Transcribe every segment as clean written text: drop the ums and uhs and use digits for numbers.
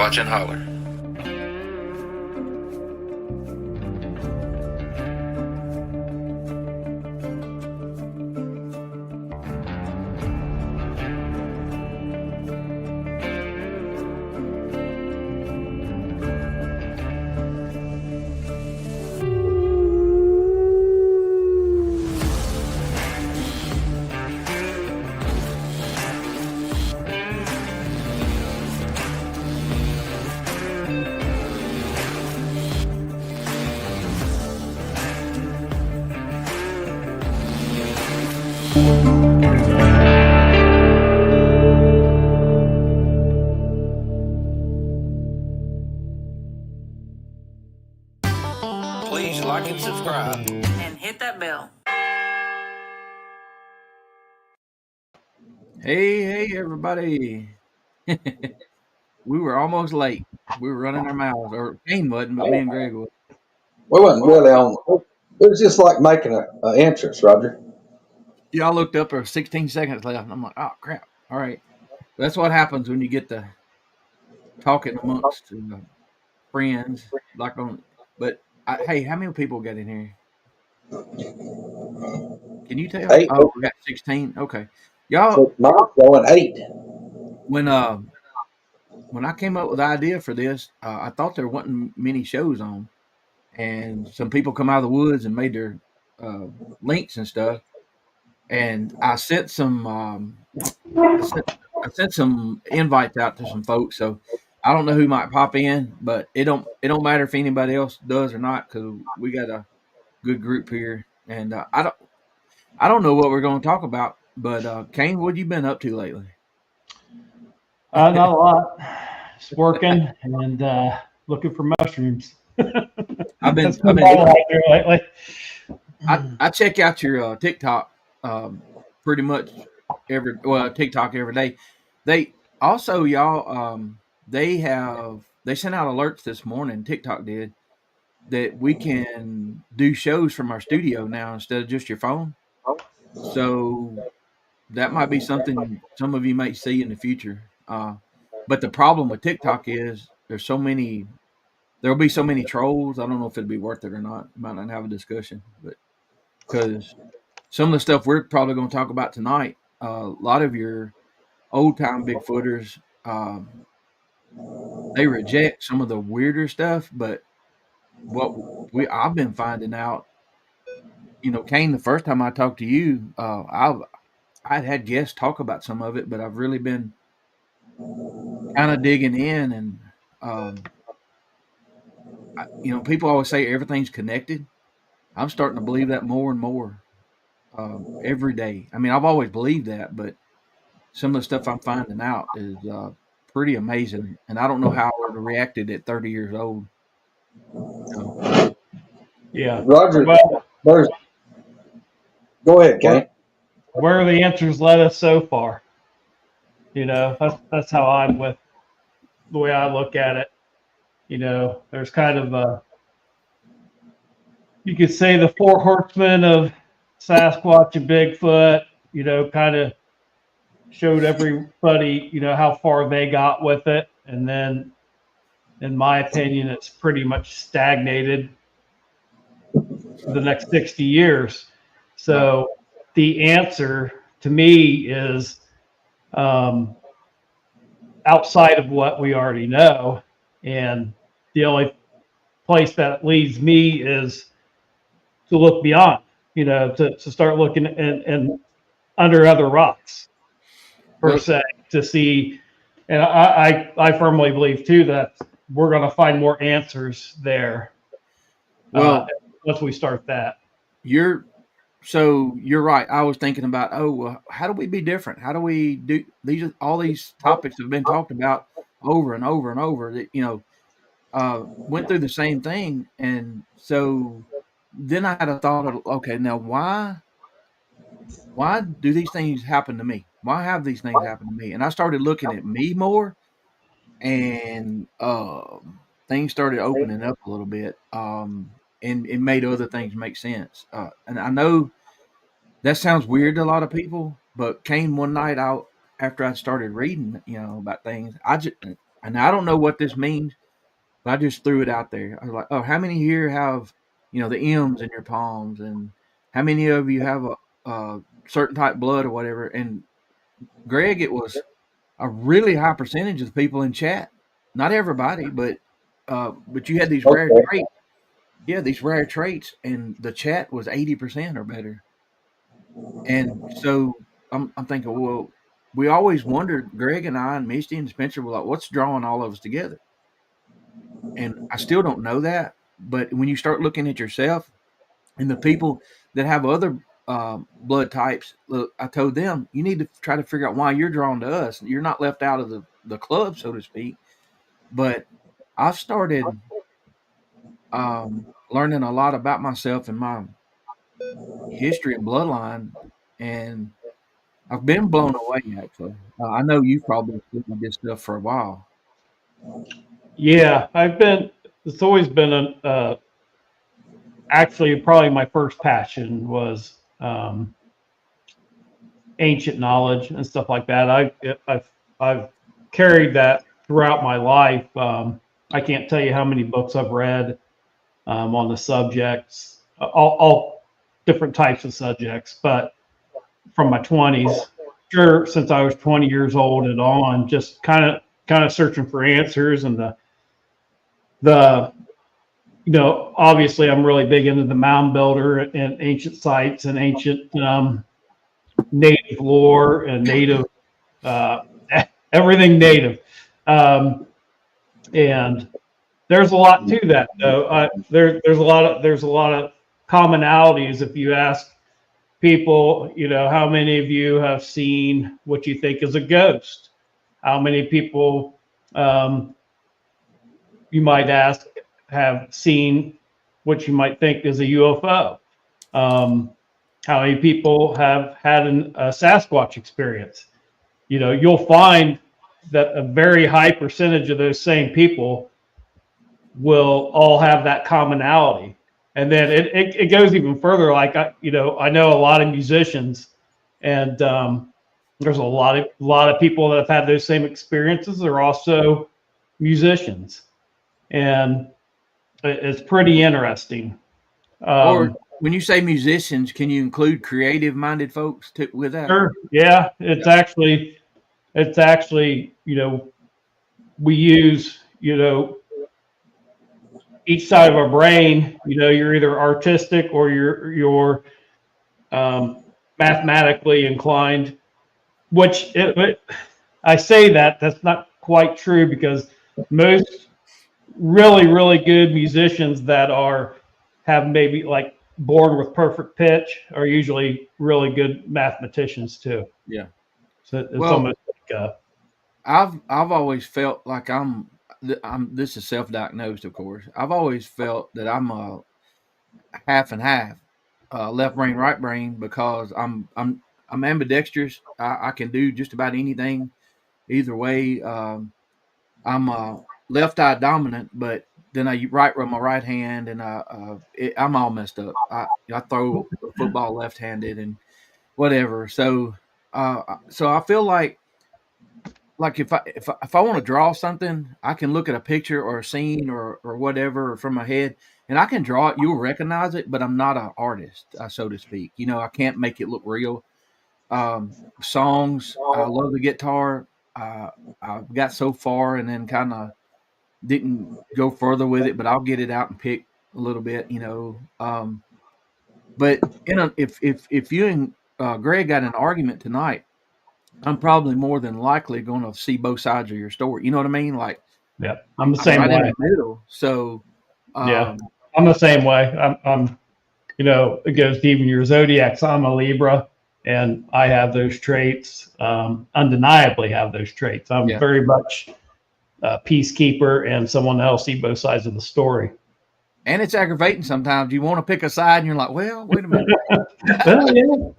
Sasquatch and Holler. Please like and subscribe. And hit that bell. Hey, everybody. We were almost late. We were running our mouths. Or Kain wasn't, but me and Greg was. We wasn't really on. It was just like making an entrance, Roger. Y'all looked up, there were 16 seconds left. And I'm like, oh, crap. All right. That's what happens when you get to talking amongst friends. But hey, how many people got in here? Can you tell? 8. Oh, we got 16. Okay. Y'all, So mine's going 8. when I came up with the idea for this, I thought there wasn't many shows on, and some people come out of the woods and made their links and stuff, and I sent some I sent some invites out to some folks. So I don't know who might pop in, but it don't matter if anybody else does or not, because we got a good group here, and I don't know what we're going to talk about. But Kain, what you been up to lately? Not a lot. Just working and looking for mushrooms. I've been lately. I check out your TikTok pretty much TikTok every day. They also they sent out alerts this morning. TikTok did that we can do shows from our studio now instead of just your phone. So that might be something some of you might see in the future. But the problem with TikTok is there'll be so many trolls. I don't know if it'd be worth it or not. Might not have a discussion, but because some of the stuff we're probably going to talk about tonight, a lot of your old time Bigfooters, they reject some of the weirder stuff. But I've been finding out, Kain, the first time I talked to you, I'd had guests talk about some of it, but I've really been kind of digging in, and people always say everything's connected. I'm starting to believe that more and more every day. I mean, I've always believed that, but some of the stuff I'm finding out is pretty amazing, and I don't know how I would have reacted at 30 years old. Yeah, Roger, well, go ahead, Kain. Where the answers led us so far. That's how I'm with the way I look at it. There's kind of you could say the 4 horsemen of Sasquatch and Bigfoot, kind of showed everybody, how far they got with it. And then, in my opinion, it's pretty much stagnated for the next 60 years. So the answer to me is outside of what we already know. And the only place that leads me is to look beyond, to start looking and under other rocks, per se, to see. And I firmly believe, too, that we're going to find more answers there once we start that. You're right. I was thinking about, how do we be different? How do we do all these topics have been talked about over and over and over that, went through the same thing. And so then I had a thought of, okay, now why do these things happen to me? Why have these things happen to me? And I started looking at me more, and things started opening up a little bit. And it made other things make sense. And I know that sounds weird to a lot of people, but Kain, one night after I started reading, about things, I and I don't know what this means, but I just threw it out there. I was like, oh, how many here have, the M's in your palms, and how many of you have a certain type of blood or whatever? And Greg, it was a really high percentage of the people in chat. Not everybody, but you had these rare Okay. traits. Yeah, these rare traits, and the chat was 80% or better. And so I'm thinking, well, we always wondered, Greg and I and Misty and Spencer were like, what's drawing all of us together? And I still don't know that. But when you start looking at yourself and the people that have other blood types, look, I told them, you need to try to figure out why you're drawn to us. You're not left out of the club, so to speak. But I've started learning a lot about myself and my history and bloodline, and I've been blown away, actually. I know you've probably studied this stuff for a while. Yeah, it's always been actually probably my first passion was ancient knowledge and stuff like that. I've carried that throughout my life. I can't tell you how many books I've read on the subjects, all different types of subjects, but from my 20s, sure, since I was 20 years old and on, just kind of searching for answers. And obviously I'm really big into the mound builder and ancient sites and ancient native lore and native everything native. And there's a lot to that, though. There's a lot of commonalities. If you ask people, how many of you have seen what you think is a ghost? How many people you might ask have seen what you might think is a UFO? How many people have had a Sasquatch experience? You'll find that a very high percentage of those same people will all have that commonality. And then it goes even further. Like I know a lot of musicians, and there's a lot of people that have had those same experiences. They're also musicians, and it's pretty interesting. Or when you say musicians, can you include creative-minded folks with that? Sure. Yeah, it's actually we use each side of our brain. You're either artistic or you're mathematically inclined. Which I say that's not quite true, because most really, really good musicians that have maybe like born with perfect pitch are usually really good mathematicians too. Yeah. So it's almost like I've always felt like I'm this is self-diagnosed, of course. I've always felt that I'm a half and half, left brain, right brain, because I'm ambidextrous. I can do just about anything, either way. I'm left eye dominant, but then I write with my right hand, and I'm all messed up. I throw a football left-handed and whatever. So I feel like if I want to draw something, I can look at a picture or a scene or whatever from my head, and I can draw it. You'll recognize it, but I'm not an artist, so to speak. I can't make it look real. Songs, I love the guitar. I got so far and then kind of didn't go further with it, but I'll get it out and pick a little bit, But if you and Greg got an argument tonight, I'm probably more than likely going to see both sides of your story. You know what I mean? Like, yeah, I'm the same way. In the middle. So, yeah, I'm the same way. I'm it goes to even your zodiacs. I'm a Libra, and I have those traits. Undeniably have those traits. I'm very much a peacekeeper and someone else see both sides of the story. And it's aggravating sometimes. You want to pick a side, and you're like, well, wait a minute. Well,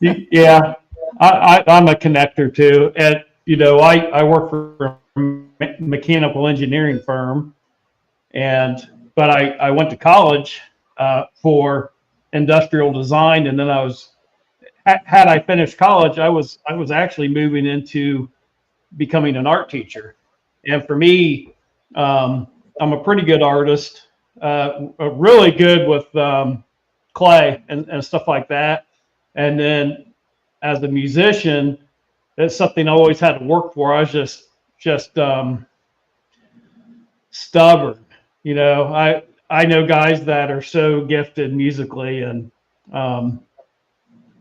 yeah. I'm a connector too, and I work for a mechanical engineering firm, but I went to college for industrial design, and then had I finished college, I was actually moving into becoming an art teacher, And for me, I'm a pretty good artist, really good with clay and stuff like that. And then as a musician, that's something I always had to work for. I was just stubborn. I know guys that are so gifted musically, and I'll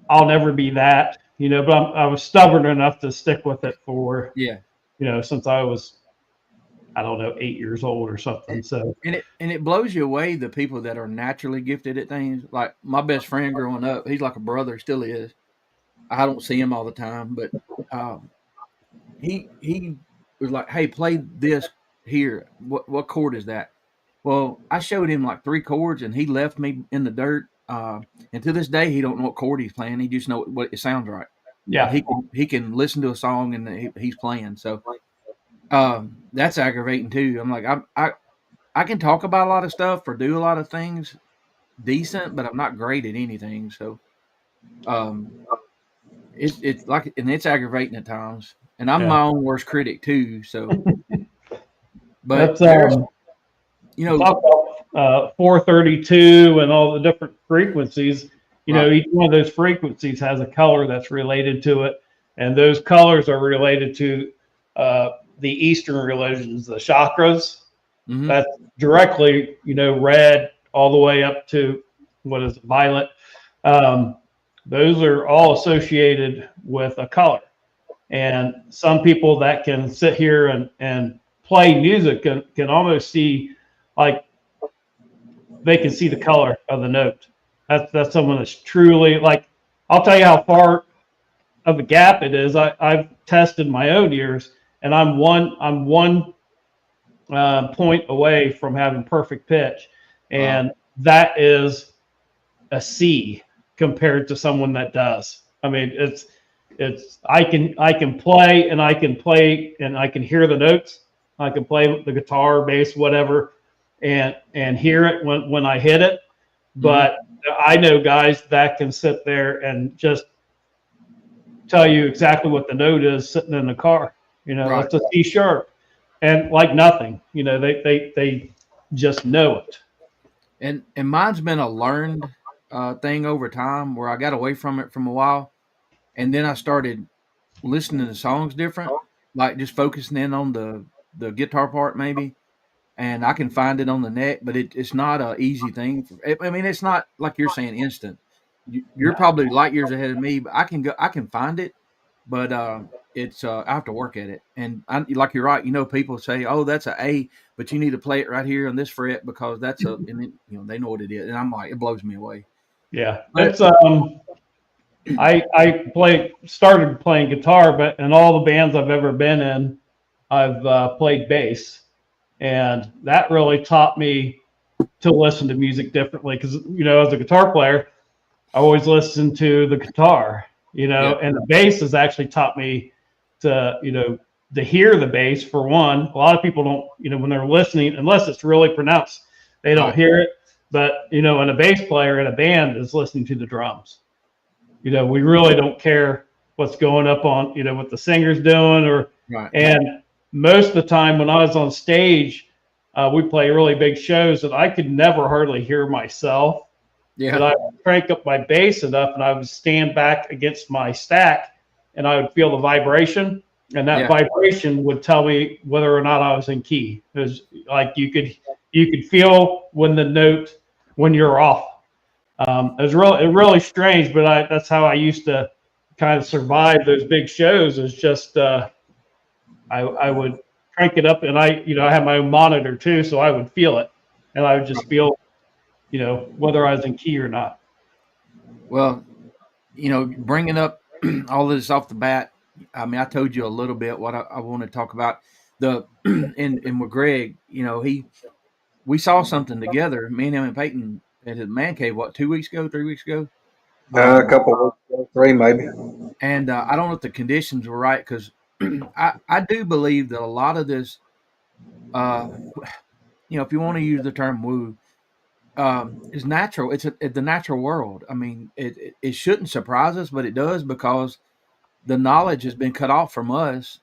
never be that. But I was stubborn enough to stick with it for Yeah. since I was, I don't know, 8 years old or something. So And it blows you away the people that are naturally gifted at things. Like my best friend growing up, he's like a brother, still is. I don't see him all the time, but um, he was like, "Hey, play this here. What chord is that?" Well, I showed him like 3 chords, and he left me in the dirt. And to this day, he don't know what chord he's playing. He just know what it sounds right. But yeah, he can listen to a song and he's playing. So that's aggravating too. I'm like I can talk about a lot of stuff or do a lot of things decent, but I'm not great at anything. So um, it's like, and it's aggravating at times. And I'm yeah. my own worst critic too. So, but That's there's, you know, talk about 432 and all the different frequencies. right. Each one of those frequencies has a color that's related to it, and those colors are related to the Eastern religions, the chakras. Mm-hmm. That's directly, red all the way up to what is it, violet. Those are all associated with a color. And some people that can sit here and play music can almost see, like, they can see the color of the note. That's someone that's truly, like, I'll tell you how far of a gap it is. I've tested my own ears, and I'm one point away from having perfect pitch, and that is a C compared to someone that does. I mean, it's I can play and I can hear the notes. I can play the guitar, bass, whatever, and hear it when I hit it. But I know guys that can sit there and just tell you exactly what the note is sitting in the car. Right. It's a C sharp, and like nothing. They just know it. And mine's been a learned thing over time where I got away from it from a while, and then I started listening to songs different, like just focusing in on the guitar part maybe, and I can find it on the net, but it's not a easy thing. I mean, it's not like you're saying instant. You're probably light years ahead of me, but I can find it, but it's I have to work at it. And like you're right, people say, "Oh, that's a A," but you need to play it right here on this fret because that's a, and then, they know what it is, and I'm like, it blows me away. Yeah, But it's I started playing guitar, but in all the bands I've ever been in, I've played bass, and that really taught me to listen to music differently. Because as a guitar player, I always listen to the guitar, yeah, and the bass has actually taught me to to hear the bass for one. A lot of people don't, when they're listening, unless it's really pronounced, they don't right, hear it. But and a bass player in a band is listening to the drums. We really don't care what's going up on, what the singer's doing, right, and most of the time when I was on stage, we play really big shows that I could never hardly hear myself, but yeah, I would crank up my bass enough and I would stand back against my stack and I would feel the vibration, and that yeah, vibration would tell me whether or not I was in key. It was like you could feel when the note, when you're off. It was really strange, but that's how I used to kind of survive those big shows. Is just I would crank it up, and I have my own monitor too, so I would feel it, and I would just feel whether I was in key or not. well, bringing up all this off the bat, I mean, I told you a little bit what I want to talk about. The and with Greg, we saw something together, me and him and Peyton at his man cave. What, 2 weeks ago, 3 weeks ago? A couple of weeks, 3 maybe. And I don't know if the conditions were right because I do believe that a lot of this, uh, if you want to use the term woo, is natural. It's the natural world. I mean, it shouldn't surprise us, but it does because the knowledge has been cut off from us.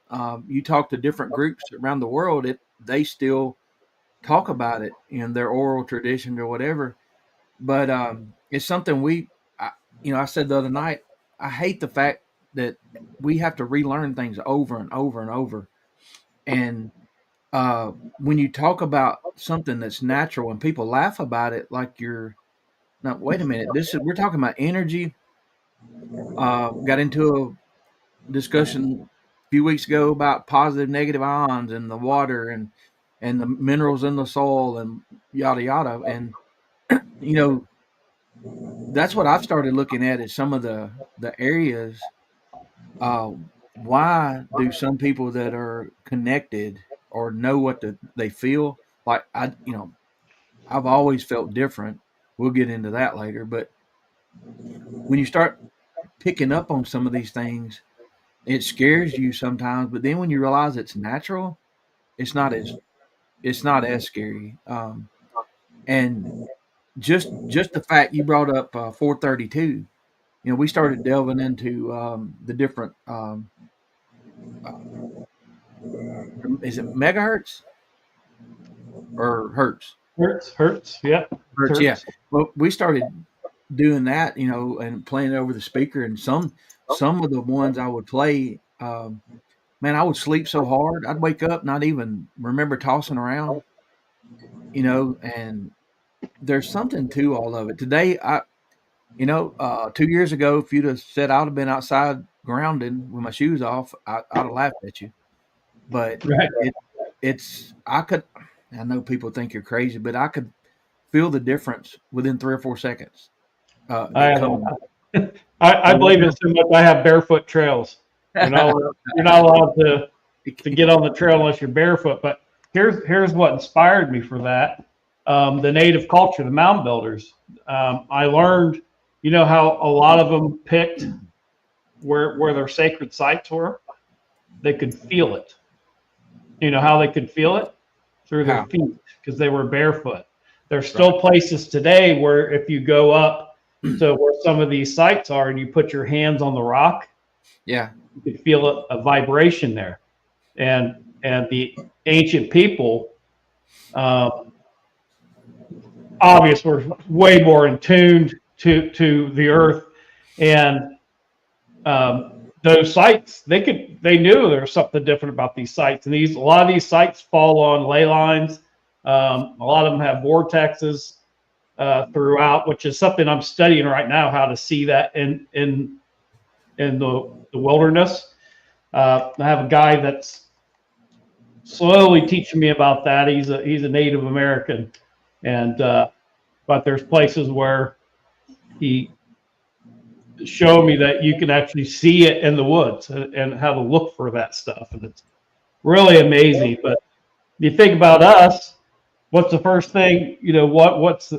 You talk to different groups around the world, they still talk about it in their oral tradition or whatever. But it's something I said the other night, I hate the fact that we have to relearn things over and over and over. And when you talk about something that's natural and people laugh about it, like you're, no, wait a minute, we're talking about energy. Got into a discussion a few weeks ago about positive, negative ions in the water and the minerals in the soil and yada yada. And you know, that's what I've started looking at is some of the areas. Uh, why do some people that are connected or know what they feel like? I've always felt different. We'll get into that later, but when you start picking up on some of these things, it scares you sometimes. But then when you realize it's natural, it's not as scary. And just the fact you brought up 432, we started delving into the different. Is it megahertz or hertz? Hertz, yeah, Hertz, yeah. Well, we started doing that, and playing it over the speaker. And some of the ones I would play, man, I would sleep so hard I'd wake up not even remember tossing around, And there's something to all of it. Today, 2 years ago, if you'd have said I'd have been outside grounding with my shoes off, I'd have laughed at you. But right. I know people think you're crazy, but I could feel the difference within 3 or 4 seconds. I believe it so much. I have barefoot trails. You're not allowed to get on the trail unless you're barefoot. But here's what inspired me for that. The native culture, the mound builders. I learned, how a lot of them picked where their sacred sites were. They could feel it. You know how they could feel it? Through their feet, because they were barefoot. There's still places today where if you go up to where some of these sites are and you put your hands on the rock, you can feel a vibration there. And the ancient people, obviously, were way more in tune to the earth, and those sites, they knew there was something different about these sites. And a lot of these sites fall on ley lines. A lot of them have vortexes throughout, which is something I'm studying right now, how to see that in the wilderness. I have a guy that's slowly teaching me about that. He's a Native American, and but there's places where he showed me that you can actually see it in the woods and how to look for that stuff, and it's really amazing. But you think about us, what's the first thing, what's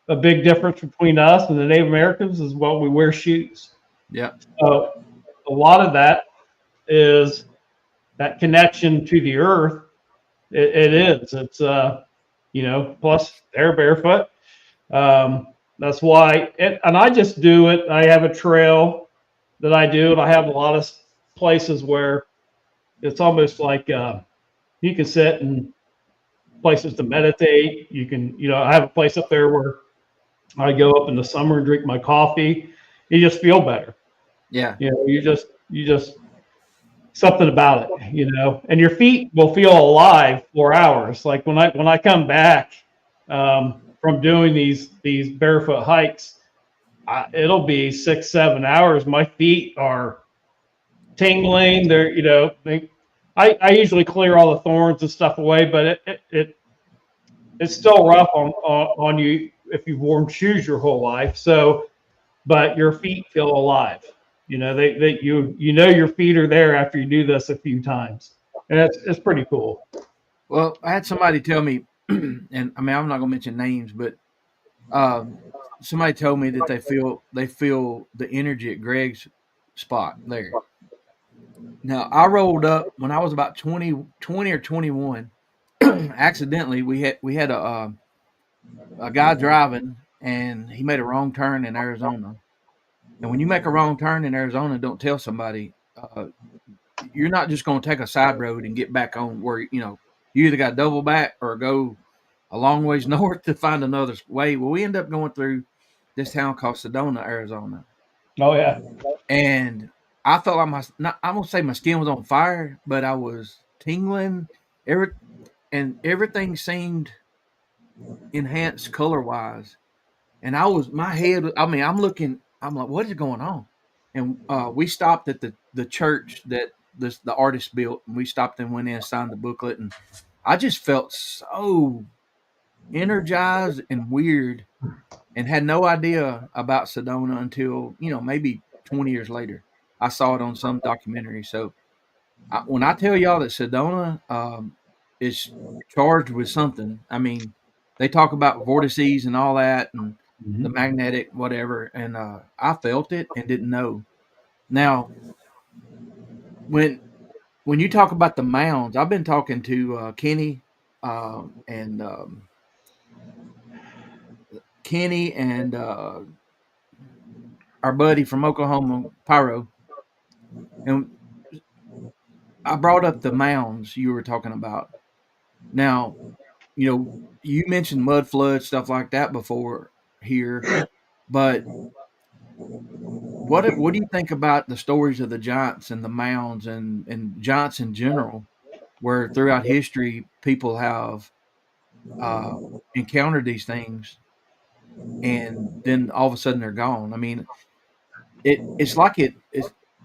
a big difference between us and the Native Americans is, well, we wear shoes. Yeah. So a lot of that is that connection to the earth. It's plus they're barefoot. That's why, and I just do it. I have a trail that I do, and I have a lot of places where it's almost like you can sit and places to meditate. You can, I have a place up there where I go up in the summer and drink my coffee. You just feel better. Yeah. You just something about it, and your feet will feel alive for hours. Like when I come back from doing these barefoot hikes, it'll be 6-7 hours. My feet are tingling. They're, I usually clear all the thorns and stuff away, but it's still rough on you if you've worn shoes your whole life. So, but your feet feel alive. You your feet are there after you do this a few times, and it's pretty cool. Well, I had somebody tell me, and I mean, I'm not gonna mention names, but somebody told me that they feel the energy at Greg's spot there. Now, I rolled up when I was about 20 or 21. Accidentally, we had a guy driving, and he made a wrong turn in Arizona. And when you make a wrong turn in Arizona, don't tell somebody. you're not just going to take a side road and get back on where you either got to double back or go a long ways north to find another way. Well, we end up going through this town called Sedona, Arizona. Oh yeah. And I felt like I won't say my skin was on fire, but I was tingling. Everything seemed enhanced color wise. And my head, I'm looking, I'm like, what is going on? And we stopped at the church that the artist built, and we stopped and went in and signed the booklet. And I just felt so energized and weird, and had no idea about Sedona until, maybe 20 years later. I saw it on some documentary. So when I tell y'all that Sedona is charged with something, they talk about vortices and all that, and the magnetic whatever, and I felt it and didn't know. Now, when you talk about the mounds, I've been talking to Kenny and our buddy from Oklahoma, Pyro, and I brought up the mounds you were talking about. Now, you mentioned mud floods, stuff like that before here, but what do you think about the stories of the giants and the mounds and giants in general, where throughout history people have encountered these things, and then all of a sudden they're gone? It's like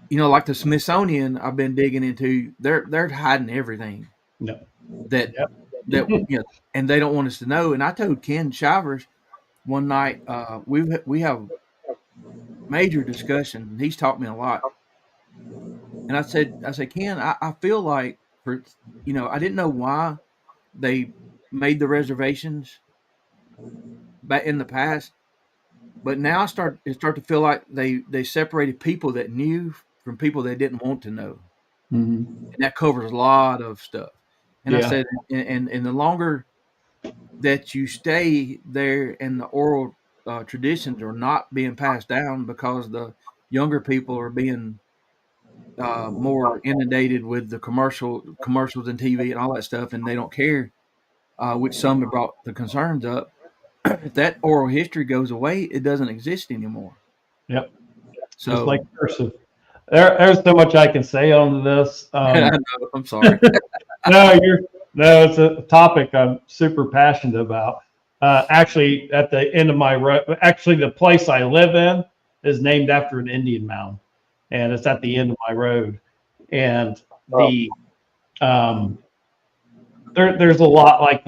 like the Smithsonian I've been digging into. They're hiding everything. No. That and they don't want us to know. And I told Ken Shivers one night, we have major discussion, and he's taught me a lot. And I said, Ken, I feel like I didn't know why they made the reservations back in the past, but now I start to feel like they separated people that knew from people they didn't want to know. And that covers a lot of stuff. And I said, and the longer that you stay there, and the oral traditions are not being passed down because the younger people are being more inundated with the commercials and TV and all that stuff, and they don't care, which some have brought the concerns up. If that oral history goes away, it doesn't exist anymore. Yep. So, just like cursive. There's so much I can say on this. I know, I'm sorry. No, it's a topic I'm super passionate about. Actually, at the end of my road, the place I live in is named after an Indian mound, and it's at the end of my road. And there's a lot like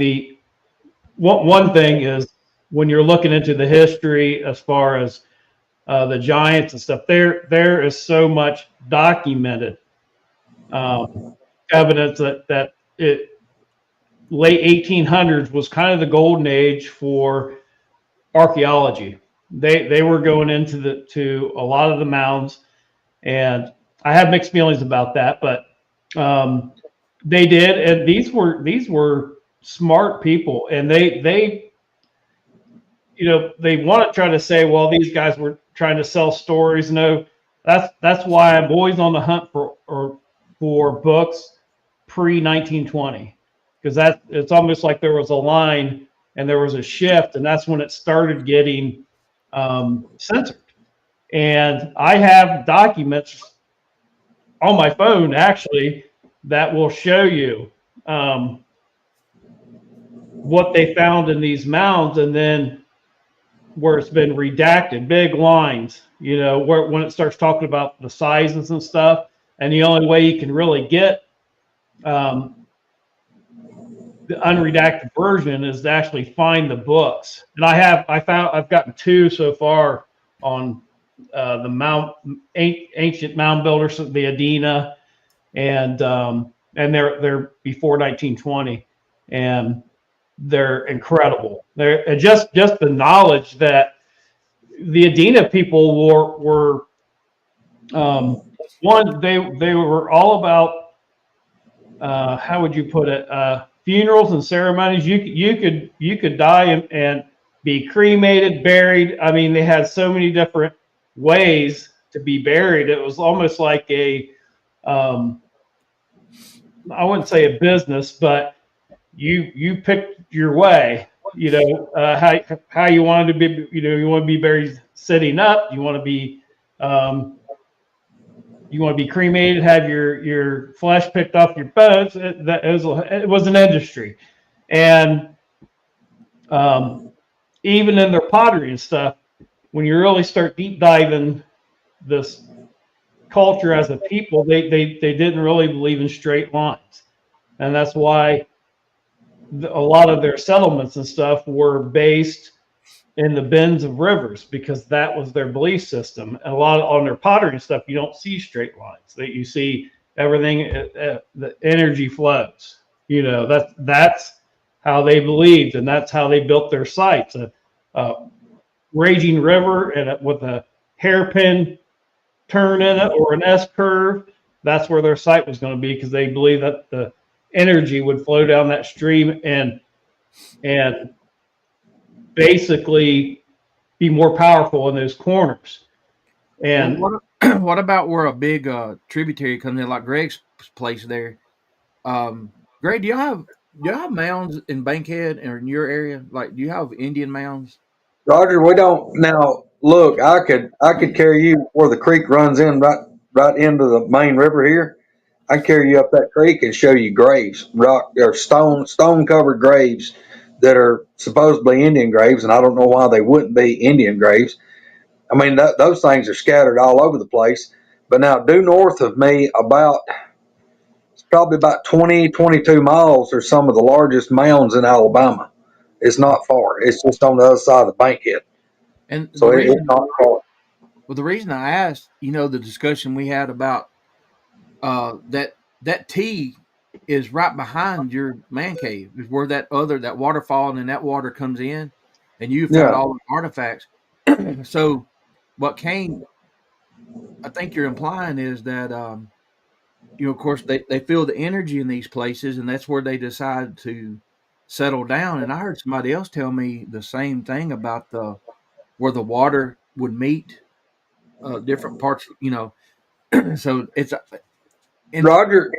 one thing is, when you're looking into the history as far as the giants and stuff, there is so much documented evidence that late 1800s was kind of the golden age for archaeology. They were going into a lot of the mounds, and I have mixed feelings about that, but they did, and these were smart people, and they want to try to say, well, these guys were trying to sell stories. No, that's why I'm always on the hunt for books pre-1920, because it's almost like there was a line and there was a shift, and that's when it started getting censored. And I have documents on my phone actually that will show you what they found in these mounds, and then where it's been redacted, big lines, when it starts talking about the sizes and stuff. And the only way you can really get the unredacted version is to actually find the books. And I've gotten 2 so far on the ancient mound builders, the Adena, and they're before 1920, and they're incredible. They're just the knowledge that the Adena people were one, they were all about how would you put it, funerals and ceremonies. You could die and be cremated, buried. They had so many different ways to be buried. It was almost like a um, I wouldn't say a business, but you picked your way. How you wanted to be. You want to be buried sitting up. Um, you want to be cremated, have your flesh picked off your bones. It was an industry, and even in their pottery and stuff, when you really start deep diving this culture as a people, they didn't really believe in straight lines, and that's why a lot of their settlements and stuff were based in the bends of rivers, because that was their belief system. And a lot on their pottery and stuff, you don't see straight lines. That you see everything, the energy flows. That's how they believed, and that's how they built their sites. A raging river and with a hairpin turn in it or an S curve. That's where their site was going to be, because they believed that the energy would flow down that stream and basically be more powerful in those corners. And what about where a big tributary comes in, like Greg's place there? Greg, do you have mounds in Bankhead or in your area? Like, do you have Indian mounds? Roger, we don't now look. I could carry you where the creek runs in right into the main river here. I carry you up that creek and show you graves, rock or stone covered graves that are supposedly Indian graves, and I don't know why they wouldn't be Indian graves. I mean, those things are scattered all over the place. But now, due north of me, it's probably about 20, 22 miles, are some of the largest mounds in Alabama. It's not far. It's just on the other side of the Bankhead. And So it's not far. the reason I asked, the discussion we had about that T is right behind your man cave, is where that waterfall and then that water comes in, and you found Yeah. all the artifacts. So, what Kain, I think you're implying is that of course they feel the energy in these places, and that's where they decide to settle down. And I heard somebody else tell me the same thing about the where the water would meet different parts. So it's and Roger,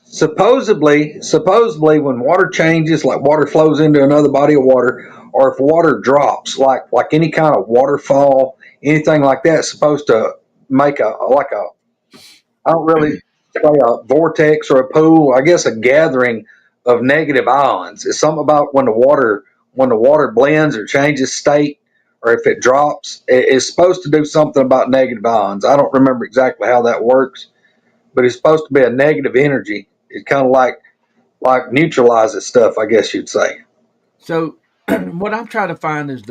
supposedly when water changes, like water flows into another body of water, or if water drops, like any kind of waterfall, anything like that, it's supposed to make a I don't really say a vortex or a pool. I guess a gathering of negative ions. It's something about when the water blends or changes state, or if it drops, it's supposed to do something about negative ions. I don't remember exactly how that works, but it's supposed to be a negative energy. It kind of like neutralizes stuff, I guess you'd say. so what I'm trying to find is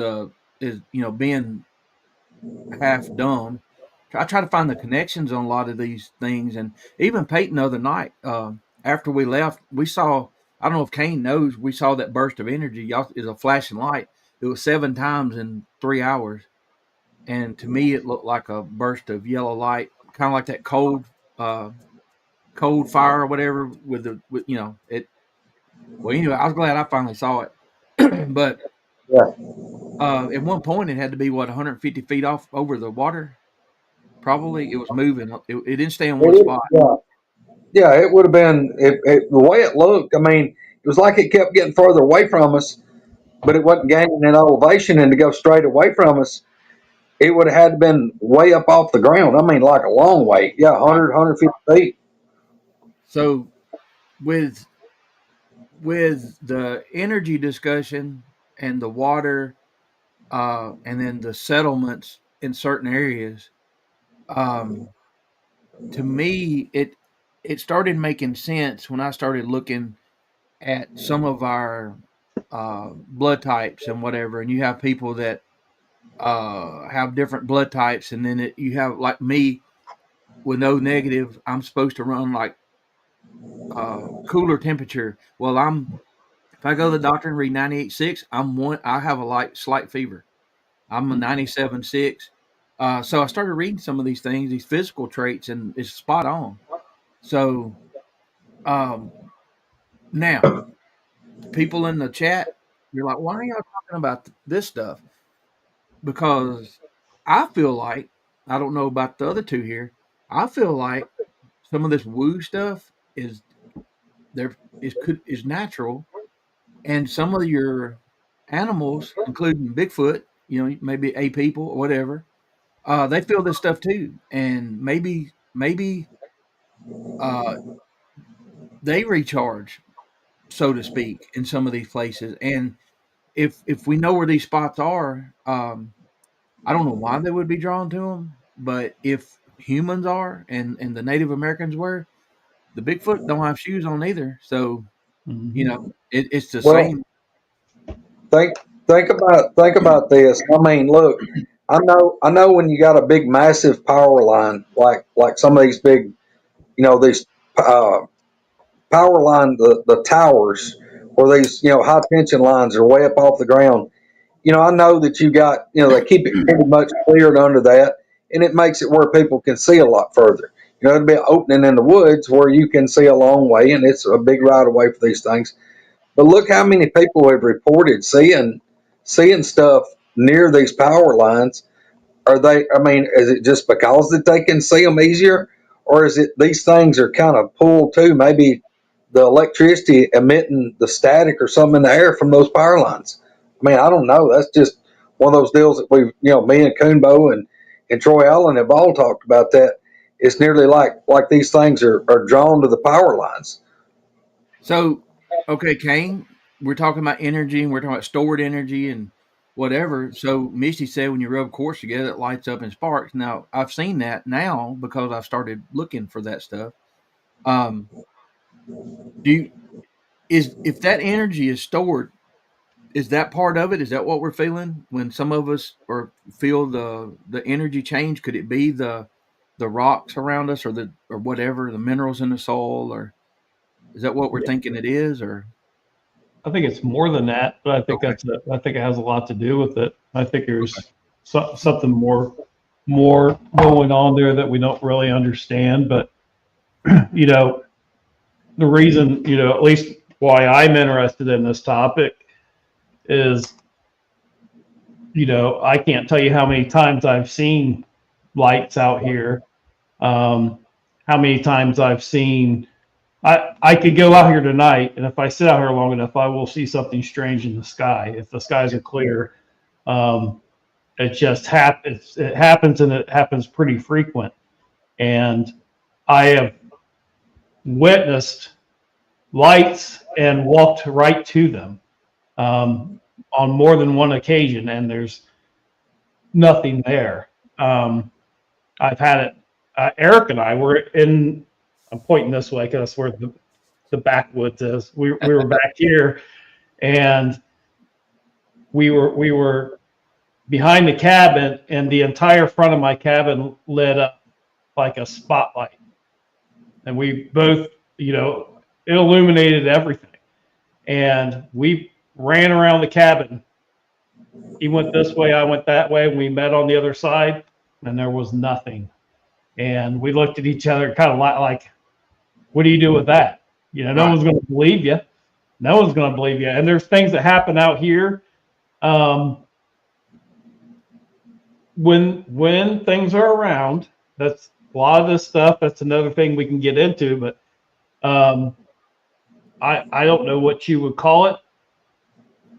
being half dumb. I try to find the connections on a lot of these things, and even Peyton the other night, after we left, we saw. I don't know if Kane knows. We saw that burst of energy. Y'all is a flashing light. It was 7 times in 3 hours, and to me, it looked like a burst of yellow light, kind of like that cold fire or whatever. With it. Well, anyway, I was glad I finally saw it, but Yeah. at one point it had to be 150 feet off over the water. Probably it was moving. It didn't stay in one spot. Yeah. Yeah, it would have been the way it looked. I mean, it was like it kept getting further away from us, but it wasn't gaining in elevation, and to go straight away from us, it would have had to been way up off the ground. I mean, like a long way. Yeah, Right. 150 feet. So with the energy discussion and the water, and then the settlements in certain areas, um, to me it started making sense when I started looking at some of our blood types and whatever. And you have people that have different blood types, and then you have like me with no negative. I'm supposed to run like cooler temperature. Well, if I go to the doctor and read 98.6, I have a slight fever. I'm a 97.6. So I started reading some of these things, these physical traits, and it's spot on. So um, now, people in the chat, you're like, why are y'all talking about this stuff? Because I feel like, I don't know about the other two here, I feel like some of this woo stuff is is natural, and some of your animals, including Bigfoot, maybe a people or whatever, they feel this stuff too, and maybe uh, they recharge, so to speak, in some of these places. And if we know where these spots are, I don't know why they would be drawn to them, but if humans are and the Native Americans were, the Bigfoot don't have shoes on either. So it's the Well, same. think think about this. I mean, look, I know when you got a big massive power line like some of these big, these uh, power line, the towers, or these high tension lines are way up off the ground. I know that you got, they keep it pretty much cleared under that, and it makes it where people can see a lot further. It'll be an opening in the woods where you can see a long way, and it's a big right of way for these things. But look how many people have reported seeing stuff near these power lines. Are they? I mean, is it just because that they can see them easier, or is it these things are kind of pulled too? Maybe the electricity emitting the static or something in the air from those power lines. I mean, I don't know. That's just one of those deals that me and Coonbo and Troy Allen have all talked about. That it's nearly like these things are drawn to the power lines. So, okay, Kane, we're talking about energy and we're talking about stored energy and whatever. So, Misty said when you rub quartz together, it lights up and sparks. Now, I've seen that now because I've started looking for that stuff. Um, do you, is if that energy is stored, is that part of it? Is that what we're feeling when some of us or feel the energy change? Could it be the rocks around us or whatever the minerals in the soil, or is that what we're thinking it is? Or I think it's more than that, but okay, I think it has a lot to do with it. I think there's something more going on there that we don't really understand. But you know, the reason, at least why I'm interested in this topic is, I can't tell you how many times I've seen lights out here. How many times I've seen, I could go out here tonight, and if I sit out here long enough, I will see something strange in the sky. If the skies are clear, um, it just happens. It happens, and it happens pretty frequent. And I have witnessed lights and walked right to them on more than one occasion, and there's nothing there. I've had it. Eric and I were in. I'm pointing this way because that's where the backwoods is. We were back here, and we were behind the cabin, and the entire front of my cabin lit up like a spotlight, and we both, it illuminated everything, and we ran around the cabin. He went this way, I went that way, and we met on the other side, and there was nothing. And we looked at each other kind of like, what do you do with that? No right. one's going to believe you. No one's going to believe you. And there's things that happen out here. When things are around, that's a lot of this stuff. That's another thing we can get into, but I don't know what you would call it.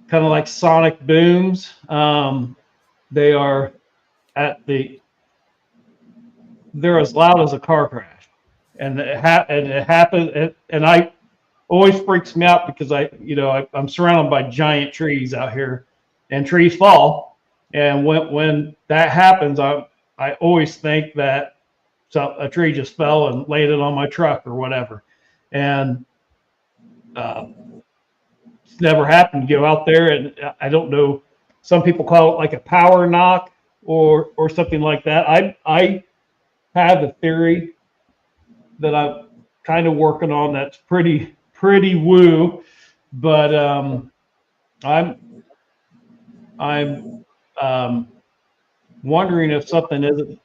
Kind of like sonic booms. They are they're as loud as a car crash, and it happened. And I always freaks me out because I'm surrounded by giant trees out here, and trees fall. And when that happens, I always think that a tree just fell and landed on my truck or whatever. And it's never happened. You go out there, and I don't know. Some people call it like a power knock or something like that. I have a theory that I'm kind of working on that's pretty woo, but I'm wondering if something isn't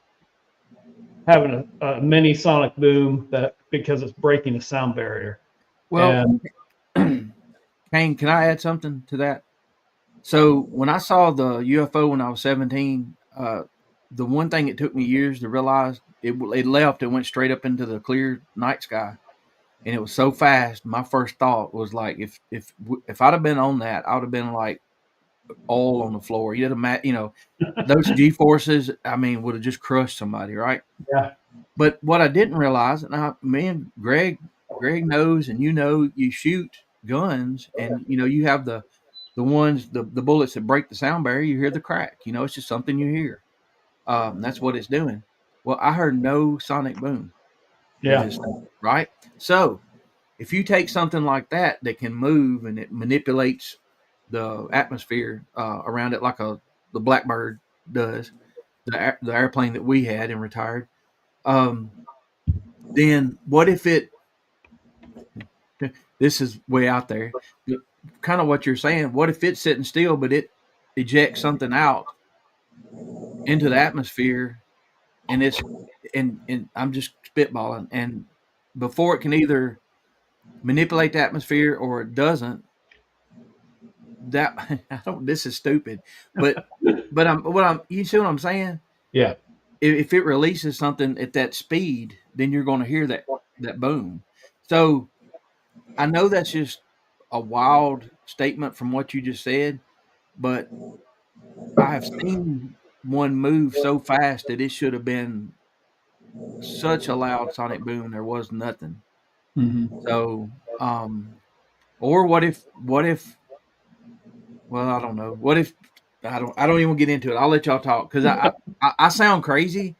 having a mini sonic boom that because it's breaking the sound barrier. Well, And Kane, can I add something to that? So when I saw the UFO when I was 17, the one thing it took me years to realize it left. It went straight up into the clear night sky, and it was so fast. My first thought was like, if I'd have been on that, I would have been like all on the floor. You'd have, those G forces. I mean, would have just crushed somebody, right? Yeah. But what I didn't realize, and me and Greg knows, and you shoot guns, and you have the ones, the bullets that break the sound barrier. You hear the crack. It's just something you hear. That's what it's doing. Well, I heard no sonic boom. Yeah. Right. So if you take something like that can move and it manipulates the atmosphere around it like the Blackbird does, the airplane that we had and retired, then what if this is way out there, kind of what you're saying, what if it's sitting still but it ejects something out into the atmosphere, and I'm just spitballing, and before it can either manipulate the atmosphere or it doesn't, this is stupid, but you see what I'm saying? Yeah. If it releases something at that speed, then you're going to hear that boom. So I know that's just a wild statement from what you just said, but I have seen one move so fast that it should have been such a loud sonic boom. There was nothing. Mm-hmm. So, or what if, well, I don't know. What if, I don't even get into it. I'll let y'all talk, because I sound crazy,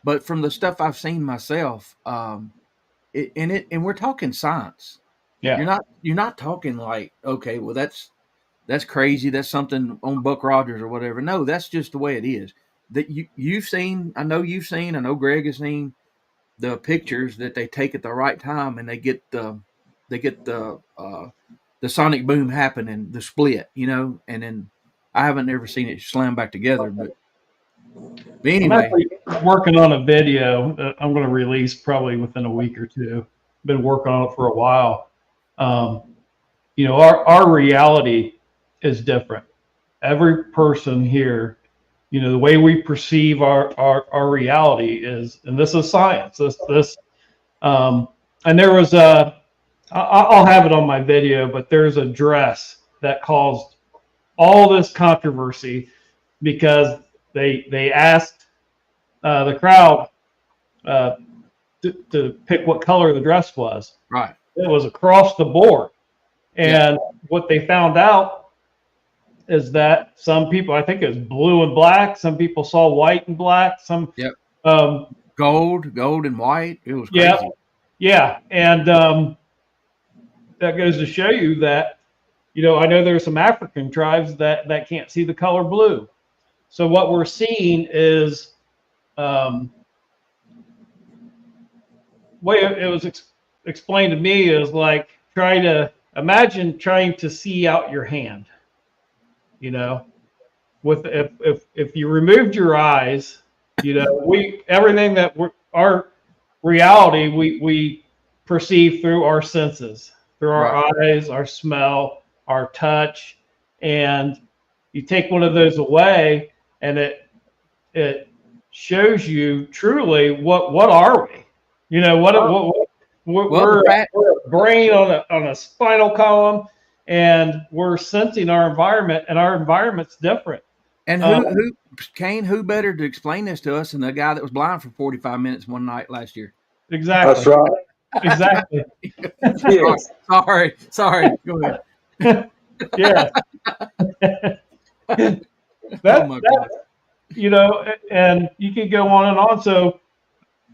but from the stuff I've seen myself, and we're talking science. Yeah. You're not talking like, okay, well that's crazy. That's something on Buck Rogers or whatever. No, that's just the way it is. That you've seen, I know Greg has seen the pictures that they take at the right time, and they get the sonic boom happening, the split, and then I haven't ever seen it slam back together, but anyway. I'm actually working on a video that I'm going to release probably within a week or two. Been working on it for a while. Our reality is different. Every person here, the way we perceive our reality is, and this is science. And there was I'll have it on my video, but there's a dress that caused all this controversy because they asked the crowd to pick what color the dress was. Right. It was across the board. And what they found out is that some people, I think it was blue and black. Some people saw white and black. Some gold and white. It was crazy. Yeah. And that goes to show you that, I know there's some African tribes that can't see the color blue. So what we're seeing is, way it was explained to me is like imagine trying to see out your hand. With if you removed your eyes, everything that our reality we perceive through our senses, through our eyes, our smell, our touch, and you take one of those away, and it shows you truly what are we? We're a brain on a spinal column, and we're sensing our environment, and our environment's different. And Kain, who better to explain this to us than the guy that was blind for 45 minutes one night last year? Exactly. That's right. Exactly. Yes. Sorry. Go ahead. Yeah. And you can go on and on. So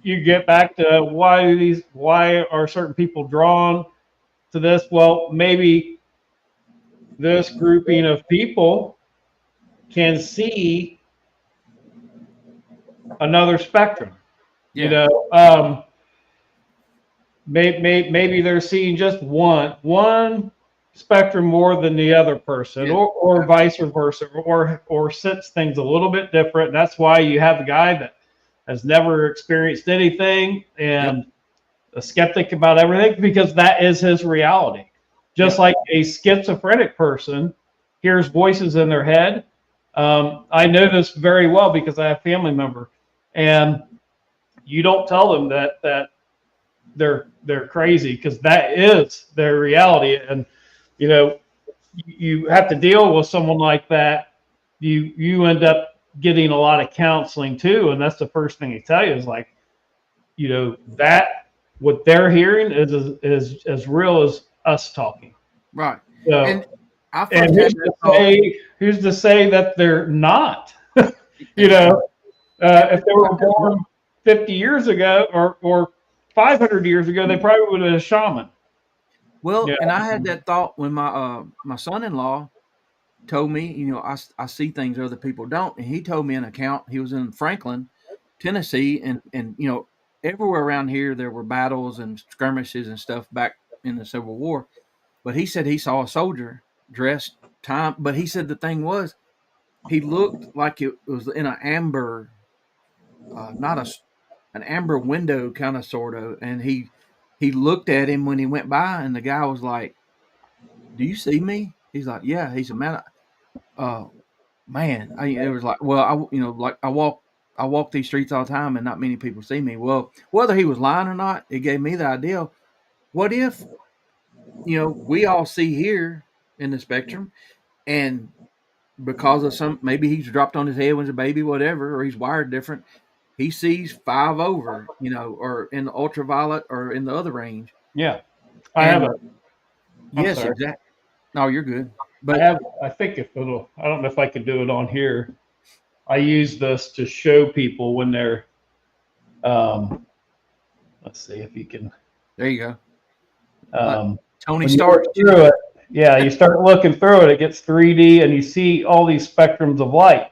you get back to why are certain people drawn to this? Well, maybe this grouping of people can see another spectrum. Maybe they're seeing just one spectrum more than the other person, or vice versa, or sense things a little bit different. And that's why you have a guy that has never experienced anything and a skeptic about everything, because that is his reality. Just like a schizophrenic person hears voices in their head. I know this very well because I have a family member, and you don't tell them that they're crazy, because that is their reality. And you have to deal with someone like that. You end up getting a lot of counseling too, and that's the first thing they tell you is like, that what they're hearing is as real as us talking. Right. So, And I first and had that thought. who's to say that they're not? If they were born 50 years ago or 500 years ago, they probably would have been a shaman. Well, Yeah. and I had that thought when my son-in-law told me, I see things other people don't, and he told me an account. He was in Franklin, Tennessee, and everywhere around here there were battles and skirmishes and stuff back in the Civil War. But he said he saw a soldier dressed but he said the thing was, he looked like it was in an amber, an amber window kind of sort of, and he looked at him when he went by, and the guy was like, "Do you see me?" He's like, "Yeah." He said, "Man, it was like, well, I walk these streets all the time, and not many people see me." Well, whether he was lying or not, it gave me the idea. What if, we all see here in the spectrum, and because of maybe he's dropped on his head when he's a baby, whatever, or he's wired different, he sees 5 over, or in the ultraviolet or in the other range. Yeah. Yes, sorry. exactly. No, you're good. But I think I don't know if I could do it on here. I use this to show people when they're, let's see if you can. There you go. Tony Stark. Through it. Yeah, you start looking through it, it gets 3D, and you see all these spectrums of light.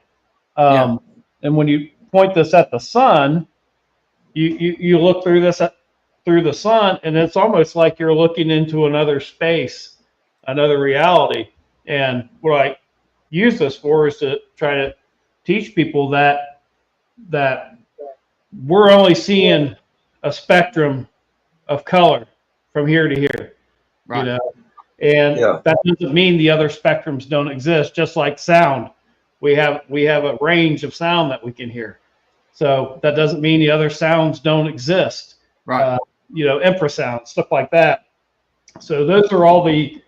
And when you point this at the sun, you look through this through the sun, and it's almost like you're looking into another space, another reality. And what I use this for is to try to teach people that we're only seeing a spectrum of color from here to here, right. And that doesn't mean the other spectrums don't exist. Just like sound, we have a range of sound that we can hear. So that doesn't mean the other sounds don't exist. Right. Infrasound, stuff like that. So those are all the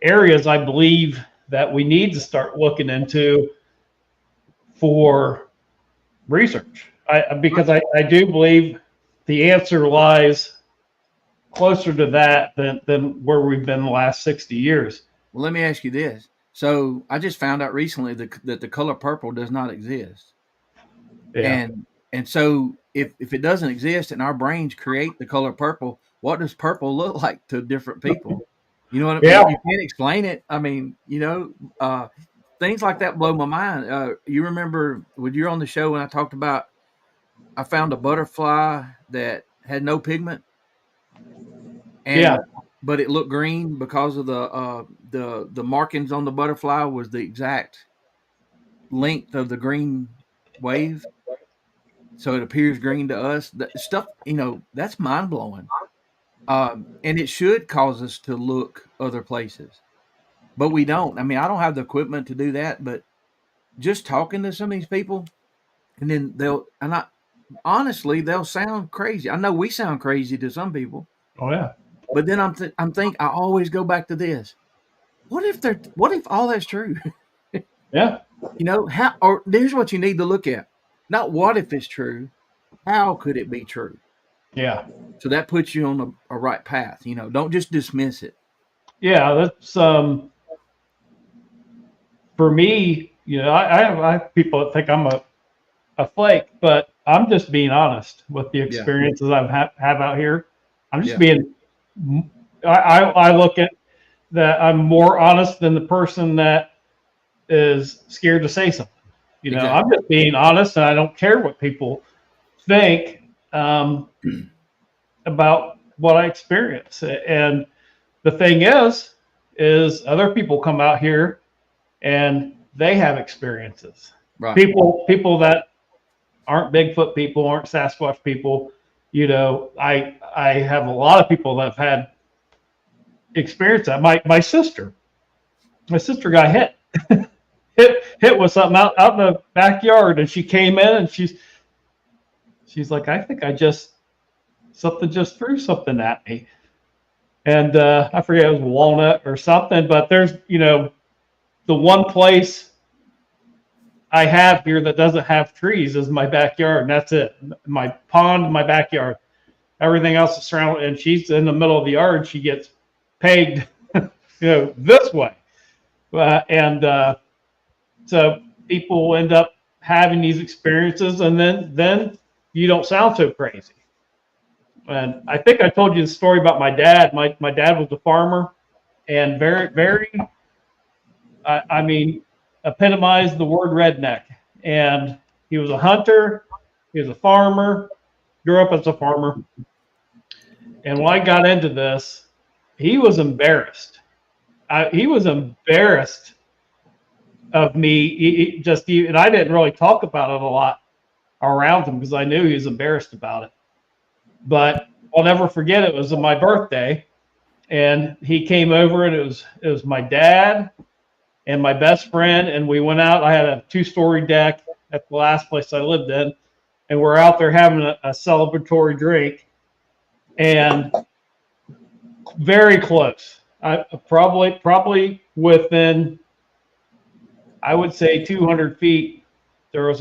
areas I believe that we need to start looking into for research. Because I do believe the answer lies closer to that than where we've been the last 60 years. Well, let me ask you this. So I just found out recently that the color purple does not exist. Yeah. And so if it doesn't exist and our brains create the color purple, what does purple look like to different people? You know what I mean? Yeah. You can't explain it. I mean, things like that blow my mind. You remember when you were on the show when I talked about, I found a butterfly that had no pigment. But it looked green because of the markings on the butterfly was the exact length of the green wave. So it appears green to us. That stuff, that's mind blowing. And it should cause us to look other places, but we don't. I mean, I don't have the equipment to do that, but just talking to some of these people, and then honestly, they'll sound crazy. I know we sound crazy to some people. Oh yeah. But then I always go back to this. What if all that's true? Yeah. Here's what you need to look at. Not what if it's true, how could it be true? Yeah. So that puts you on a right path. Don't just dismiss it. Yeah, that's for me. I have people that think I'm a flake, but I'm just being honest with the experiences I've have out here. I'm just being. I look at that. I'm more honest than the person that is scared to say something. Exactly. I'm just being honest, and I don't care what people think about what I experience. And the thing is other people come out here and they have experiences. Right. People that aren't Bigfoot people, aren't Sasquatch people. I have a lot of people that have had experience that. My sister got hit. hit with something out in the backyard, and she came in and she's like, I think something just threw something at me. And I forget, it was walnut or something, but there's, the one place I have here that doesn't have trees is my backyard, and that's it. My pond, my backyard. Everything else is surrounded, and she's in the middle of the yard. She gets pegged, this way. So people end up having these experiences, and then you don't sound so crazy. And I think I told you the story about my dad. My dad was a farmer, and very, very, epitomized the word redneck. And he was a hunter. He was a farmer. Grew up as a farmer. And when I got into this, he was embarrassed. He was embarrassed of me. And I didn't really talk about it a lot around him because I knew he was embarrassed about it. But I'll never forget, it was my birthday, and he came over, and it was my dad and my best friend, and we went out. I had a 2-story deck at the last place I lived in, and we're out there having a celebratory drink, and very close. Probably within, I would say, 200 feet, there was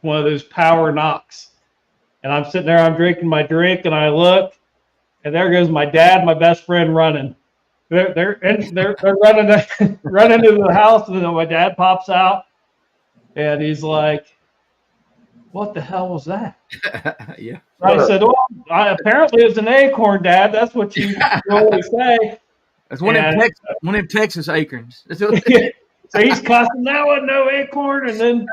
one of those power knocks. And I'm sitting there, I'm drinking my drink, and I look, and there goes my dad, my best friend, running. They're running into the house, and then my dad pops out, and he's like, "What the hell was that?" Yeah. I said, "Well, apparently it's an acorn, Dad. That's what you always say." That's one of them Texas acorns. So he's cussing, "That wasn't no acorn," and then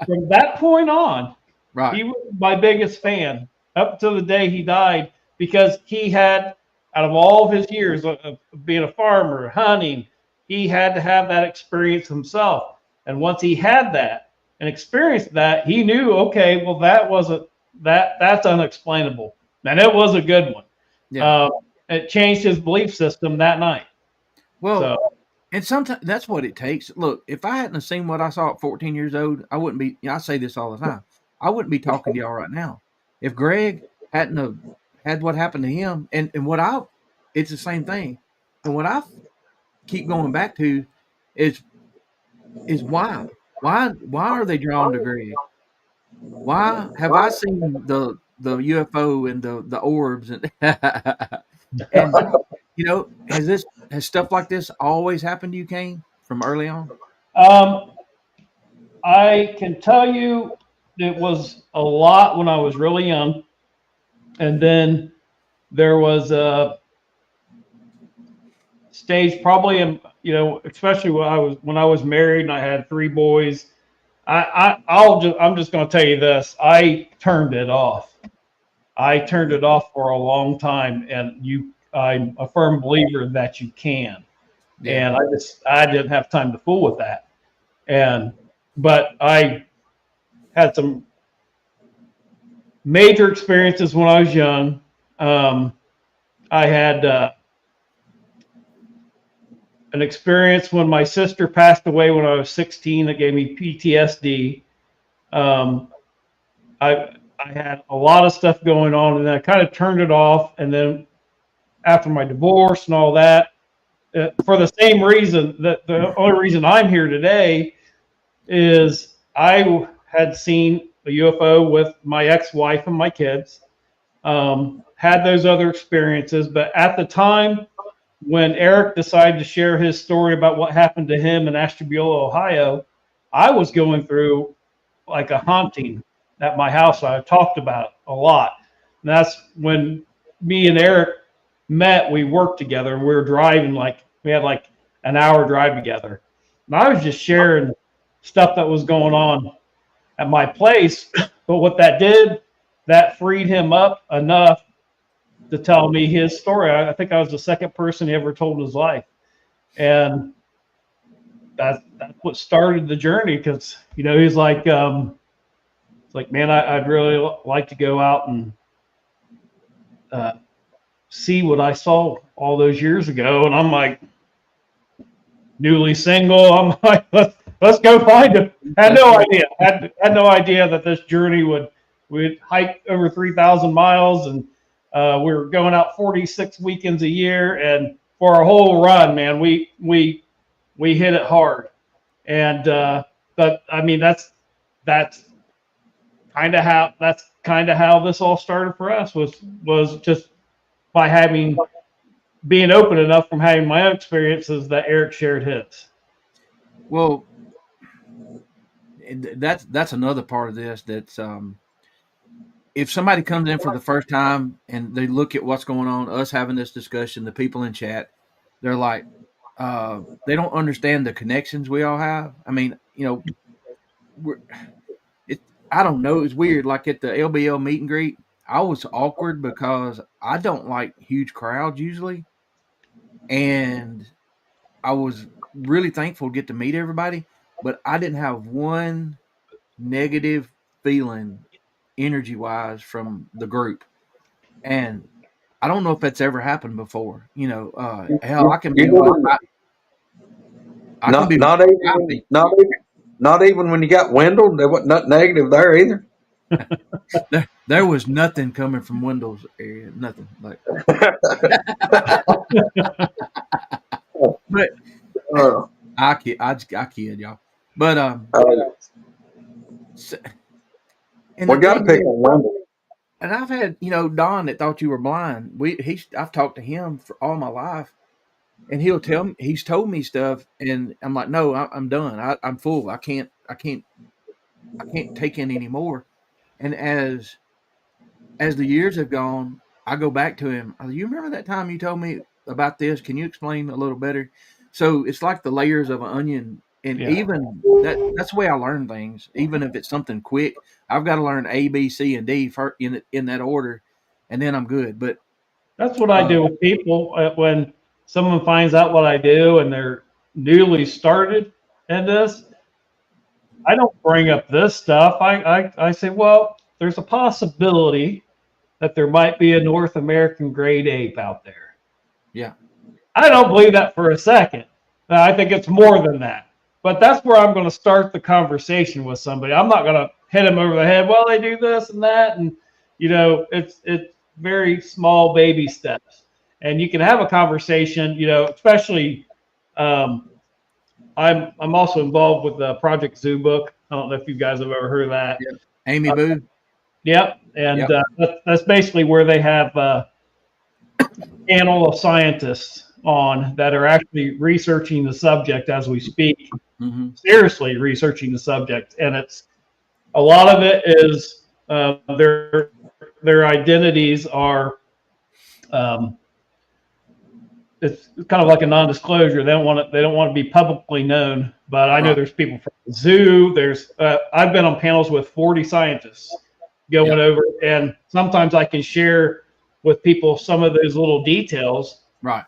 from that point on. Right. He was my biggest fan up to the day he died, because he had, out of all of his years of being a farmer, hunting, he had to have that experience himself. And once he had that and experienced that, he knew, okay, well, that's unexplainable. And it was a good one. Yeah. It changed his belief system that night. Well, and sometimes that's what it takes. Look, if I hadn't seen what I saw at 14 years old, I wouldn't be, I say this all the time, I wouldn't be talking to y'all right now. If Greg hadn't have had what happened to him, and it's the same thing. And what I keep going back to is why? Why are they drawn to Greg? Why have I seen the UFO and the orbs and has stuff like this always happened to you, Kain, from early on? I can tell you it was a lot when I was really young, and then there was a stage probably especially when I was married and I had 3 boys. I'm just going to tell you this: I turned it off. I turned it off for a long time, and I'm a firm believer that you can. Yeah. And I didn't have time to fool with that. But I had some major experiences when I was young. I had an experience when my sister passed away when I was 16 that gave me PTSD. I had a lot of stuff going on, and then I kind of turned it off. And then after my divorce and all that, for the same reason, that the only reason I'm here today is I had seen a UFO with my ex-wife and my kids, had those other experiences. But at the time when Eric decided to share his story about what happened to him in Ashtabula, Ohio, I was going through like a haunting at my house. I talked about it a lot. And that's when me and Eric met. We worked together, and we were driving, we had an hour drive together. And I was just sharing stuff that was going on at my place. But what that did, that freed him up enough to tell me his story. I think I was the second person he ever told in his life. And that's what started the journey, because, he's like, it's like, man, I'd really like to go out and see what I saw all those years ago. And I'm like, newly single. I'm like, let's go find him. Had no idea. Had no idea that this journey would We'd hike over 3,000 miles, and we were going out 46 weekends a year. And for our whole run, man, we hit it hard. And but I mean, that's kind of how this all started for us, was just by being open enough from having my own experiences that Eric shared his. Well, that's another part of this. That's if somebody comes in for the first time and they look at what's going on, us having this discussion, the people in chat, they're like, they don't understand the connections we all have. I mean, you know, I don't know. It's weird. Like at the LBL meet and greet, I was awkward because I don't like huge crowds usually. And I was really thankful to get to meet everybody, but I didn't have one negative feeling energy-wise from the group. And I don't know if that's ever happened before. You know, hell, I can be not even when you got Wendell, there wasn't nothing negative there either. There was nothing coming from Wendell's area, nothing like. But I kid y'all. But we got to pick on Wendell. And I've had, you know, Don that thought you were blind. I've talked to him for all my life, and he's told me stuff, and I'm like, no, I'm done. I'm full. I can't take in anymore. And as the years have gone, I go back to him. You remember that time you told me about this? Can you explain a little better? So it's like the layers of an onion. And even that's the way I learn things. Even if it's something quick, I've got to learn A, B, C, and D in that order, and then I'm good. But that's what I do with people when someone finds out what I do and they're newly started in this. I don't bring up this stuff. I say, well, there's a possibility that there might be a North American great ape out there. Yeah, I don't believe that for a second. I think it's more than that. But that's where I'm going to start the conversation with somebody. I'm not going to hit them over the head. Well, they do this and that, and you know, it's very small baby steps, and you can have a conversation. You know, especially, I'm also involved with the Project Zoo Book. I don't know if you guys have ever heard of that. Yeah. Amy Boo. Yep, and that's basically where they have a panel of scientists on that are actually researching the subject as we speak. Mm-hmm. Seriously researching the subject, and it's a lot of it is their identities are it's kind of like a non-disclosure. They don't want to be publicly known. But I know there's people from the zoo. There's I've been on panels with 40 scientists going over, and sometimes I can share with people some of those little details. Right.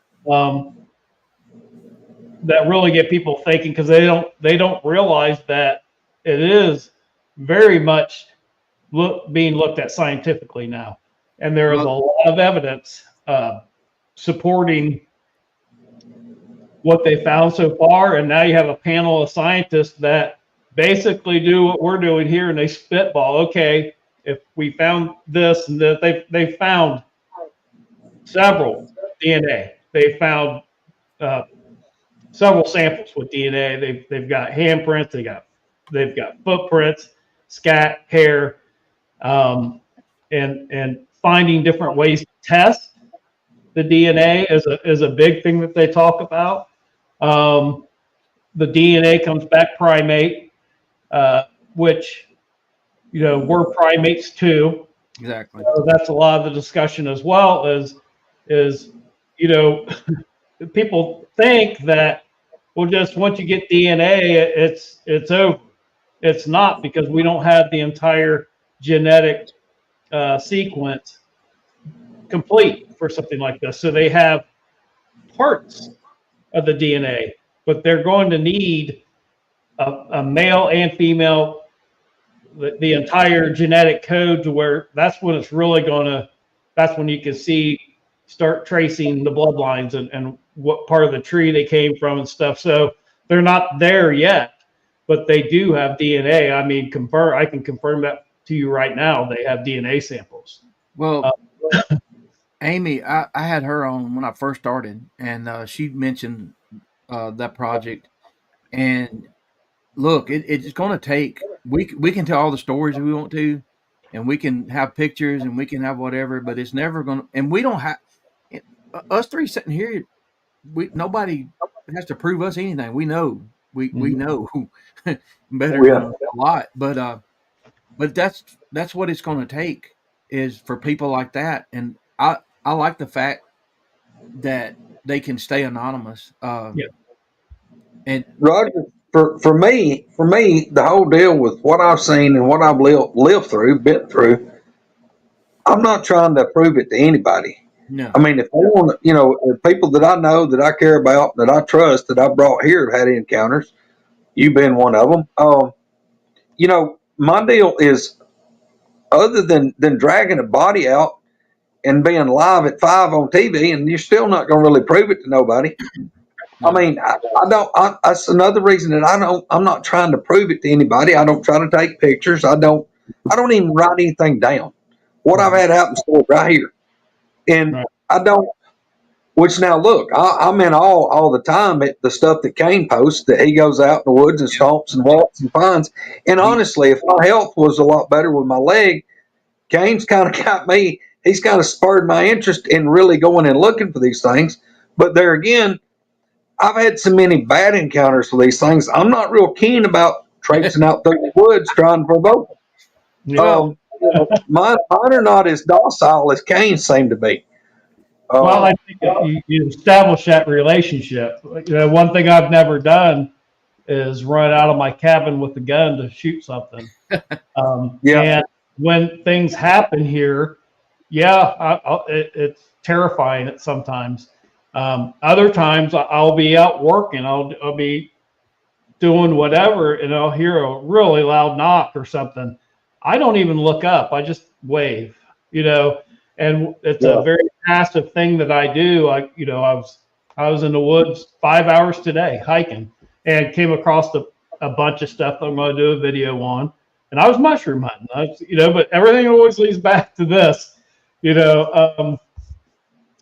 That really get people thinking, because they don't realize that it is very much being looked at scientifically now, and there is a lot of evidence supporting what they found so far. And now you have a panel of scientists that basically do what we're doing here, and they spitball. Okay, if we found this and that, they found several DNA. They found several samples with DNA. They've got handprints. They've got footprints, scat, hair, and finding different ways to test the DNA is a big thing that they talk about. The DNA comes back primate, which, you know, we're primates too. Exactly. So that's a lot of the discussion as well. Is you know, people think that, well, just once you get DNA, it's over. It's not, because we don't have the entire genetic sequence complete for something like this. So they have parts of the DNA, but they're going to need a male and female, the entire genetic code, to where that's when it's really that's when you can start tracing the bloodlines and what part of the tree they came from and stuff. So they're not there yet, but they do have DNA. I mean, I can confirm that to you right now, they have DNA samples. Well, Amy, I had her on when I first started, and she mentioned that project. And look, it's going to take. We can tell all the stories we want to, and we can have pictures, and we can have whatever. But it's never going to. And we don't have us three sitting here. Nobody has to prove us anything. We know. We know better than a lot. But that's what it's going to take is for people like that. And I like the fact that they can stay anonymous. Yeah. And Roger, for me, the whole deal with what I've seen and what I've lived through, been through, I'm not trying to prove it to anybody. no, I mean, if they want, the people that I know, that I care about, that I trust, that I brought here have had encounters. You've been one of them. My deal is, other than dragging a body out and being live at 5 on TV, and you're still not going to really prove it to nobody. no. I mean, I don't. That's another reason that I'm not trying to prove it to anybody. I don't try to take pictures. I don't even write anything down. What I've had happen to right here, and Right. I don't. Which now look, I'm in all the time at the stuff that Kain posts, that he goes out in the woods and stomps and walks and finds. And honestly, if my health was a lot better with my leg, Kain's kind of got me. He's kind of spurred my interest in really going and looking for these things. But there again, I've had so many bad encounters with these things. I'm not real keen about traipsing out through the woods trying to provoke them. Yeah. Mine are not as docile as Kain's seem to be. Well, I think that you establish that relationship. One thing I've never done is run out of my cabin with a gun to shoot something. And when things happen here, it's terrifying at sometimes. Other times I'll be out working. I'll be doing whatever, and I'll hear a really loud knock or something. I don't even look up. I just wave, and it's a very passive thing that I do. I was in the woods 5 hours today hiking and came across a bunch of stuff I'm going to do a video on. And I was mushroom hunting, but everything always leads back to this,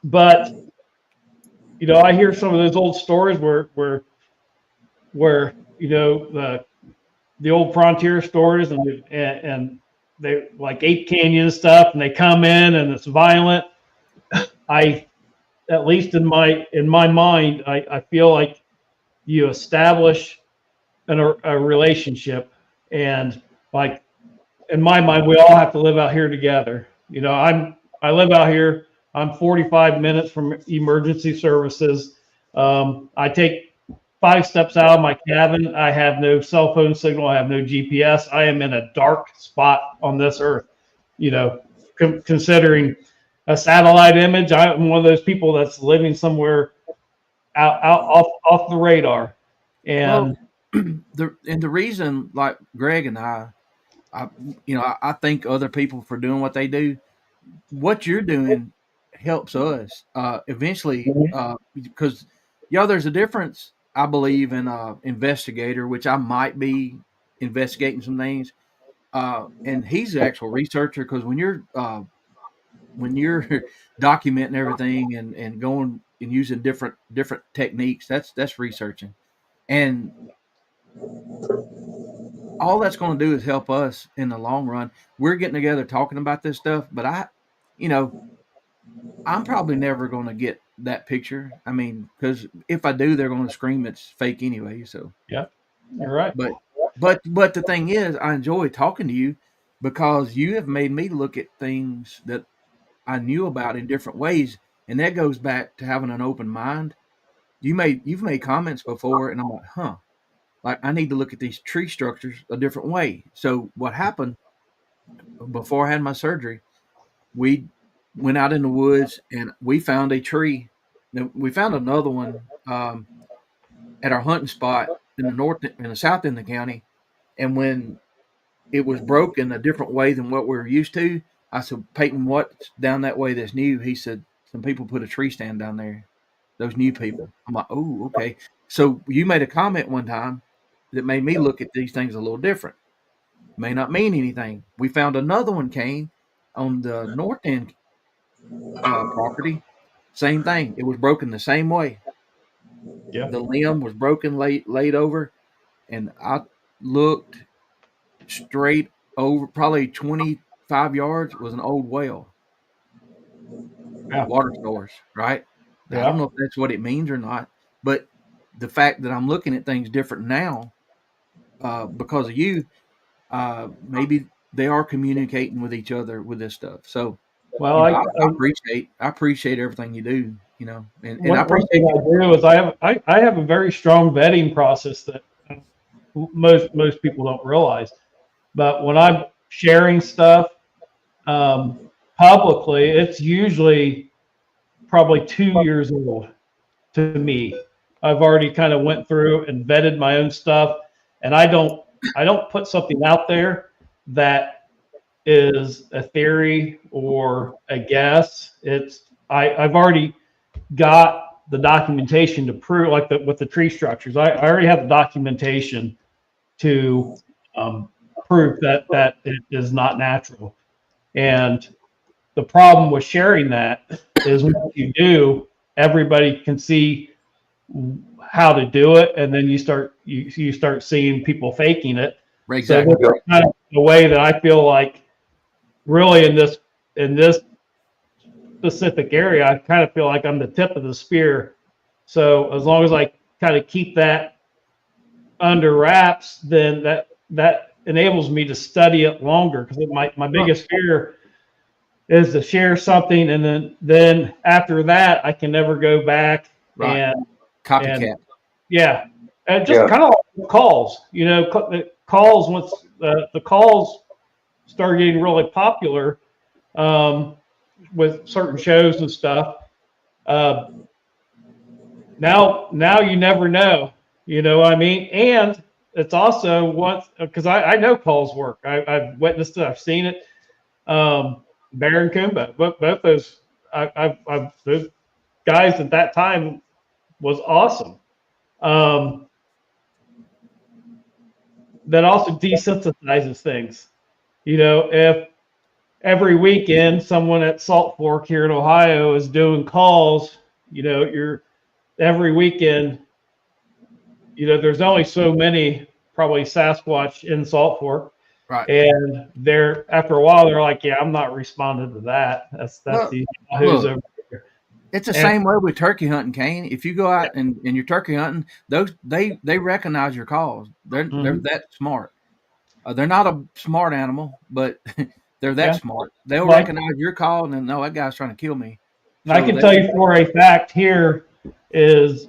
but I hear some of those old stories where the old frontier stories, and they like Ape Canyon stuff, and they come in and it's violent. At least in my mind, I feel like you establish a relationship, and like in my mind, we all have to live out here together. I live out here. I'm 45 minutes from emergency services. I take 5 steps out of my cabin. I have no cell phone signal. I have no GPS. I am in a dark spot on this earth. Considering a satellite image, I'm one of those people that's living somewhere out off the radar. And the reason, like Greg and I thank other people for doing what they do. What you're doing helps us eventually, because there's a difference, I believe, in investigator, which I might be investigating some things, and he's the actual researcher, because when you're documenting everything and going and using different techniques, that's researching, and all that's going to do is help us in the long run. We're getting together talking about this stuff, but I'm probably never going to get that picture. I mean, because if I do, they're going to scream it's fake anyway. So yeah, you're right. But the thing is, I enjoy talking to you because you have made me look at things that I knew about in different ways, and that goes back to having an open mind. You've made comments before, and I'm like, huh. Like, I need to look at these tree structures a different way. So what happened before I had my surgery, we went out in the woods and we found a tree. Now, we found another one at our hunting spot in the south end of the county. And when it was broken a different way than what we were used to, I said, Peyton, what's down that way that's new? He said, some people put a tree stand down there. Those new people. I'm like, oh, okay. So you made a comment one time that made me look at these things a little different. may not mean anything. We found another one, Kain, on the north end property. Same thing. It was broken the same way. Yeah. The limb was broken, laid over, and I looked straight over, probably 25 yards was an old well. Yeah. Water source, right? Yeah. I don't know if that's what it means or not, but the fact that I'm looking at things different now because of you, maybe they are communicating with each other with this stuff. So, Well, I appreciate everything you do. And I one appreciate thing I do is I have a very strong vetting process that most people don't realize. But when I'm sharing stuff publicly, it's usually probably 2 years old to me. I've already kind of went through and vetted my own stuff, and I don't put something out there that is a theory or a guess. I've already got the documentation to prove, like with the tree structures. I already have the documentation to prove that it is not natural. And the problem with sharing that is once you do, everybody can see how to do it, and then you start seeing people faking it. exactly. So that's kind of the way that I feel like, really, in this specific area, I kind of feel like I'm the tip of the spear. So as long as I kind of keep that under wraps, then that enables me to study it longer. Because my biggest fear is to share something, and then after that, I can never go back and copycat. Yeah, and just kind of like calls. Calls, once the calls start getting really popular with certain shows and stuff. Now you never know. You know what I mean? And it's also once, because I know calls work. I've witnessed it. I've seen it. Bear and Kumba, both those. Those guys at that time was awesome. That also desensitizes things. If every weekend someone at Salt Fork here in Ohio is doing calls, you're every weekend, there's only so many probably Sasquatch in Salt Fork. Right. And after a while, they're like, yeah, I'm not responding to that. That's the who's over here. It's the same way with turkey hunting, Kain. If you go out and you're turkey hunting, they recognize your calls. They're that smart. They're not a smart animal, but they're that smart. They'll recognize your call and then, no, that guy's trying to kill me. So I can tell you for a fact is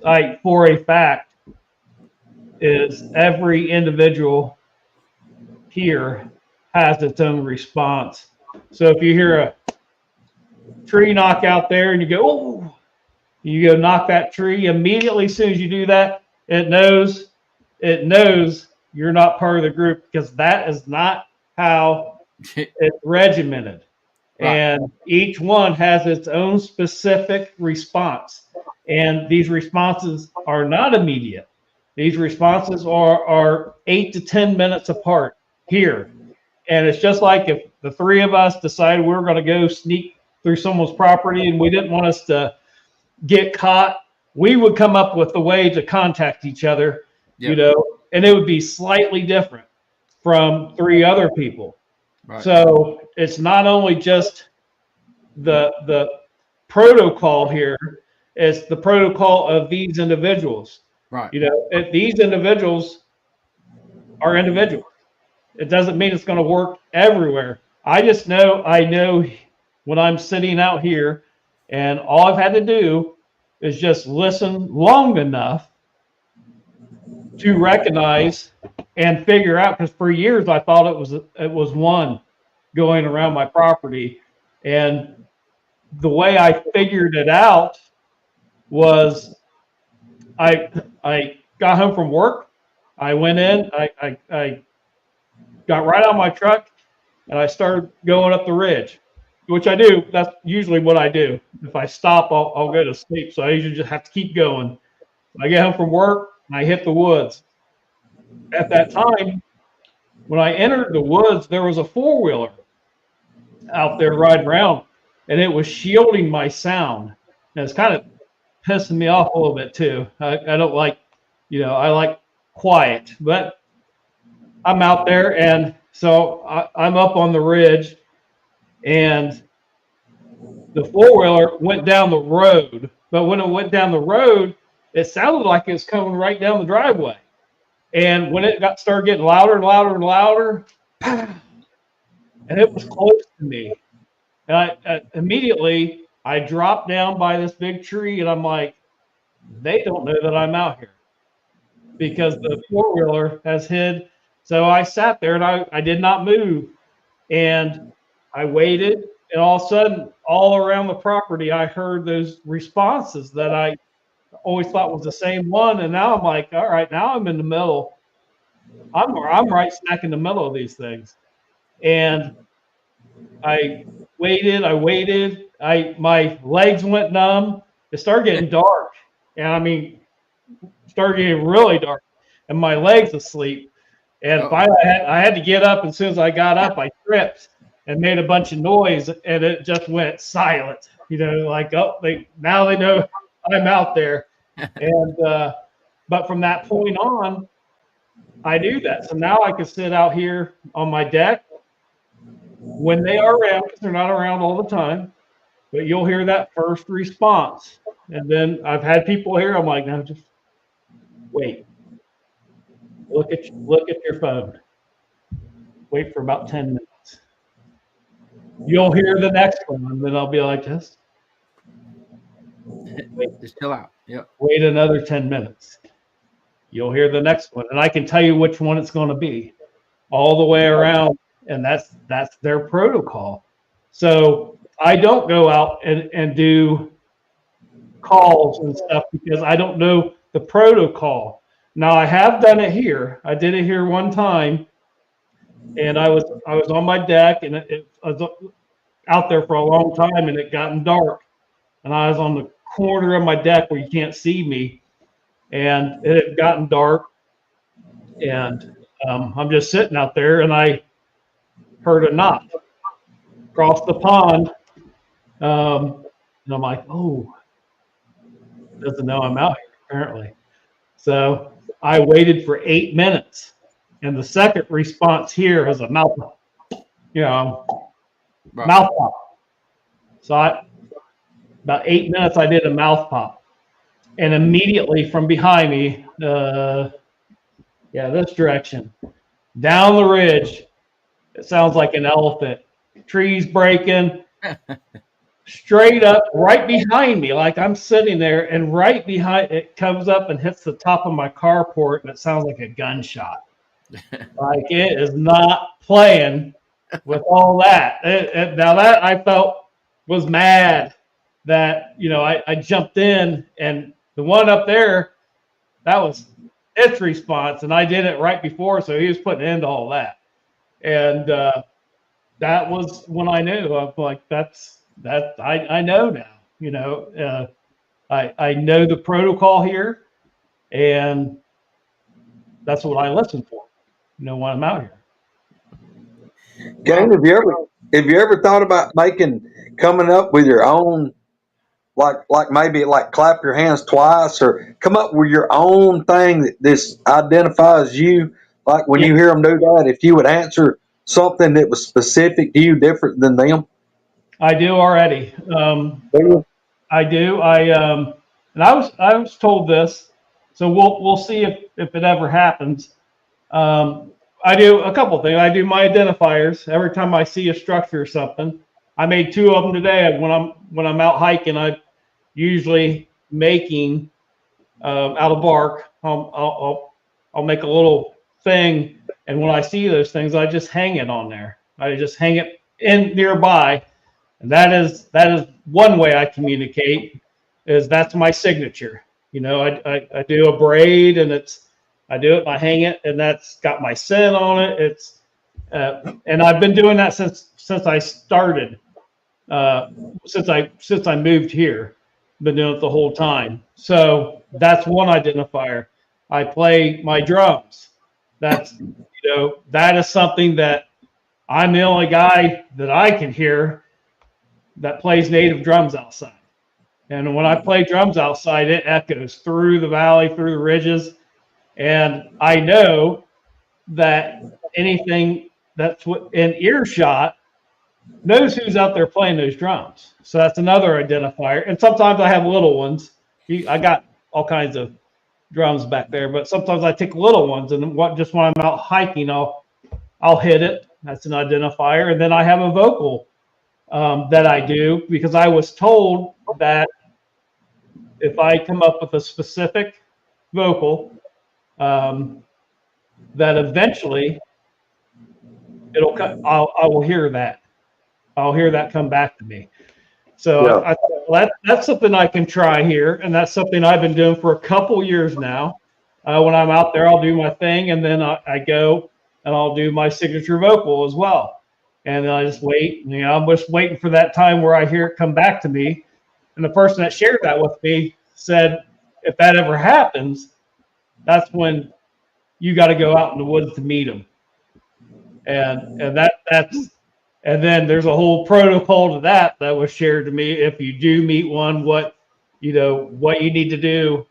every individual here has its own response. So if you hear a tree knock out there and you go, oh, you go knock that tree, immediately as soon as you do that, it knows you're not part of the group, because that is not how it's regimented. Right. And each one has its own specific response. And these responses are not immediate. These responses are 8 to 10 minutes apart here. And it's just like if the three of us decided we were going to go sneak through someone's property and we didn't want us to get caught, we would come up with a way to contact each other, and it would be slightly different from three other people. Right. So it's not only just the protocol here, it's the protocol of these individuals. Right. If these individuals are individuals, it doesn't mean it's going to work everywhere. I know when I'm sitting out here, and all I've had to do is just listen long enough to recognize and figure out, because for years I thought it was one going around my property. And the way I figured it out was I got home from work. I went in, I got right on my truck, and I started going up the ridge, which I do. That's usually what I do. If I stop, I'll go to sleep. So I usually just have to keep going. I get home from work and I hit the woods. At that time, When I entered the woods, there was a 4-wheeler out there riding around, and it was shielding my sound. And it's kind of pissing me off a little bit too. I don't like, I like quiet, but I'm out there, and so I'm up on the ridge, and the 4-wheeler went down the road. But when it went down the road, it sounded like it was coming right down the driveway. And when it started getting louder and louder and louder, and it was close to me. And immediately I dropped down by this big tree, and I'm like, they don't know that I'm out here because the 4-wheeler has hid. So I sat there and I did not move. And I waited, and all of a sudden, all around the property, I heard those responses that I always thought was the same one. And now I'm like, all right, now I'm in the middle. I'm right smack in the middle of these things. And I waited. My legs went numb. It started getting dark. And I mean, started getting really dark. And my legs asleep. And finally, I had to get up. As soon as I got up, I tripped and made a bunch of noise, and it just went silent. Like, now they know I'm out there. And but from that point on, I do that. So now I can sit out here on my deck when they are around, because they're not around all the time. But you'll hear that first response, and then I've had people here. I'm like, no, just wait. Look at your phone. Wait for about 10 minutes. You'll hear the next one, and then I'll be like, just chill out. Yep. Wait another 10 minutes. You'll hear the next one, and I can tell you which one it's going to be, all the way around, and that's their protocol. So I don't go out and do calls and stuff because I don't know the protocol. Now, I have done it here. I did it here one time, and I was on my deck, and I was out there for a long time, and it gotten dark, and I was on the corner of my deck where you can't see me, and it had gotten dark, and I'm just sitting out there, and I heard a knock across the pond, and I'm like, oh, doesn't know I'm out here apparently. So I waited for 8 minutes, and the second response here is a mouth pop. Mouth pop. So about 8 minutes, I did a mouth pop, and immediately from behind me, this direction, down the ridge, it sounds like an elephant. Trees breaking. Straight up right behind me, like I'm sitting there, and right behind it comes up and hits the top of my carport, and it sounds like a gunshot. Like it is not playing with all that. Now that I felt was mad that I jumped in, and the one up there, that was its response, and I did it right before, so he was putting an end to all that. And that was when I knew. I'm like, I know now. I know the protocol here, and that's what I listen for. When I'm out here. Kain, have you ever thought about coming up with your own, like maybe clap your hands twice, or come up with your own thing that this identifies you? Like when you hear them do that, if you would answer something that was specific to you, different than them. I do already. I do. And I was told this, so we'll see if it ever happens. I do a couple things. I do my identifiers every time I see a structure or something. I made 2 of them today. When I'm out hiking, I usually making out of bark. I'll make a little thing, and when I see those things, I just hang it on there. I just hang it in nearby. And that is one way I communicate, is that's my signature. I do a braid, and I do it, I hang it, and that's got my scent on it. It's and I've been doing that since I started, since I moved here. Been doing it the whole time. So that's one identifier. I play my drums. That's, that is something that I'm the only guy that I can hear that plays native drums outside. And when I play drums outside, it echoes through the valley, through the ridges. And I know that anything that's in earshot knows who's out there playing those drums. So that's another identifier. And sometimes I have little ones. I got all kinds of drums back there, but sometimes I take little ones, and just when I'm out hiking, I'll hit it. That's an identifier. And then I have a vocal that I do, because I was told that if I come up with a specific vocal, that eventually I will hear that. I'll hear that come back to me. So that's something I can try here, and that's something I've been doing for a couple years now. When I'm out there, I'll do my thing, and then I go and I'll do my signature vocal as well. And I just wait. I'm just waiting for that time where I hear it come back to me. And the person that shared that with me said, if that ever happens, that's when you got to go out in the woods to meet them. And then there's a whole protocol to that was shared to me. If you do meet one, what you need to do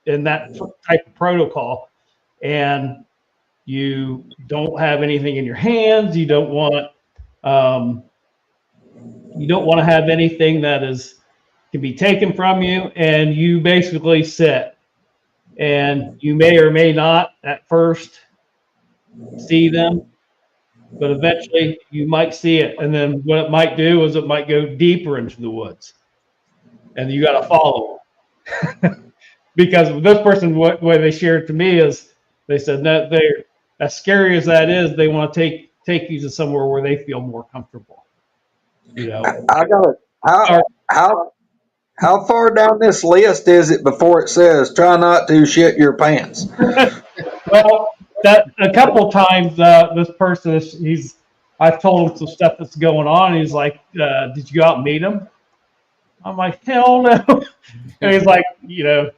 in that type of protocol. And you don't have anything in your hands. You don't want to have anything that can be taken from you. And you basically sit. And you may or may not at first see them, but eventually you might see it. And then what it might do is it might go deeper into the woods, and you got to follow them. Because this person, what they shared to me is, they said that they're, as scary as that is, they want to take you to somewhere where they feel more comfortable. I got it. How far down this list is it before it says try not to shit your pants? Well, that a couple times this person I've told him some stuff that's going on. He's like, did you go out and meet him? I'm like, hell no. And he's like, the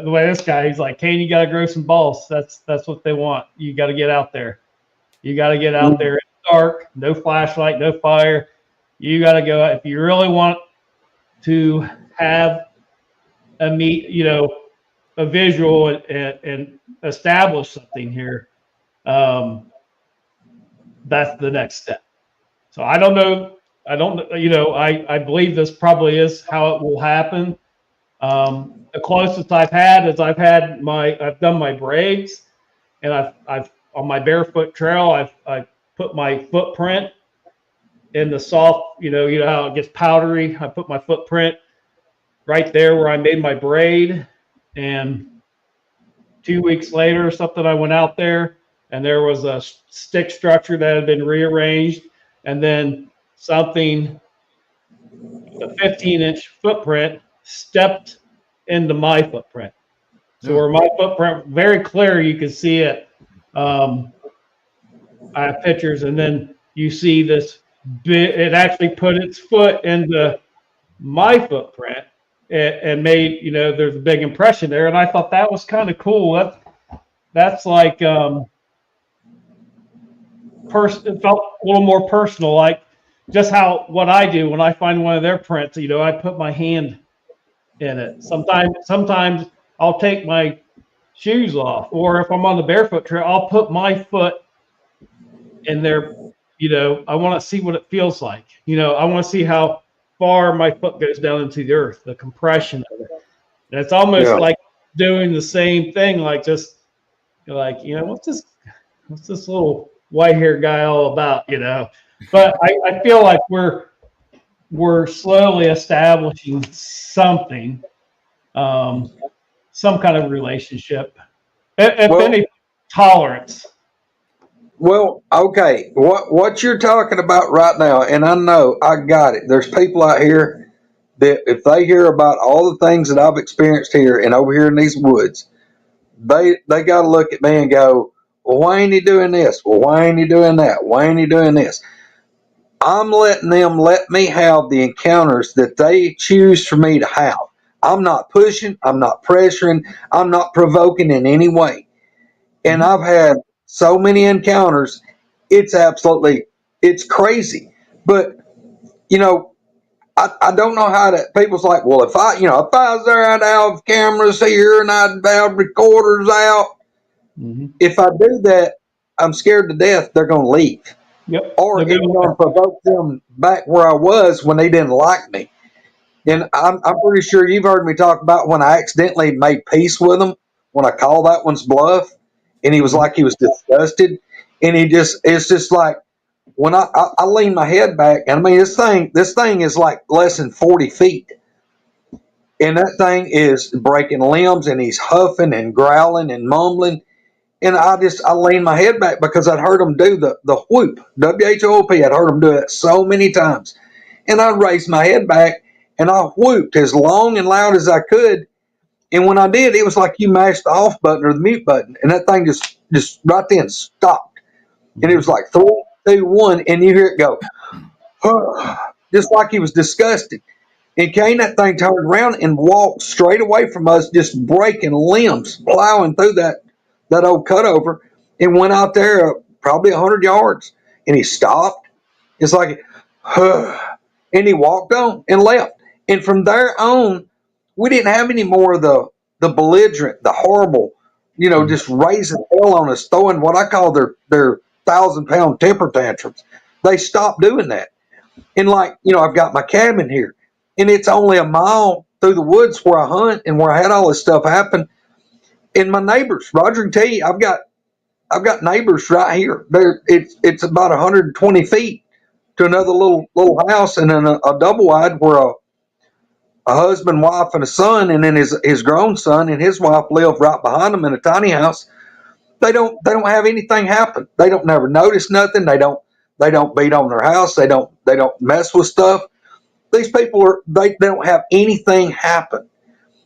way this guy, he's like, Kain, you got to grow some balls. That's what they want. You got to get out there. You got to get out there. It's dark, no flashlight, no fire. You got to go out. If you really want to have a visual and establish something here, that's the next step. So I don't know. I believe this probably is how it will happen. The closest I've had is I've done my braids, and I've on my barefoot trail, I've put my footprint in the soft, how it gets powdery. I put my footprint right there where I made my braid, and 2 weeks later or something, I went out there and there was a stick structure that had been rearranged, and then something, a 15-inch footprint, stepped into my footprint. So where my footprint, very clear, you can see it. I have pictures, and then you see this it actually put its foot into my footprint and made, there's a big impression there. And I thought that was kind of cool. That's like, it felt a little more personal, like just what I do when I find one of their prints, I put my hand in it. Sometimes I'll take my shoes off, or if I'm on the barefoot trail, I'll put my foot in there. I want to see what it feels like. I want to see how far my foot goes down into the earth, the compression of it. And it's almost like doing the same thing, like just like, what's this little white haired guy all about, But I feel like we're slowly establishing something, some kind of relationship, if any, tolerance. Well, okay, what you're talking about right now, and I know I got it. There's people out here that if they hear about all the things that I've experienced here and over here in these woods, they got to look at me and go, well, why ain't he doing this? Well, why ain't he doing that? Why ain't he doing this? I'm letting them let me have the encounters that they choose for me to have. I'm not pushing. I'm not pressuring. I'm not provoking in any way. And I've had so many encounters. It's crazy. But, you know, I don't know how to, people's like, well, if I was there, I'd have cameras here and I'd have recorders out. Mm-hmm. If I do that, I'm scared to death they're going to leave. Yep. Or it's going to provoke them back where I was when they didn't like me. And I'm pretty sure you've heard me talk about when I accidentally made peace with him, when I called that one's bluff, and he was like, he was disgusted. And it's just like, when I lean my head back, and I mean, this thing is like less than 40 feet. And that thing is breaking limbs, and he's huffing and growling and mumbling. And I leaned my head back because I'd heard him do the whoop, WHOOP. I'd heard him do it so many times. And I raised my head back and I whooped as long and loud as I could. And when I did, it was like you mashed the off button or the mute button. And that thing just right then stopped. And it was like 3, 2, 1, and you hear it go, just like he was disgusted. And Kain, that thing turned around and walked straight away from us, just breaking limbs, plowing through that old cutover, and went out there probably 100 yards. And he stopped. It's like, and he walked on and left. And from there on, we didn't have any more of the belligerent, the horrible, just raising hell on us, throwing what I call their 1,000-pound temper tantrums. They stopped doing that. And like, I've got my cabin here, and it's only a mile through the woods where I hunt and where I had all this stuff happen. And my neighbors, Roger can tell you, I've got neighbors right here. It's about 120 feet to another little house, and then a double wide where a husband, wife, and a son, and then his grown son and his wife live right behind them in a tiny house. They don't have anything happen. They don't never notice nothing. They don't beat on their house. They don't mess with stuff. These people they don't have anything happen.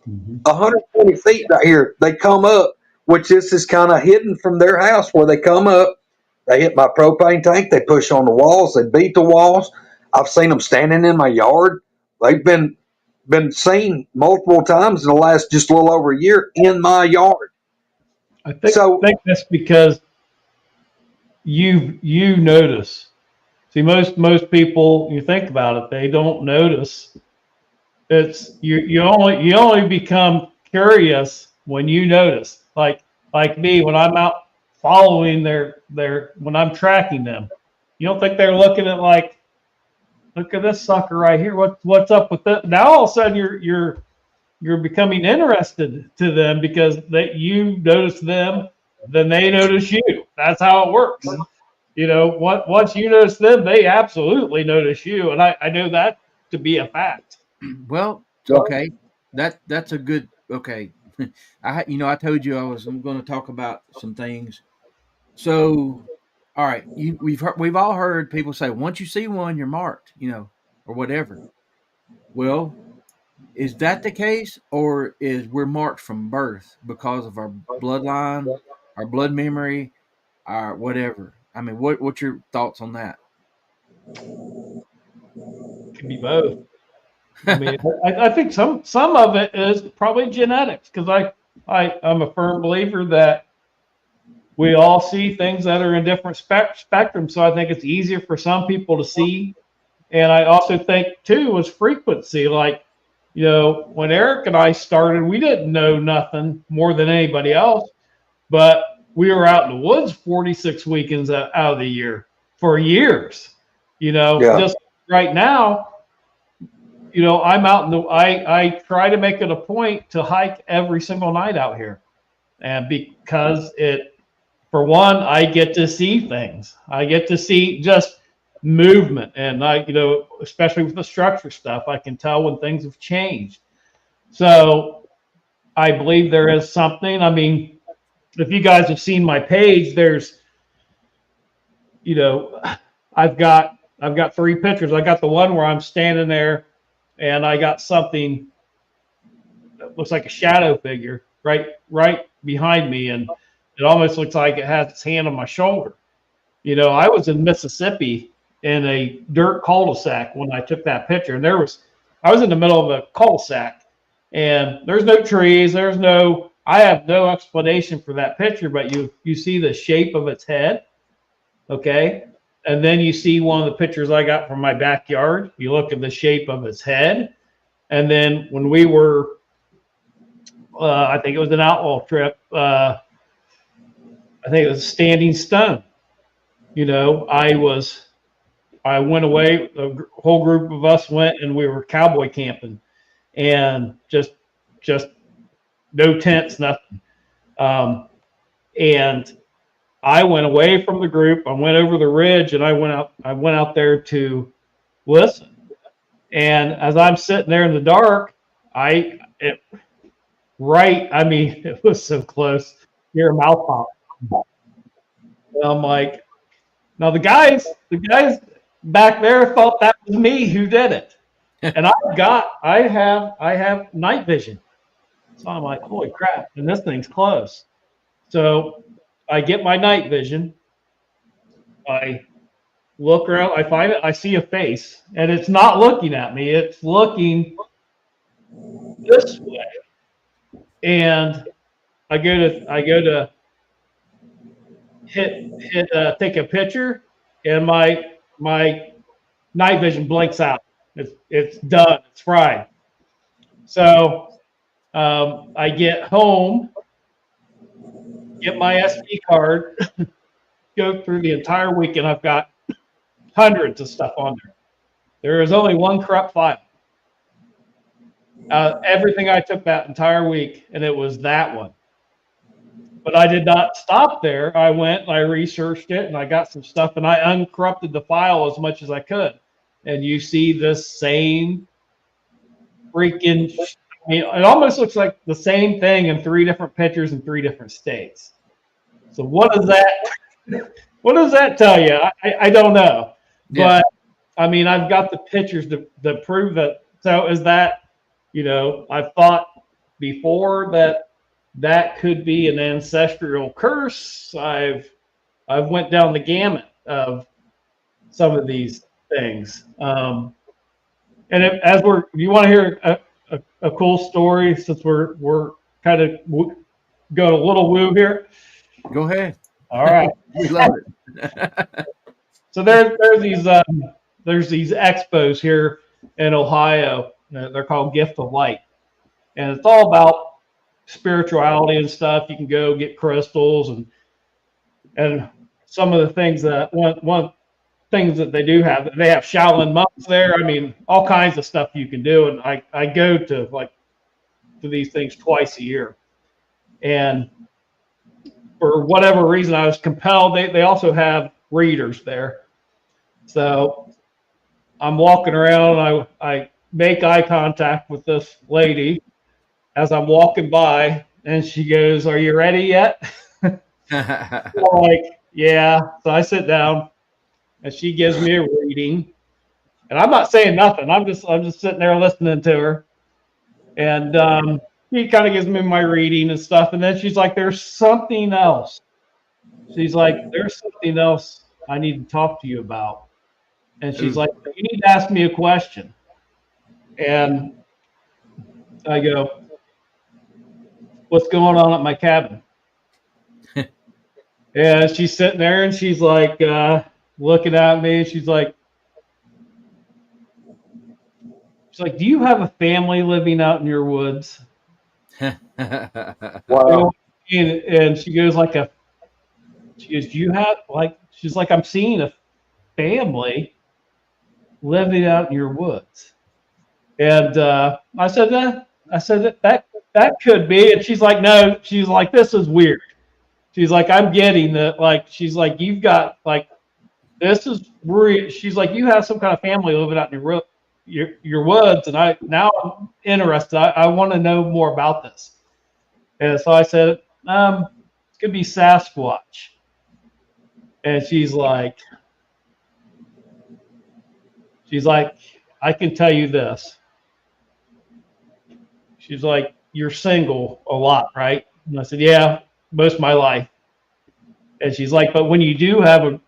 120 feet right here, they come up, which this is kind of hidden from their house where they come up. They hit my propane tank. They push on the walls. They beat the walls. I've seen them standing in my yard. They've been seen multiple times in the last just a little over a year in my yard. I think that's because you notice. See, most people, you think about it, they don't notice. It's you only become curious when you notice. Like me, when I'm out following their when I'm tracking them, you don't think they're looking at like, look at this sucker right here. What's up with that? Now all of a sudden you're becoming interested to them because you notice them, then they notice you. That's how it works. Once you notice them, they absolutely notice you, and I know that to be a fact. Well, okay, that's a good okay. I told you I'm going to talk about some things. So, all right, we've all heard people say once you see one, you're marked, or whatever. Well, is that the case, or is we're marked from birth because of our bloodline, our blood memory, our whatever? I mean, what's your thoughts on that? It could be both. I mean, I think some of it is probably genetics, because I'm a firm believer that we all see things that are in different spectrums. So I think it's easier for some people to see. And I also think, too, was frequency. Like, when Eric and I started, we didn't know nothing more than anybody else. But we were out in the woods 46 weekends out of the year for years. Just right now, I'm out I try to make it a point to hike every single night out here. And because for one, I get to see things. I get to see just movement. And especially with the structure stuff, I can tell when things have changed. So I believe there is something. I mean, if you guys have seen my page, there's, I've got 3 pictures. I got the one where I'm standing there and I got something that looks like a shadow figure right behind me. And it almost looks like it has its hand on my shoulder. I was in Mississippi in a dirt cul-de-sac when I took that picture. And I was in the middle of a cul-de-sac, and there's no trees. There's no I have no explanation for that picture, but you see the shape of its head, okay? And then you see one of the pictures I got from my backyard. You look at the shape of its head. And then when we were, I think it was an outlaw trip, I think it was Standing Stone. You know, I went away, a whole group of us went, and we were cowboy camping, and just no tents, nothing. And I went away from the group. I went over the ridge, and I went out there to listen. And as I'm sitting there in the dark, it was so close. Hear a mouth pop. And I'm like, now the guys back there thought that was me who did it. And I have night vision. So I'm like, holy crap, and this thing's close. So I get my night vision. I look around, I find it, I see a face, and it's not looking at me, it's looking this way. And I go to take a picture, and my night vision blinks out. It's done, it's fried. So I get home, get my SD card, go through the entire weekend. I've got hundreds of stuff on there. There is only one corrupt file. Everything I took that entire week, and it was that one. But I did not stop there. I went and I researched it, and I got some stuff, and I uncorrupted the file as much as I could. And you see this same freaking, I mean, it almost looks like the same thing in 3 different pictures in 3 different states. So what does that tell you? I don't know. Yeah. But I mean, I've got the pictures to prove that. So is that, you know, I've thought before that could be an ancestral curse. I've went down the gamut of some of these things. And if you want to hear a cool story, since we're kind of going a little woo here. Go ahead. All right. We love it. So there's these expos here in Ohio. They're called Gift of Light, and it's all about spirituality and stuff. You can go get crystals and some of the things that one things that they do have. They have Shaolin monks there. I mean, all kinds of stuff you can do. And I go to these things twice a year, and for whatever reason, I was compelled. They also have readers there. So I'm walking around, and I make eye contact with this lady as I'm walking by, and she goes, "Are you ready yet?" I'm like, yeah. So I sit down, and she gives me a reading, and I'm not saying nothing. I'm just sitting there listening to her, and she kind of gives me my reading and stuff, and then she's like, "There's something else." She's like, "There's something else I need to talk to you about." And she's like, "You need to ask me a question." And I go, "What's going on at my cabin?" And she's sitting there, and she's like looking at me, and she's like, "Do you have a family living out in your woods?" Wow. And she goes "Do you have she's like, I'm seeing a family living out in your woods." And I said that could be. And she's like, "No," she's like, "This is weird." She's like, "I'm getting that." She's like, "You've got this is weird." She's like, "You have some kind of family living out in your woods." And I'm interested. I want to know more about this. And so I said, it could be Sasquatch. And she's like, "I can tell you this." She's like, "You're single a lot, right?" And I said, "Yeah, most of my life." And she's like, "But when you do have a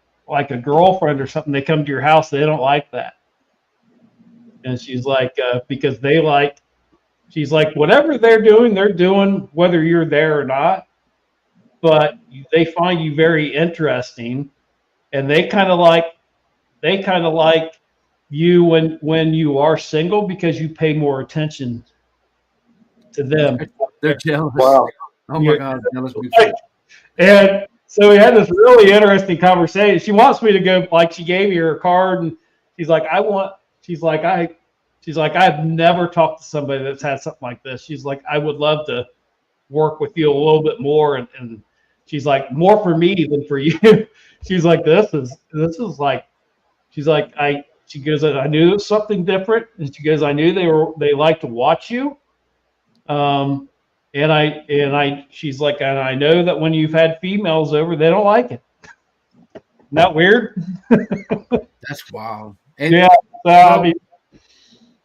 girlfriend or something, they come to your house, they don't like that." And she's like, "Because they like she's like, whatever they're doing whether you're there or not. But they find you very interesting, and they kind of like you when you are single because you pay more attention to them. They're jealous. Wow. Oh my God, jealous Bigfoot. And so we had this really interesting conversation. She wants me to go, like she gave me her card, and she's like, I've never talked to somebody that's had something like this. She's like, I would love to work with you a little bit more, and she's like, more for me than for you. She's like, this is like, she goes, I knew it was something different, and she goes, I knew they like to watch you. She's like, and I know that when you've had females over, they don't like it. Isn't that weird? That's wild. And, yeah. So, I mean,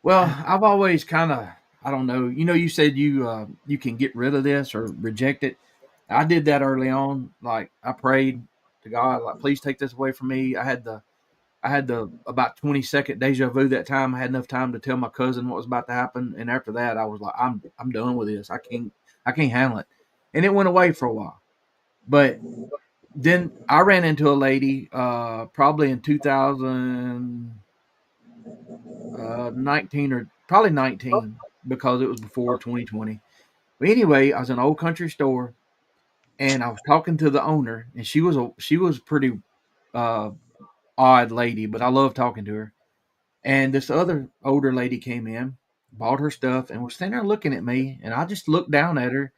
well, I've always kind of, I don't know. You said you can get rid of this or reject it. I did that early on. Like I prayed to God, like, please take this away from me. I had the about 20-second deja vu that time. I had enough time to tell my cousin what was about to happen, and after that, I was like, I'm done with this. I can't handle it, and it went away for a while. But then I ran into a lady, probably in 2019 or probably 19, because it was before 2020. But anyway, I was in an old country store, and I was talking to the owner, and she was pretty odd lady, but I love talking to her. And this other older lady came in, bought her stuff, and was standing there looking at me. And I just looked down at her,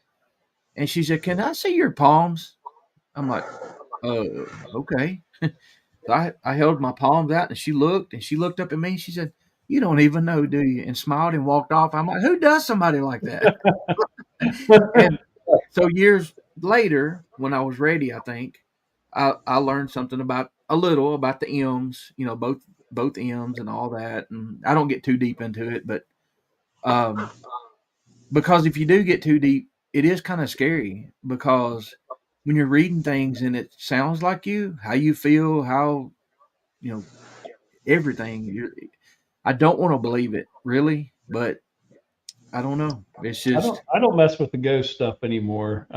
and she said, "Can I see your palms?" I'm like, okay. So I held my palms out, and she looked up at me, and she said, "You don't even know, do you?" And smiled and walked off. I'm like, who does somebody like that? And so years later, when I was ready, I think I learned something about the M's, both M's and all that. And I don't get too deep into it, but because if you do get too deep, it is kind of scary, because when you're reading things and it sounds like how you feel, how everything. I don't want to believe it really, but I don't know. It's just I don't mess with the ghost stuff anymore.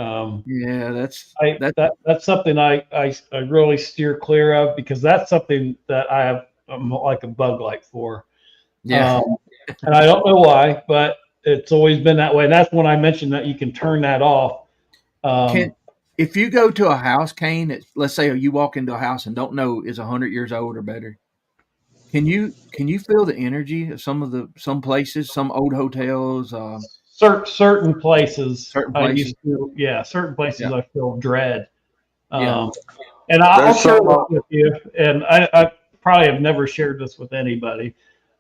yeah, that's something I really steer clear of, because that's something that I'm like a bug light for. yeah. And I don't know why, but it's always been that way. And that's when I mentioned that you can turn that off. If you go to a house, Kain, let's say you walk into a house and don't know is 100 years old or better, can you feel the energy of some places, some old hotels? Certain places. Certain places. Certain places Yeah. I feel dread. Yeah. And I'll share this with you. And I probably have never shared this with anybody.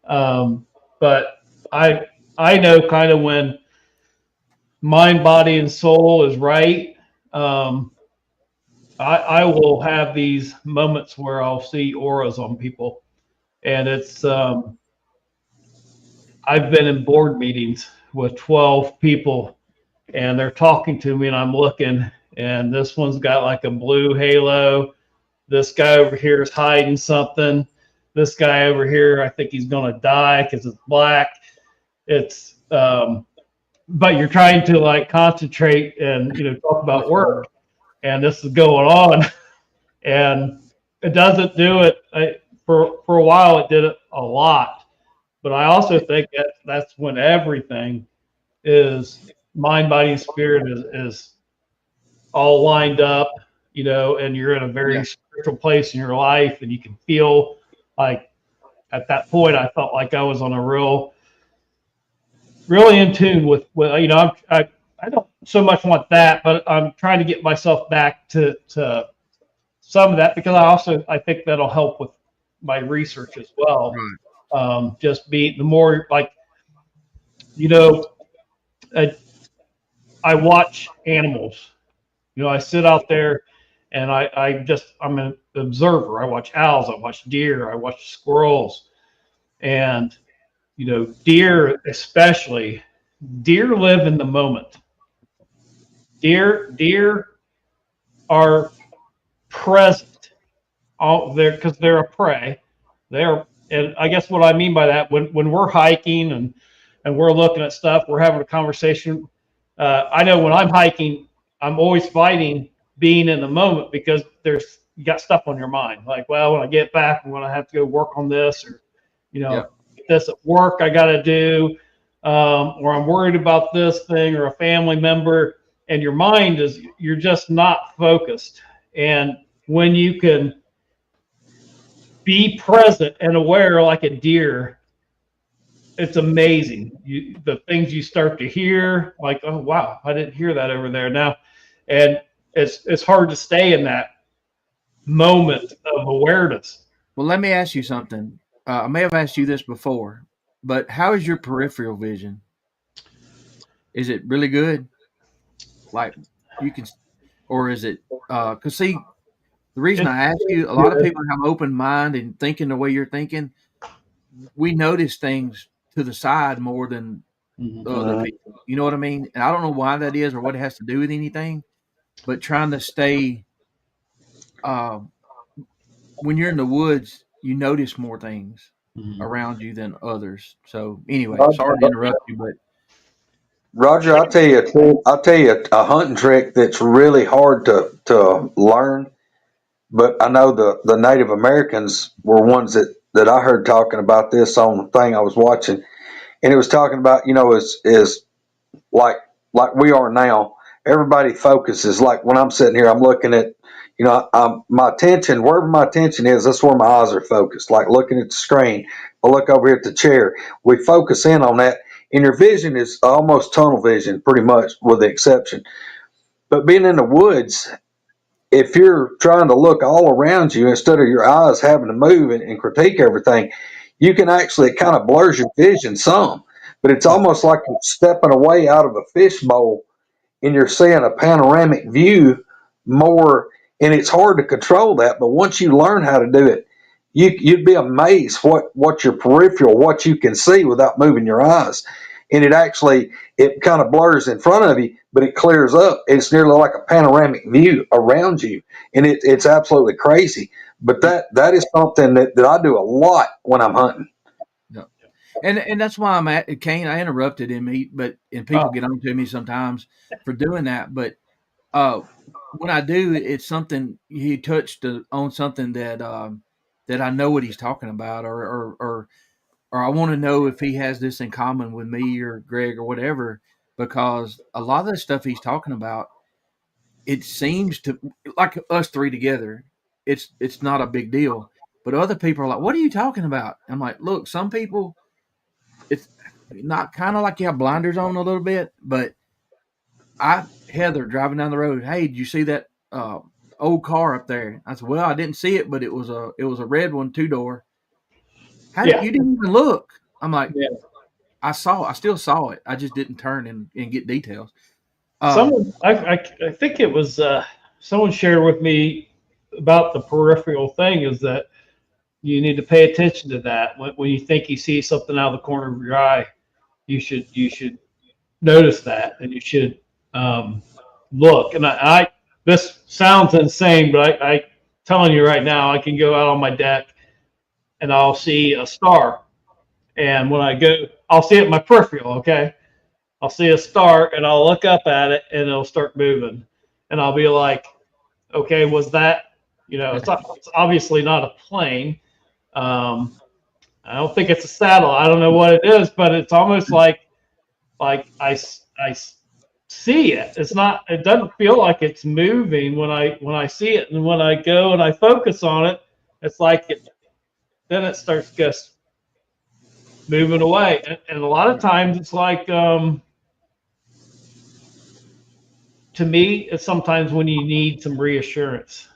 But I know kind of when mind, body, and soul is right. I will have these moments where I'll see auras on people, and it's I've been in board meetings with 12 people, and they're talking to me, and I'm looking, and this one's got like a blue halo. This guy over here is hiding something. This guy over here, I think he's going to die because it's black. It's but you're trying to like concentrate and talk about work, and this is going on, and it doesn't do it. For a while it did it a lot, but I also think that's when everything is mind, body, and spirit is all lined up, and you're in a very spiritual place in your life, and you can feel like at that point I felt like I was on a really in tune with I don't so much want that, but I'm trying to get myself back to some of that, because I think that'll help with my research as well. Right. Just be the more like, I watch animals, I sit out there and I'm an observer. I watch owls, I watch deer, I watch squirrels, and deer especially. Deer live in the moment. Deer are present all there because they're a prey. And I guess what I mean by that, when we're hiking and and we're looking at stuff. We're having a conversation. I know when I'm hiking, I'm always fighting being in the moment because you got stuff on your mind. Like, well, when I get back, I'm going to have to go work on this, or, this at work I got to do, or I'm worried about this thing or a family member. And your mind you're just not focused. And when you can be present and aware like a deer, it's amazing. The things you start to hear, like, oh wow, I didn't hear that over there now, and it's hard to stay in that moment of awareness. Well, let me ask you something. I may have asked you this before, but how is your peripheral vision? Is it really good? Like you can, or is it? Because see, the reason I ask you, a lot of people have open mind and thinking the way you're thinking. We notice things to the side more than other people. You know what I mean? And I don't know why that is or what it has to do with anything, but trying to stay. When you're in the woods, you notice more things around you than others. So anyway, sorry to interrupt you, but Roger, I'll tell you a hunting trick that's really hard to learn. But I know the Native Americans were ones that I heard talking about this on the thing I was watching, and it was talking about is like we are now. Everybody focuses. Like when I'm sitting here, I'm looking at my attention, wherever my attention is, that's where my eyes are focused. Like looking at the screen, I look over here at the chair. We focus in on that, and your vision is almost tunnel vision, pretty much, with the exception. But being in the woods, if you're trying to look all around you instead of your eyes having to move and critique everything, you can actually, it kind of blurs your vision some. But it's almost like you're stepping away out of a fishbowl and you're seeing a panoramic view more, and it's hard to control that. But once you learn how to do it, you'd be amazed what your peripheral, what you can see without moving your eyes. And it kind of blurs in front of you, but it clears up. It's nearly like a panoramic view around you, and it's absolutely crazy. But that is something that I do a lot when I'm hunting. yeah. And that's why I'm at Kain. I interrupted him, and people get on to me sometimes for doing that. But when I do, it's something he touched on something that I know what he's talking about, or I want to know if he has this in common with me or Greg or whatever, because a lot of the stuff he's talking about, it seems to like us three together. It's not a big deal, but other people are like, "What are you talking about?" I'm like, "Look, some people, it's not kind of like you have blinders on a little bit, but Heather driving down the road. Hey, did you see that old car up there?" I said, "Well, I didn't see it, but it was a red one, 2-door. You didn't even look?" I'm like, I still saw it. I just didn't turn and get details. Someone, I think it was someone shared with me about the peripheral thing, is that you need to pay attention to that. When you think you see something out of the corner of your eye, you should notice that, and you should look. And this sounds insane, but I telling you right now, I can go out on my deck and I'll see a star. And when I go, I'll see it in my peripheral, okay? I'll see a star and I'll look up at it and it'll start moving. And I'll be like, okay, was that, it's obviously not a plane. I don't think it's a satellite. I don't know what it is, but it's almost like I see it. It doesn't feel like it's moving when I see it. And when I go and I focus on it, it's like then it starts just moving away. And a lot of times it's like, to me, it's sometimes when you need some reassurance.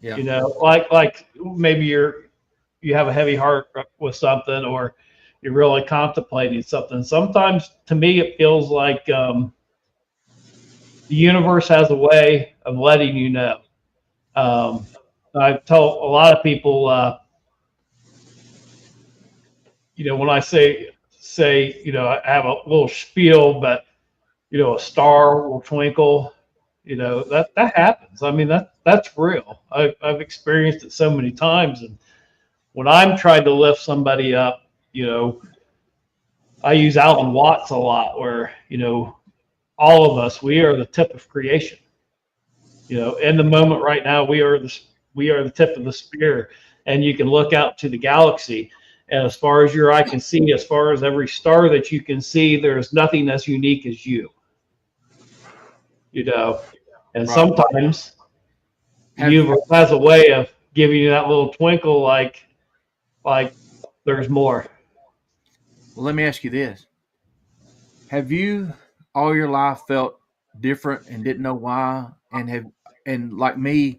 Yeah. Like maybe you have a heavy heart with something, or you're really contemplating something. Sometimes to me, it feels like the universe has a way of letting you know. I've told a lot of people, when I say, I have a little spiel, but a star will twinkle. That happens. I mean, that's real. I've experienced it so many times. And when I'm trying to lift somebody up, I use Alvin Watts a lot, where, you know, all of us, we are the tip of creation. You know, in the moment right now, we are the tip of the spear, and you can look out to the galaxy, and as far as your eye can see, as far as every star that you can see, there is nothing as unique as you. You know, and Right. sometimes the Have you? universe has a way of giving you that little twinkle, like there's more. Well, let me ask you this: have you all your life felt different and didn't know why? And like me,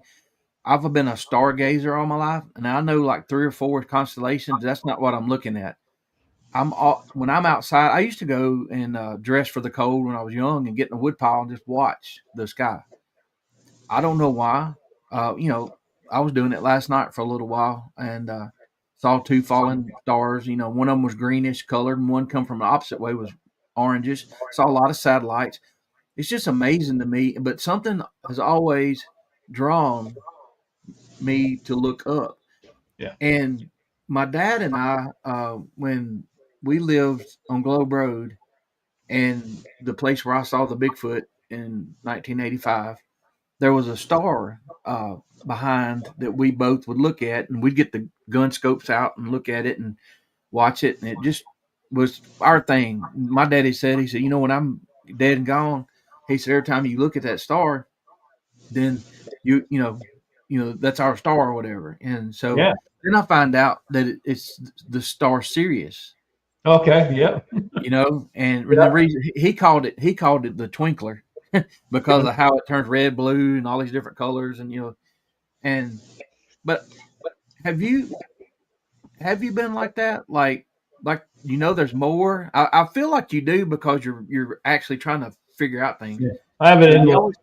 I've been a stargazer all my life, and I know like 3 or 4 constellations. That's not what I'm looking at. When I'm outside. I used to go and dress for the cold when I was young, and get in a wood pile and just watch the sky. I don't know why. You know, I was doing it last night for a little while, and saw 2 falling stars. You know, one of them was greenish colored, and one come from the opposite way was oranges. Saw a lot of satellites. It's just amazing to me. But something has always drawn me to look up. Yeah. And my dad and I, when we lived on Globe Road, and the place where I saw the Bigfoot in 1985, there was a star behind that we both would look at, and we'd get the gun scopes out and look at it and watch it, and it just was our thing. My daddy said, he said, you know, when I'm dead and gone, he said, every time you look at that star, then you know that's our star or whatever. And so Yeah. then I find out that it's the star Sirius, Okay. Yeah. you know, and the Yeah. reason he called it the twinkler because of how it turns red, blue, and all these different colors, and you know, and but have you been like that? Like you know, there's more. I feel like you do because you're actually trying to figure out things. Yeah. I have an Have you always?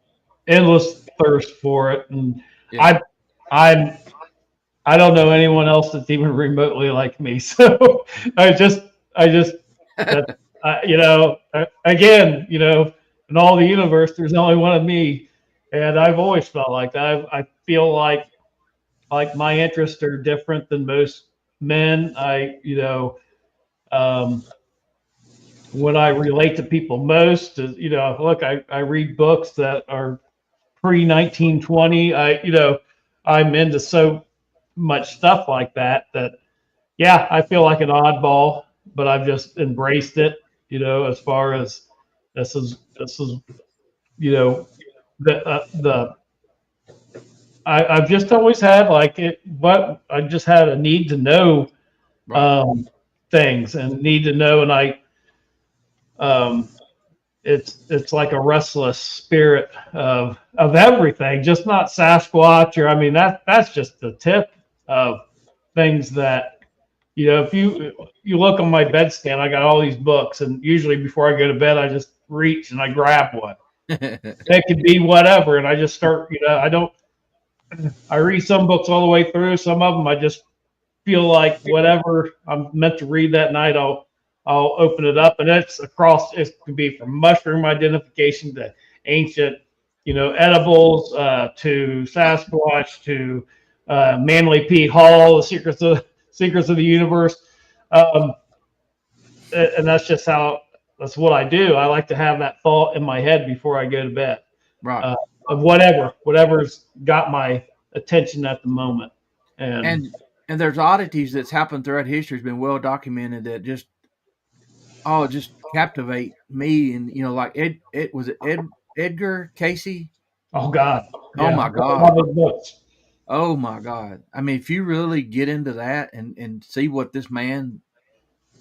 endless thirst for it, and Yeah. I I'm I don't know anyone else that's even remotely like me. So I just that you know, again, you know, in all the universe, there's only one of me, and I've always felt like that. I feel like my interests are different than most men. Um, when I relate to people most is, you know, look, I read books that are pre 1920. I'm into so much stuff like that yeah, I feel like an oddball, but I've just embraced it, you know, as far as this is you know the I've just always had like it, but I just had a need to know Right. um, things and need to know, and um, it's like a restless spirit of everything, just not Sasquatch, or I mean that's just the tip of things that, you know, if you look on my bedstand, I got all these books, and usually before I go to bed, I just reach and I grab one. It could be whatever, and I just start. You know, I read some books all the way through. Some of them I just feel like whatever I'm meant to read that night, I'll open it up, and it's across. It could be from mushroom identification to ancient, you know, edibles, to Sasquatch, to Manly P. Hall, the secrets of the universe, um, and that's what I do. I like to have that thought in my head before I go to bed, Right. of whatever's got my attention at the moment, and And there's oddities that's happened throughout history has been well documented that just captivate me. And you know, like Edgar Casey. oh God, Oh yeah, my God. love his books. Oh my God. I mean, if you really get into that and see what this man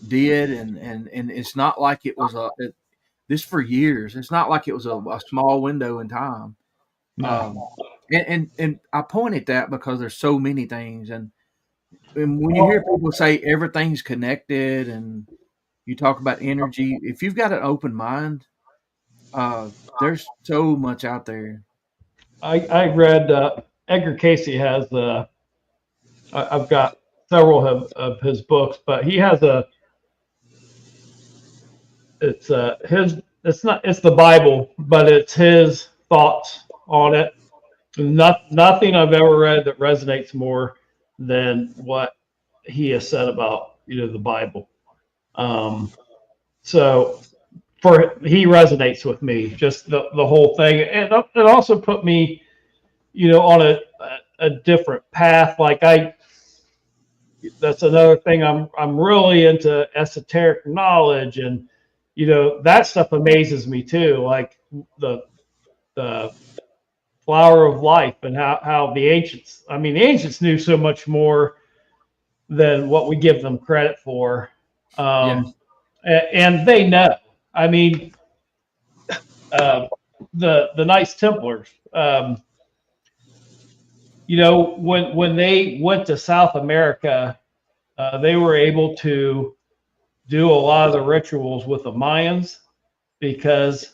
did, and it's not like it was this for years. It's not like it was a small window in time. No, Um, and I point at that because there's so many things, and when you hear people say everything's connected, and you talk about energy, if you've got an open mind, there's so much out there. I read Edgar Casey has I've got several of his books, but he has his it's the Bible, but it's his thoughts on it. Nothing I've ever read that resonates more than what he has said about, you know, the Bible. Um, So he resonates with me, just the whole thing. And it also put me, on a different path. Like that's another thing. I'm really into esoteric knowledge, and that stuff amazes me too. Like the flower of life, and how the ancients. I mean, the ancients knew so much more than what we give them credit for. And they know. I mean, the Knights Templars. When they went to South America, they were able to do a lot of the rituals with the Mayans because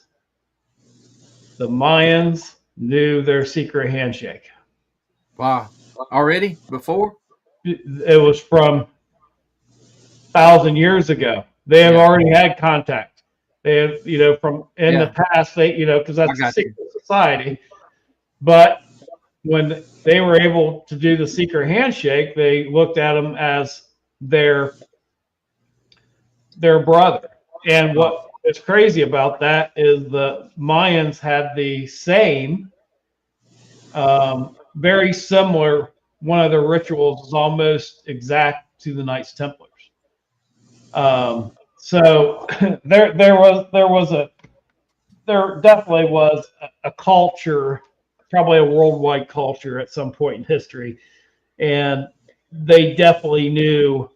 the Mayans knew their secret handshake. Wow. Already? Before? It was from 1,000 years ago. They have already had contact. They have, from in the past, because that's a secret society. But when they were able to do the secret handshake, they looked at them as their brother. And what is crazy about that is the Mayans had the same, very similar. One of their rituals is almost exact to the Knights Templars. So there definitely was a culture, probably a worldwide culture at some point in history, and they definitely knew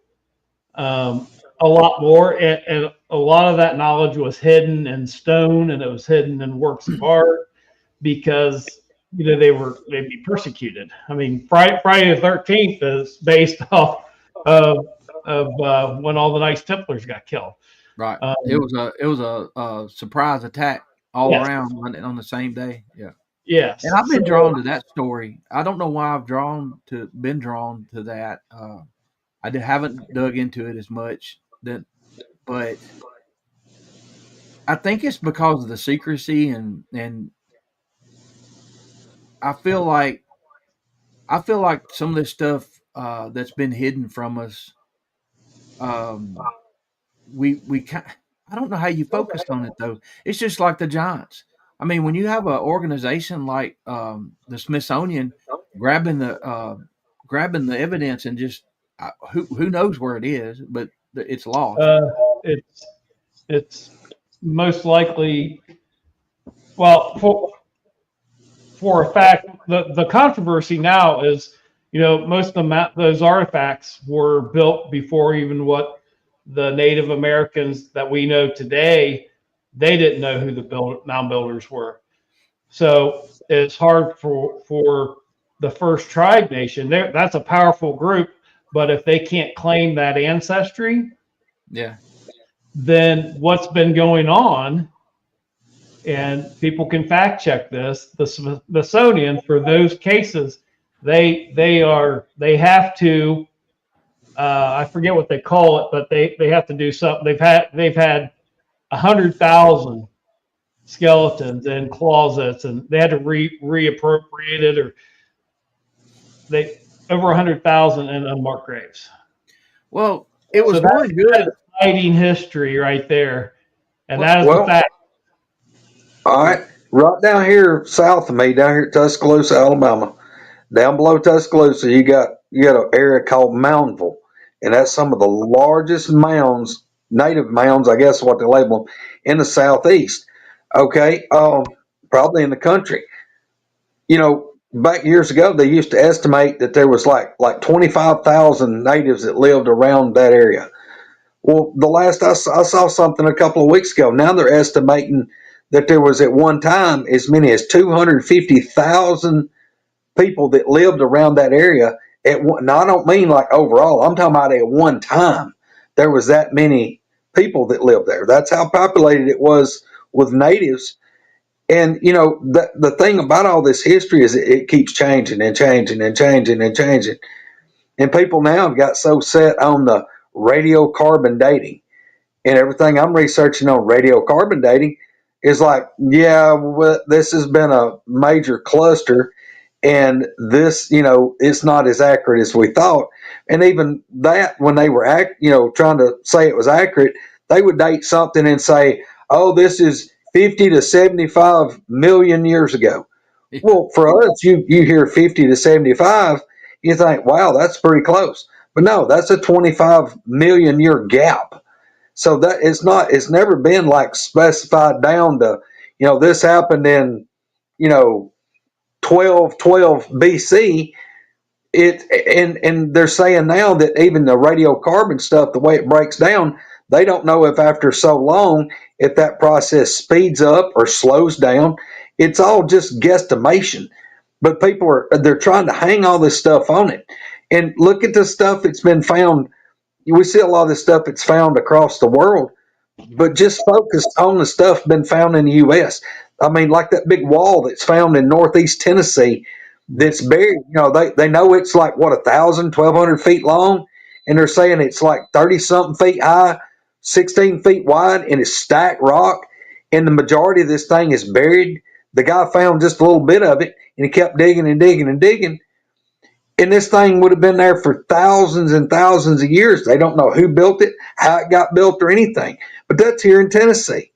a lot more, and a lot of that knowledge was hidden in stone, and it was hidden in works of art because they'd be persecuted. I mean, Friday the 13th is based off of when all the Knights Templars got killed. Right. It was a surprise attack all around on the same day. Yeah. Yes. And I've been drawn to that story. I don't know why I've been drawn to that. I haven't dug into it as much, but I think it's because of the secrecy and I feel like some of this stuff that's been hidden from us. We I don't know how you focused on it though. It's just like the giants. I mean, when you have an organization like the Smithsonian grabbing the evidence and just who knows where it is, but it's lost. It's most likely, well, for a fact, the controversy now is, most of those artifacts were built before even what the Native Americans that we know today, they didn't know who the mound builders were. So it's hard for the first tribe nation. That's a powerful group, but if they can't claim that ancestry, then what's been going on, and people can fact check this, the Smithsonian, for those cases, they have to, I forget what they call it, but they have to do something. They've had 100,000 skeletons in closets, and they had to reappropriate it, or they over 100,000 in unmarked graves. Well, it was really good. Exciting history right there, and that is the fact. All right, right down here south of me, down here at Tuscaloosa, Alabama, down below Tuscaloosa, you got an area called Moundville, and that's some of the largest mounds, native mounds, I guess is what they label them, in the southeast. Okay, probably in the country. Back years ago, they used to estimate that there was like 25,000 natives that lived around that area. Well, the last I saw something a couple of weeks ago. Now they're estimating that there was at one time as many as 250,000 people that lived around that area. Now, I don't mean like overall. I'm talking about at one time there was that many people that lived there. That's how populated it was with natives. And, the thing about all this history is it keeps changing and changing and changing and changing. And people now have got so set on the radiocarbon dating, and everything I'm researching on radiocarbon dating is like, this has been a major cluster, and this, it's not as accurate as we thought. And even that, when they were trying to say it was accurate, they would date something and say, oh, this is 50 to 75 million years ago. Yeah. Well, for us, you hear 50 to 75, you think, wow, that's pretty close. But no, that's a 25 million year gap. So that it's never been like specified down to, this happened in, 1212 BC. And they're saying now that even the radiocarbon stuff, the way it breaks down, they don't know if after so long, if that process speeds up or slows down. It's all just guesstimation. But they're trying to hang all this stuff on it. And look at the stuff that's been found. We see a lot of this stuff that's found across the world, but just focus on the stuff been found in the U.S. I mean, like that big wall that's found in northeast Tennessee that's buried. They know it's like, 1,200 feet long, and they're saying it's like 30-something feet high, 16 feet wide, and it's stacked rock, and the majority of this thing is buried. The guy found just a little bit of it, and he kept digging and digging and digging. And this thing would have been there for thousands and thousands of years. They don't know who built it, how it got built, or anything. But that's here in Tennessee.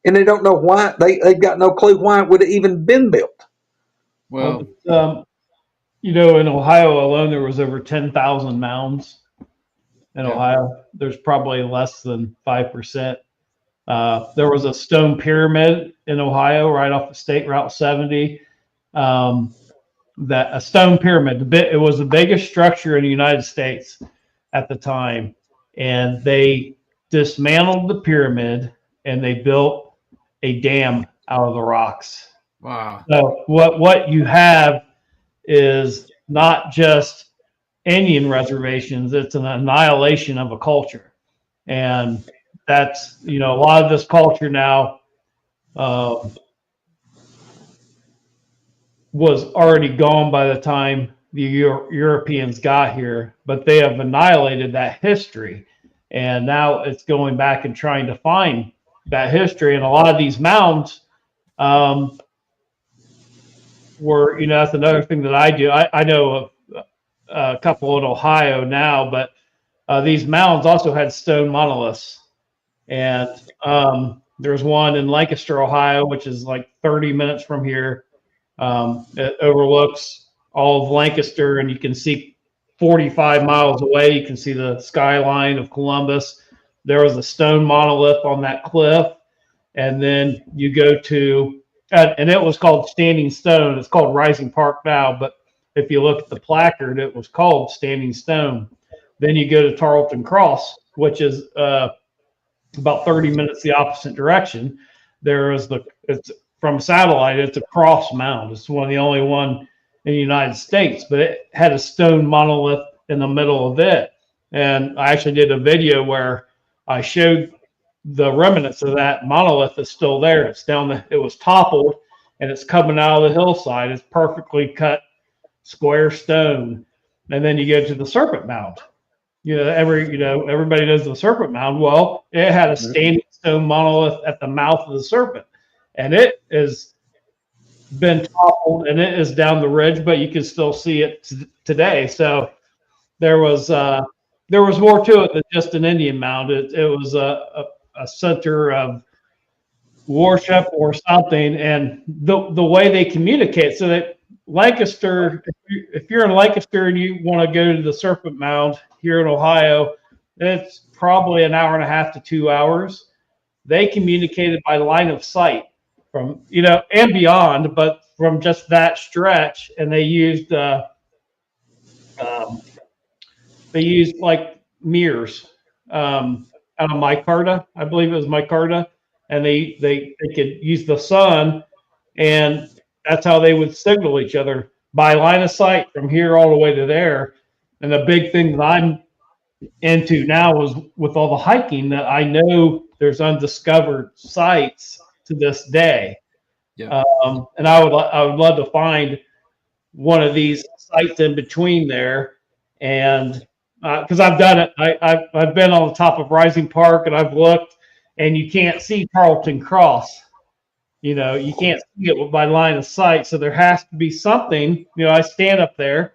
And they don't know why. They've got no clue why it would have even been built. Well, in Ohio alone, there was over 10,000 mounds in Ohio. There's probably less than 5%. There was a stone pyramid in Ohio right off the State Route 70. That a stone pyramid. It was the biggest structure in the United States at the time, and they dismantled the pyramid and they built a dam out of the rocks. wow. So what you have is not just Indian reservations; it's an annihilation of a culture, and that's a lot of this culture now. Was already gone by the time the Europeans got here, but they have annihilated that history. And now it's going back and trying to find that history. And a lot of these mounds were, that's another thing that I do. I know a couple in Ohio now, but these mounds also had stone monoliths. And there's one in Lancaster, Ohio, which is like 30 minutes from here. It overlooks all of Lancaster, and you can see 45 miles away. You can see the skyline of Columbus. There was a stone monolith on that cliff, and then you go to, and it was called Standing Stone. It's called Rising Park now, but if you look at the placard, it was called Standing Stone. Then you go to Tarleton Cross, which is about 30 minutes the opposite direction. It's from satellite, it's a cross mound. It's one of the only one in the United States, but it had a stone monolith in the middle of it. And I actually did a video where I showed the remnants of that monolith is still there. It's it was toppled, and it's coming out of the hillside. It's perfectly cut square stone. And then you go to the Serpent Mound. Everybody knows the Serpent Mound. Well, it had a standing stone monolith at the mouth of the serpent. And it has been toppled, and it is down the ridge, but you can still see it today. So there was more to it than just an Indian mound. It was a center of worship or something, and the way they communicate. So that Lancaster, if you're in Lancaster and you want to go to the Serpent Mound here in Ohio, it's probably an hour and a half to 2 hours. They communicated by line of sight from, and beyond, but from just that stretch. And they used like mirrors out of micarta. I believe it was micarta. And they could use the sun, and that's how they would signal each other by line of sight from here all the way to there. And the big thing that I'm into now is with all the hiking that I know there's undiscovered sites to this day. Yeah. And I would love to find one of these sites in between there, and because I've done it, I've been on the top of Rising Park, and I've looked, and you can't see Tarleton Cross. You can't see it by line of sight. So there has to be something. I stand up there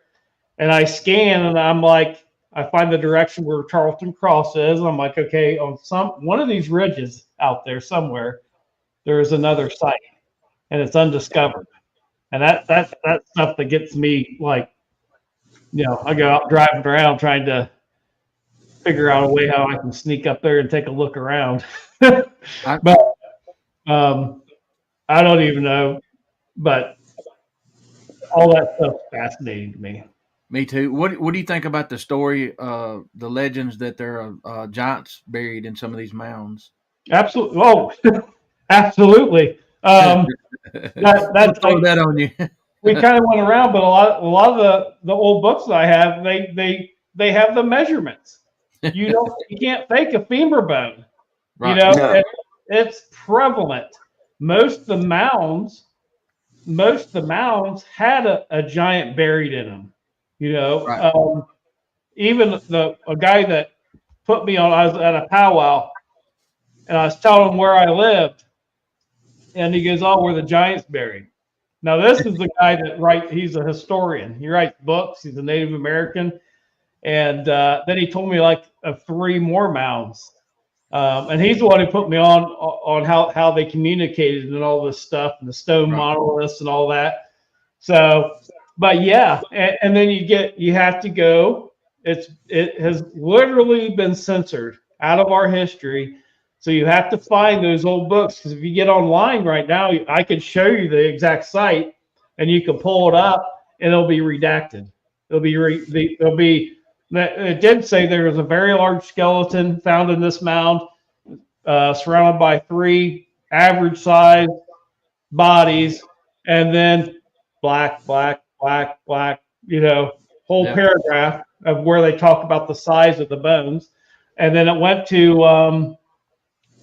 and I scan, and I'm like, I find the direction where Charlton Cross is. And I'm like, okay, on one of these ridges out there somewhere, there is another site, and it's undiscovered. And that's stuff that gets me, like, I go out driving around trying to figure out a way how I can sneak up there and take a look around. But I don't even know. But all that stuff's fascinating to me. Me too. What do you think about the story, the legends that there are giants buried in some of these mounds? Absolutely. Oh, absolutely. That's throw that on you. We kind of went around, but a lot of the old books that I have, they have the measurements. You can't fake a femur bone. Right. No. It's prevalent. Most of the mounds had a giant buried in them. Right. Even a guy that put me on, I was at a powwow, and I was telling him where I lived, and he goes, "Oh, where the giant's buried." Now, this is the guy that he's a historian. He writes books. He's a Native American. And then he told me like of 3 more mounds. And he's the one who put me on how they communicated and all this stuff and the stone monoliths and all that. So, but yeah, and then you have to go. It has literally been censored out of our history. So you have to find those old books, because if you get online right now, I could show you the exact site, and you can pull it up, and it'll be redacted. It did say there was a very large skeleton found in this mound, surrounded by 3 average size bodies, and then black, whole paragraph of where they talk about the size of the bones. And then it went to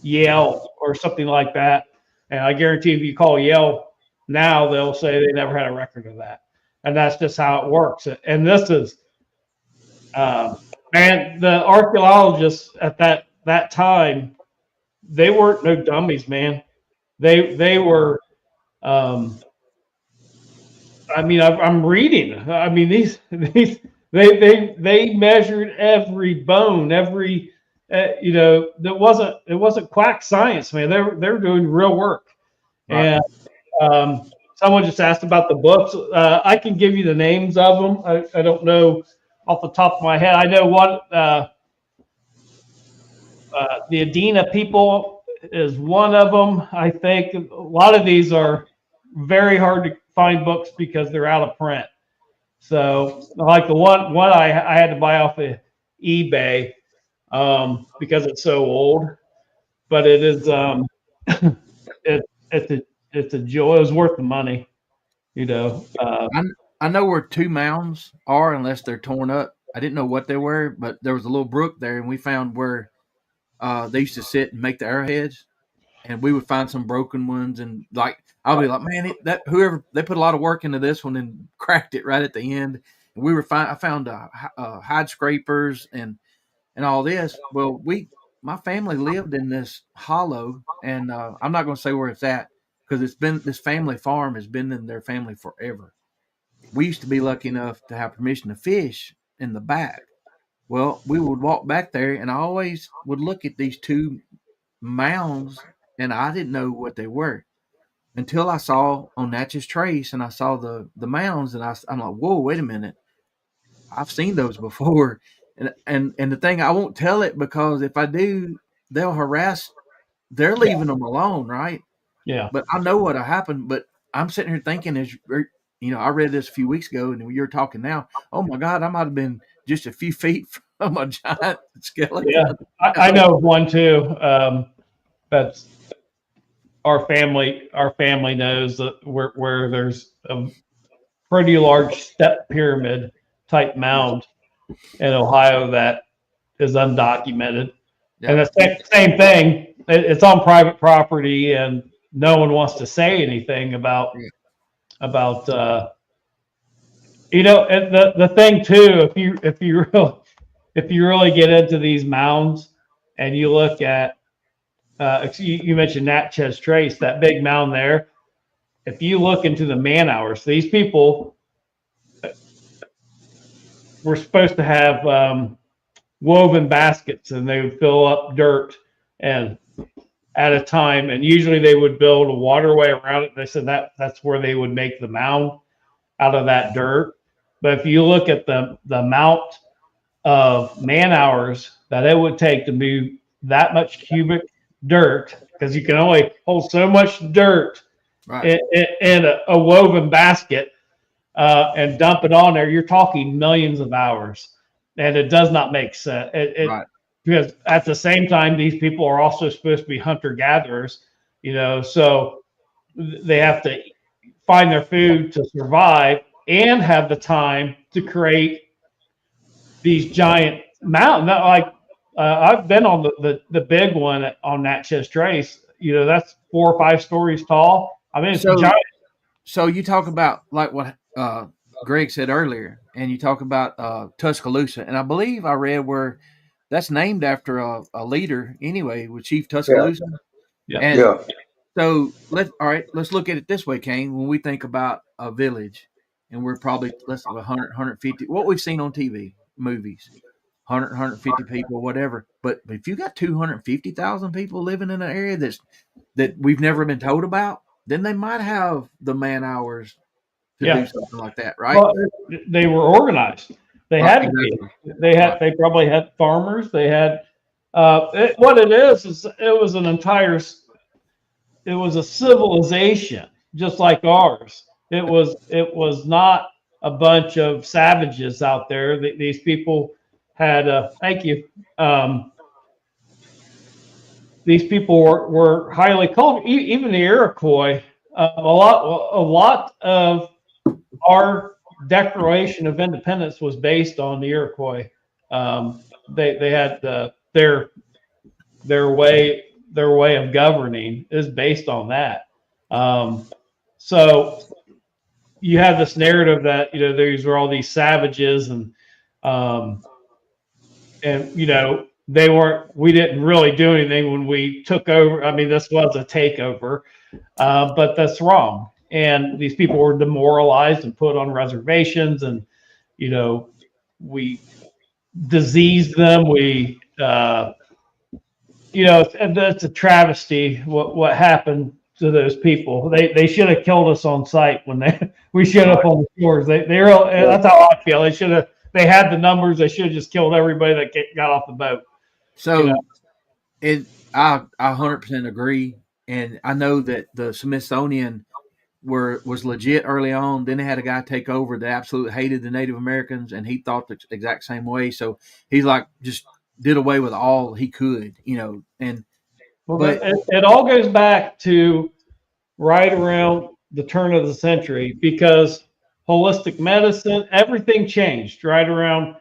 Yale or something like that. And I guarantee if you call Yale now, they'll say they never had a record of that. And that's just how it works. And this is, man, the archaeologists at that time, they weren't no dummies, man. They were, I mean, I'm reading. I mean, they measured every bone, every, it wasn't quack science, man. They were doing real work. Right. And someone just asked about the books. I can give you the names of them. I don't know off the top of my head. I know one. The Adena people is one of them. I think a lot of these are very hard to find books because they're out of print. So, like the one I had to buy off of eBay because it's so old, but it is it's a joy. It was worth the money, I know where 2 mounds are unless they're torn up. I didn't know what they were, but there was a little brook there, and we found where they used to sit and make the arrowheads, and we would find some broken ones, and like I'll be like, man, whoever they put a lot of work into this one and cracked it right at the end. And I found hide scrapers and all this. Well, my family lived in this hollow, and I'm not going to say where it's at because this family farm has been in their family forever. We used to be lucky enough to have permission to fish in the back. Well, we would walk back there, and I always would look at these 2 mounds, and I didn't know what they were until I saw on Natchez Trace, and I saw the mounds, and I'm like, whoa, wait a minute. I've seen those before. And the thing, I won't tell it because if I do, they'll harass. They're leaving them alone, right? Yeah. But I know what'll happen. But I'm sitting here thinking, I read this a few weeks ago, and you're talking now. Oh my God, I might have been just a few feet from a giant skeleton. Yeah, I know of one too. That's our family. Our family knows that where there's a pretty large step pyramid type mound in Ohio that is undocumented. Yeah. And the same thing. It's on private property, and no one wants to say anything about and the thing too. If you really get into these mounds and you look at, you mentioned Natchez Trace, that big mound there. If you look into the man hours, these people were supposed to have woven baskets, and they would fill up dirt and at a time, and usually they would build a waterway around it. They said that's where they would make the mound out of that dirt. But if you look at the amount of man hours that it would take to move that much cubic dirt, because you can only hold so much dirt in a woven basket and dump it on there, you're talking millions of hours, and it does not make sense. Because at the same time, these people are also supposed to be hunter-gatherers, so they have to find their food to survive and have the time to create these giant mountains. Like I've been on the big one on Natchez Trace. That's 4 or 5 stories tall. I mean, it's giant. So you talk about like what Greg said earlier, and you talk about Tuscaloosa, and I believe I read where that's named after a leader anyway, with Chief Tuscaloosa. So let's look at it this way, Kain. When we think about a village, and we're probably 100, 150, what we've seen on TV, movies, 100, 150 people, whatever. But if you got 250,000 people living in an area that we've never been told about, then they might have the man hours to do something like that, right? Well, they were organized. They had to be. They probably had farmers. They had what it is it was a civilization just like ours. It was not a bunch of savages out there. These people had thank you. These people were highly cultured. Even the Iroquois. A lot of our Declaration of Independence was based on the Iroquois. They had their way of governing is based on that. So you have this narrative that these were all these savages, and they weren't. We didn't really do anything when we took over. I mean, this was a takeover, but that's wrong. And these people were demoralized and put on reservations, and we diseased them. We and that's a travesty. What happened to those people? They should have killed us on sight when we showed up on the shores. That's how I feel. They had the numbers. They should have just killed everybody that got off the boat. So I 100% agree, and I know that the Smithsonian was legit early on. Then they had a guy take over that absolutely hated the Native Americans, and he thought the exact same way. So he's like just did away with all he could, and but it all goes back to right around the turn of the century, because holistic medicine, everything changed right around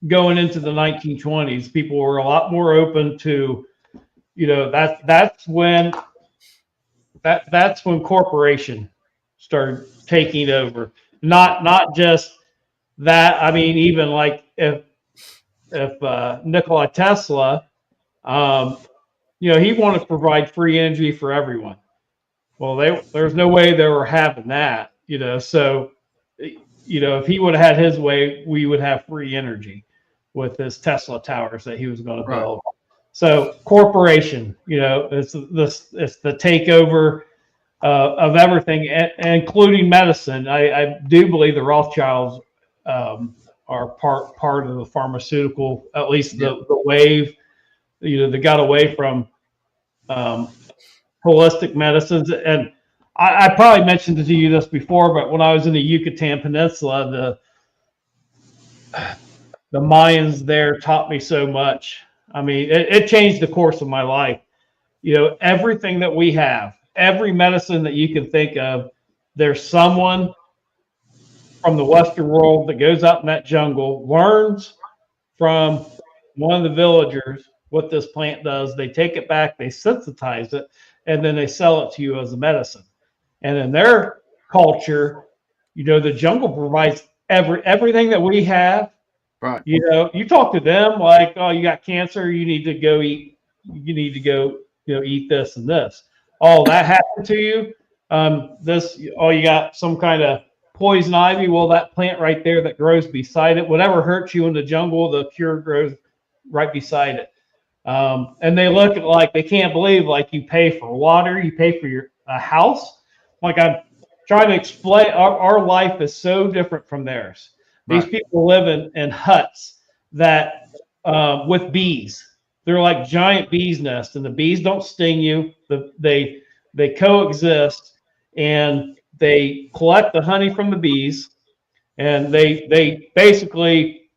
going into the 1920s. People were a lot more open to, that's when corporation started taking over. Not just that. I mean, even like if Nikola Tesla, he wanted to provide free energy for everyone. Well, there's no way they were having that, So, if he would have had his way, we would have free energy with his Tesla towers that he was going to build. Right. So, corporation, it's the takeover of everything, including medicine. I do believe the Rothschilds are part of the pharmaceutical, at least the wave. They got away from holistic medicines. And I probably mentioned to you this before, but when I was in the Yucatan Peninsula, the Mayans there taught me so much. I mean, it changed the course of my life. Everything that we have, every medicine that you can think of, there's someone from the Western world that goes out in that jungle, learns from one of the villagers what this plant does. They take it back, they sensitize it, and then they sell it to you as a medicine. And in their culture, the jungle provides everything that we have. Right. You talk to them like, oh, you got cancer, you need to go eat. You need to go, eat this and this. Oh, that happened to you. You got some kind of poison ivy, well, that plant right there that grows beside it, whatever hurts you in the jungle, the cure grows right beside it. And they look at like they can't believe like you pay for water, you pay for your house. Like I'm trying to explain, our life is so different from theirs. These people live in huts that with bees. They're like giant bees' nests, and the bees don't sting you. They coexist, and they collect the honey from the bees, and they basically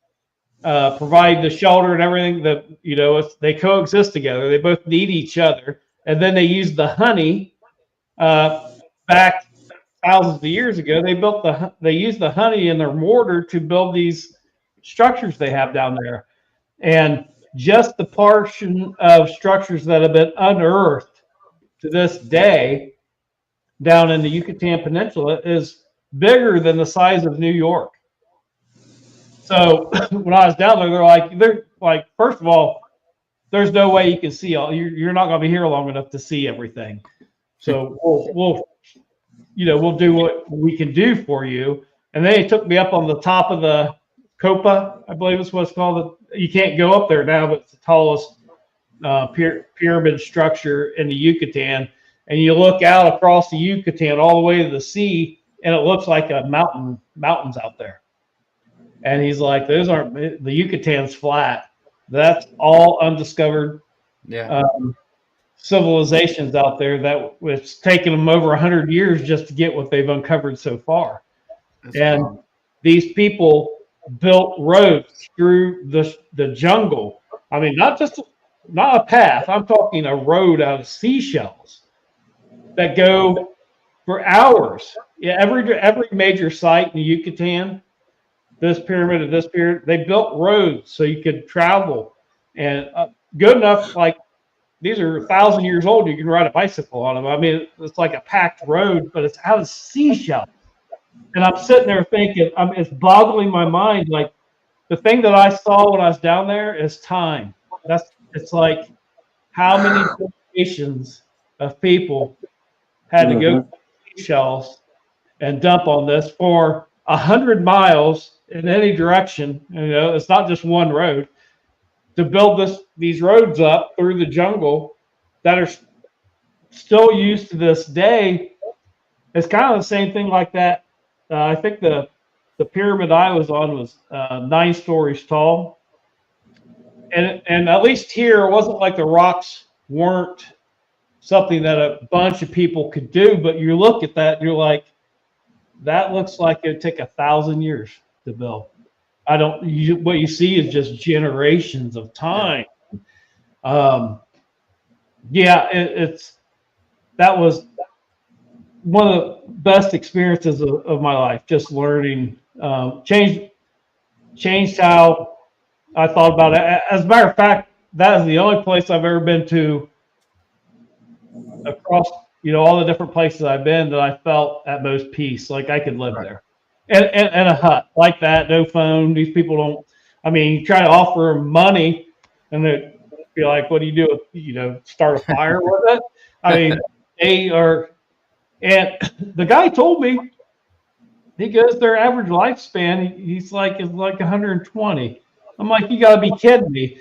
provide the shelter and everything that, you know, they coexist together. They both need each other. And then they use the honey back thousands of years ago. They used the honey in their mortar to build these structures they have down there. And just the portion of structures that have been unearthed to this day down in the Yucatan Peninsula is bigger than the size of New York. So when I was down there, they're like, first of all, there's no way you can see all. You're not going to be here long enough to see everything. So we'll do what we can do for you. And then he took me up on the top of the Copa, I believe is what it's called. You can't go up there now, but it's the tallest pyramid structure in the Yucatan. And you look out across the Yucatan all the way to the sea, and it looks like a mountains out there. And he's like, those aren't, the Yucatan's flat. That's all undiscovered civilizations out there that it's taken them over 100 years just to get what they've uncovered so far. And these people built roads through the jungle. I mean, not a path. I'm talking a road out of seashells that go for hours. Yeah, every major site in the Yucatan, this pyramid and this pyramid, they built roads so you could travel, and good enough. Like these are 1,000 years old. You can ride a bicycle on them. I mean, it's like a packed road, but it's out of seashells. And I'm sitting there thinking, it's boggling my mind. Like the thing that I saw when I was down there is time. It's like how many generations of people had to go to seashells and dump on this for 100 miles in any direction. You know, it's not just one road to build these roads up through the jungle that are still used to this day. It's kind of the same thing like that. I think the pyramid I was on was 9 stories tall, and at least here it wasn't like the rocks weren't something that a bunch of people could do. But you look at that, and you're like, that looks like it'd take 1,000 years to build. What you see is just generations of time. That was one of the best experiences of my life. Just learning, changed how I thought about it. As a matter of fact, that is the only place I've ever been to across, all the different places I've been that I felt at most peace. Like I could live there. And a hut like that, no phone. These people don't. I mean, you try to offer them money, and they'd be like, "What do you do? Start a fire with it?" I mean, they are. And the guy told me, he goes, their average lifespan, is like 120. I'm like, you got to be kidding me.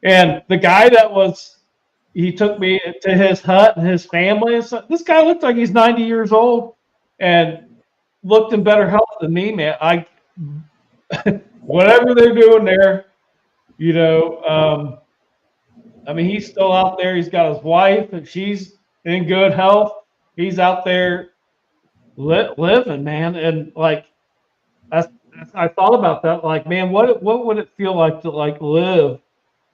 And the guy he took me to his hut and his family. And so, this guy looks like he's 90 years old and looked in better health than me, man. Whatever they're doing there, I mean, he's still out there. He's got his wife, and she's in good health. He's out there living, man. And like, I thought about that. Like, man, what would it feel like to like live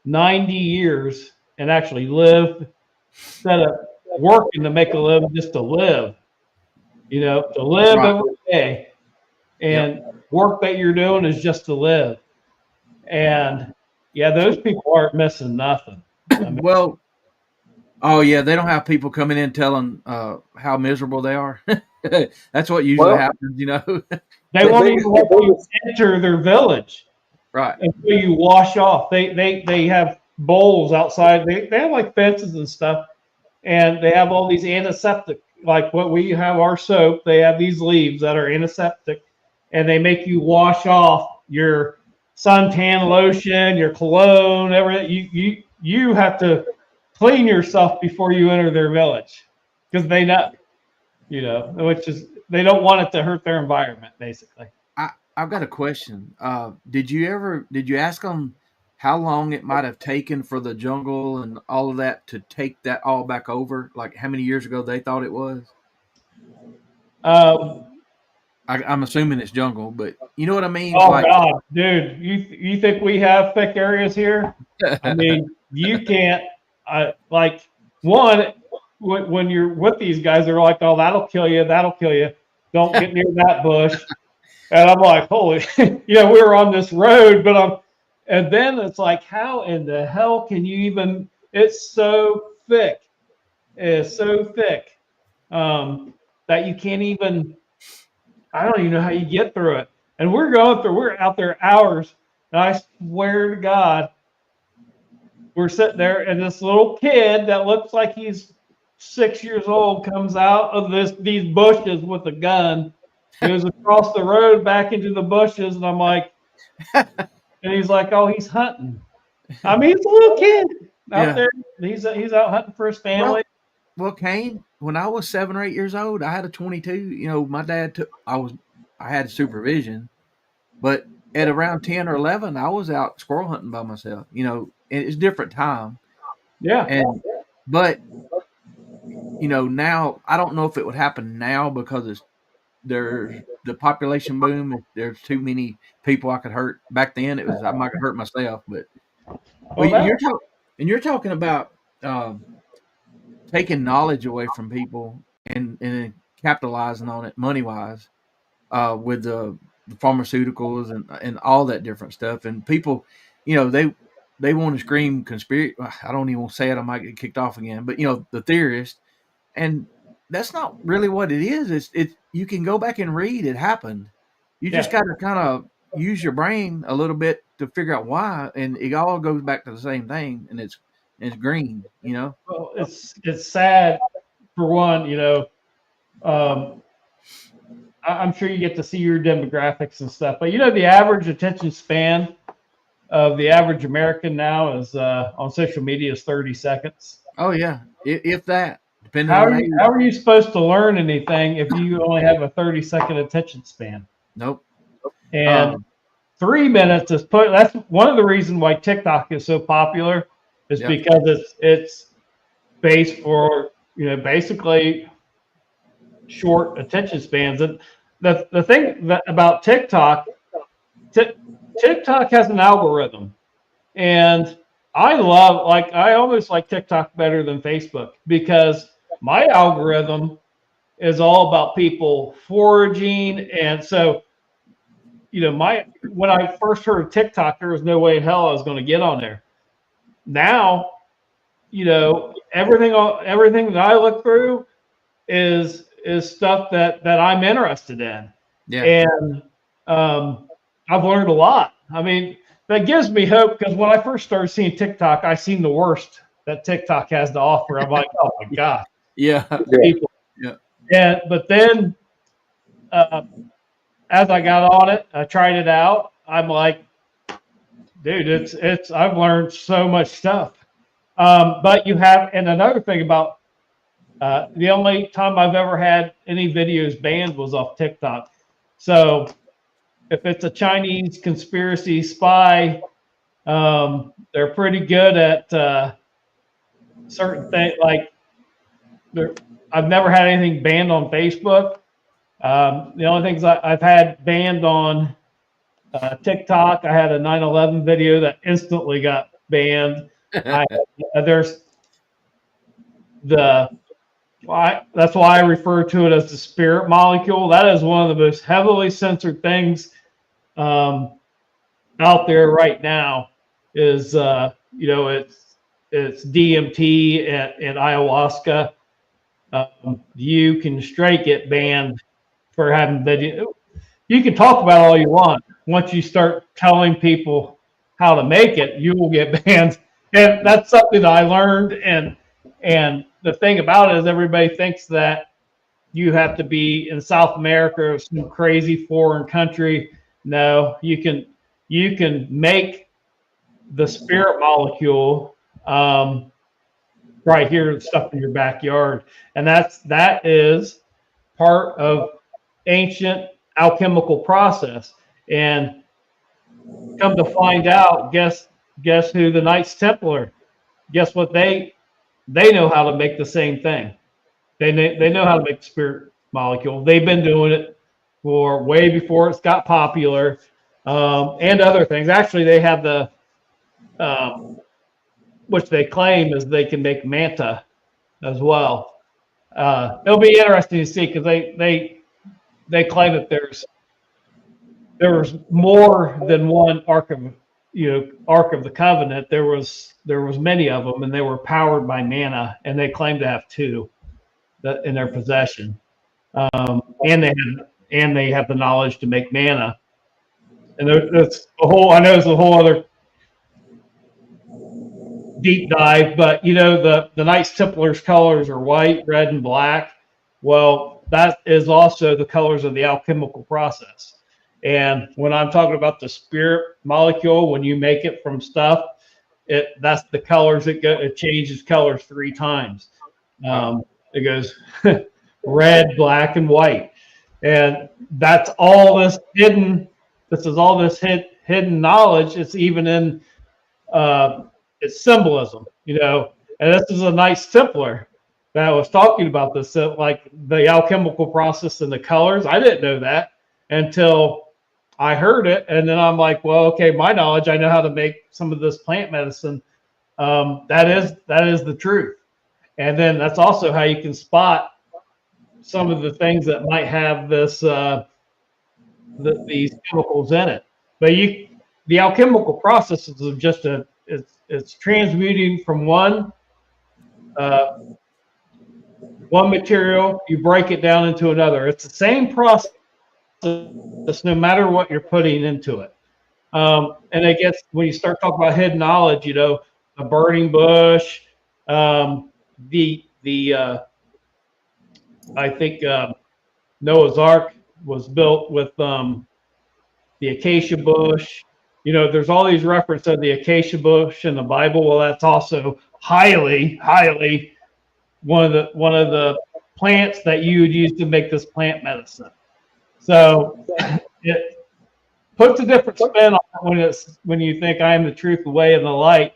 90 years and actually live instead of working to make a living, just to live? To live every day, and work that you're doing is just to live. And those people aren't missing nothing. I mean, well, they don't have people coming in telling how miserable they are. That's what usually happens, They won't even let you enter their village, right? Until you wash off. They have bowls outside. They have like fences and stuff, and they have all these antiseptic like what we have our soap, they have these leaves that are antiseptic, and they make you wash off your suntan lotion, your cologne, everything. You have to clean yourself before you enter their village, because they know, which is they don't want it to hurt their environment, basically. I've got a question. Did you ask them how long it might have taken for the jungle and all of that to take that all back over? Like how many years ago they thought it was? I'm assuming it's jungle, but you know what I mean? Oh, like, God, dude, you think we have thick areas here? I mean, you can't, like, one, when you're with these guys, they're like, oh, that'll kill you. Don't get near that bush. And I'm like, holy, we were on this road, and then it's like, how in the hell can you even, it's so thick. It's so thick that you can't even, I don't even know how you get through it. And we're out there hours. And I swear to God, we're sitting there, and this little kid that looks like he's 6 years old comes out of these bushes with a gun, goes across the road back into the bushes, and I'm like, and he's like, oh, he's hunting. I mean, he's a little kid out there. He's out hunting for his family. Well, Kain, when I was 7 or 8 years old, I had a 22. My dad I had supervision, but at around 10 or 11, I was out squirrel hunting by myself. It's a different time. Yeah. But now I don't know if it would happen now because there's the population boom. There's too many people I could hurt. Back then, it was I might hurt myself. But you're talking about taking knowledge away from people and capitalizing on it money wise with the pharmaceuticals and all that different stuff. And people, they want to scream conspiracy. I don't even want to say it. I might get kicked off again. But the theorist, and that's not really what it is. It's you can go back and read. It happened. You just got to kind of use your brain a little bit to figure out why, and it all goes back to the same thing. And it's green. Well, it's sad for one. I'm sure you get to see your demographics and stuff, but the average attention span of the average American now is on social media is 30 seconds. Oh yeah, if that. How are you supposed to learn anything if you only have a 30-second attention span? Nope. And 3 minutes is that's one of the reasons why TikTok is so popular is because it's based for basically short attention spans. And the thing about TikTok has an algorithm, and I almost like TikTok better than Facebook because my algorithm is all about people foraging. And so, when I first heard of TikTok, there was no way in hell I was going to get on there. Now, everything that I look through is stuff that I'm interested in. Yeah. And I've learned a lot. I mean, that gives me hope because when I first started seeing TikTok, I seen the worst that TikTok has to offer. I'm like, oh my God. Yeah. People. Yeah. But then as I got on it, I tried it out. I'm like, dude, I've learned so much stuff. But and another thing about the only time I've ever had any videos banned was off TikTok. So if it's a Chinese conspiracy spy, they're pretty good at certain things. Like I've never had anything banned on Facebook. The only things I've had banned on TikTok, I had a 9/11 video that instantly got banned. That's why I refer to it as the spirit molecule. That is one of the most heavily censored things out there right now. Is it's DMT and ayahuasca. You can straight get banned for having video. You can talk about all you want. Once you start telling people how to make it, you will get banned. And that's something that I learned. And the thing about it is everybody thinks that you have to be in South America or some crazy foreign country. No, you can make the spirit molecule right here, stuff in your backyard, and that is part of ancient alchemical process. And come to find out, guess who the Knights Templar? Guess what they know how to make the same thing. They know how to make the spirit molecule. They've been doing it for way before it's got popular, and other things. Actually, they have the which they claim is they can make manta as well. It'll be interesting to see because they claim that there was more than one Ark of the Covenant. There was many of them, and they were powered by mana, and they claim to have two in their possession, and they have the knowledge to make mana. And that's a whole. I know it's a whole other deep dive, but the Knights Templars colors are white, red, and black. Well, that is also the colors of the alchemical process. And when I'm talking about the spirit molecule, when you make it from stuff, that's the colors. It changes colors 3 times. It goes red, black, and white, and that's all this hidden. This is all this hidden knowledge. It's even in its symbolism, And this is a Knights Templar that was talking about this, like the alchemical process and the colors. I didn't know that until I heard it, and then I'm like, well, okay, my knowledge, I know how to make some of this plant medicine. That is the truth. And then that's also how you can spot some of the things that might have this these chemicals in it. But the alchemical process is just it's transmuting from one material, you break it down into another. It's the same process, no matter what you're putting into it. And I guess when you start talking about hidden knowledge, a burning bush, I think Noah's Ark was built with the acacia bush. There's all these references of the acacia bush in the Bible. Well, that's also highly, highly one of the plants that you would use to make this plant medicine. So it puts a different spin on it when you think I am the truth, the way, and the light,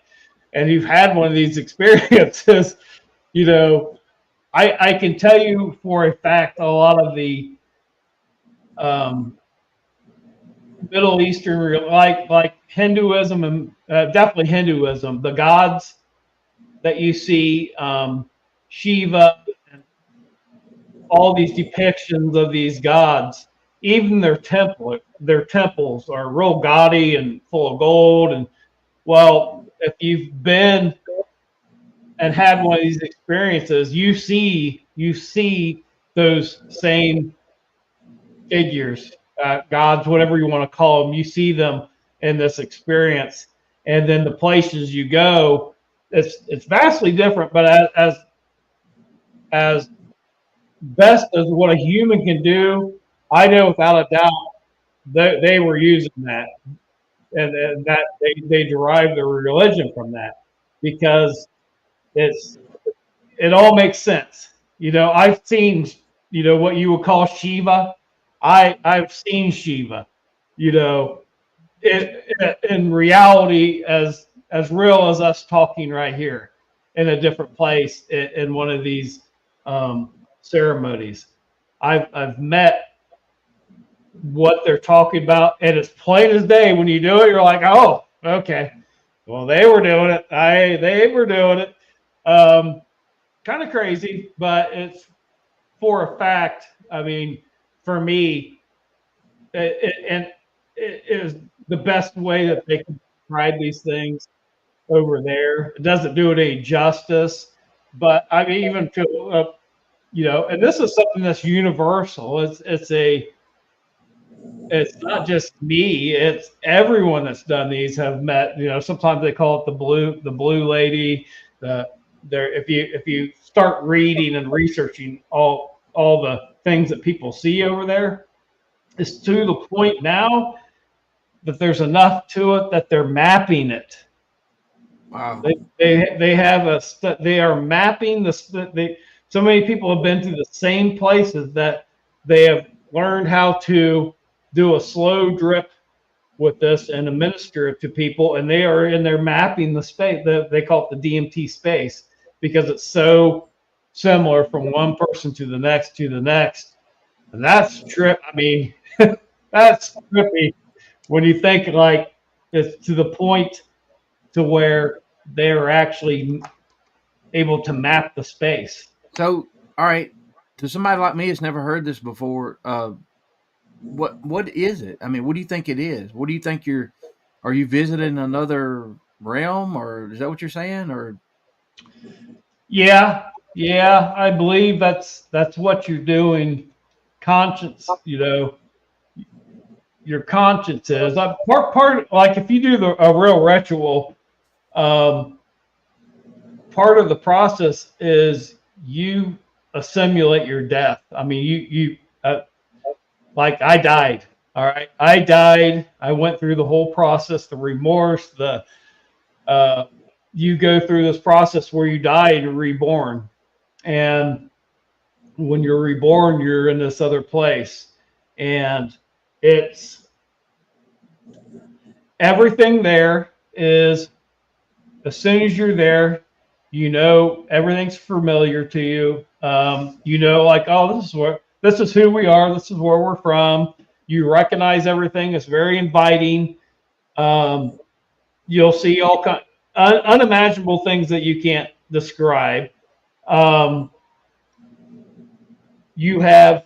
and you've had one of these experiences. I can tell you for a fact a lot of the Middle Eastern, like Hinduism and definitely Hinduism, the gods that you see, Shiva, and all these depictions of these gods, even their temples are real gaudy and full of gold. And well, if you've been and had one of these experiences, you see those same figures, gods, whatever you want to call them. You see them in this experience, and then the places you go, it's vastly different. But as best as what a human can do, I know without a doubt they were using that, and that they derived their religion from that, because it all makes sense. I've seen what you would call Shiva. I've seen Shiva, in reality as real as us talking right here in a different place in one of these ceremonies. I've met what they're talking about, and it's plain as day. When you do it, you're like, oh, okay. Well, they were doing it. They were doing it. Kind of crazy, but it's for a fact. I mean, for me, it is the best way that they can describe these things over there. It doesn't do it any justice, but I mean, even to and this is something that's universal. It's not just me, it's everyone that's done these have met, sometimes they call it the blue lady. If you start reading and researching all all the things that people see over there. It's to the point now that there's enough to it that they're mapping it. Wow. They have they are mapping so many people have been to the same places that they have learned how to do a slow drip with this and administer it to people, and they are in there mapping the space. They call it the DMT space because it's so similar from one person to the next, and that's trip. I mean, that's trippy when you think like it's to the point to where they're actually able to map the space. So, all right, to somebody like me that's never heard this before, what is it? I mean, what do you think it is? What do you think are you visiting another realm, or is that what you're saying? Or Yeah, I believe that's what you're doing. Conscience, your conscience is part like if you do a real ritual, part of the process is you assimilate your death. I mean, you like I died. All right, I died. I went through the whole process, the remorse, you go through this process where you die and you're reborn. And when you're reborn, you're in this other place. And it's everything there is, as soon as you're there, everything's familiar to you. Like, oh, this is who we are. This is where we're from. You recognize everything. It's very inviting. You'll see all kinds unimaginable things that you can't describe. You have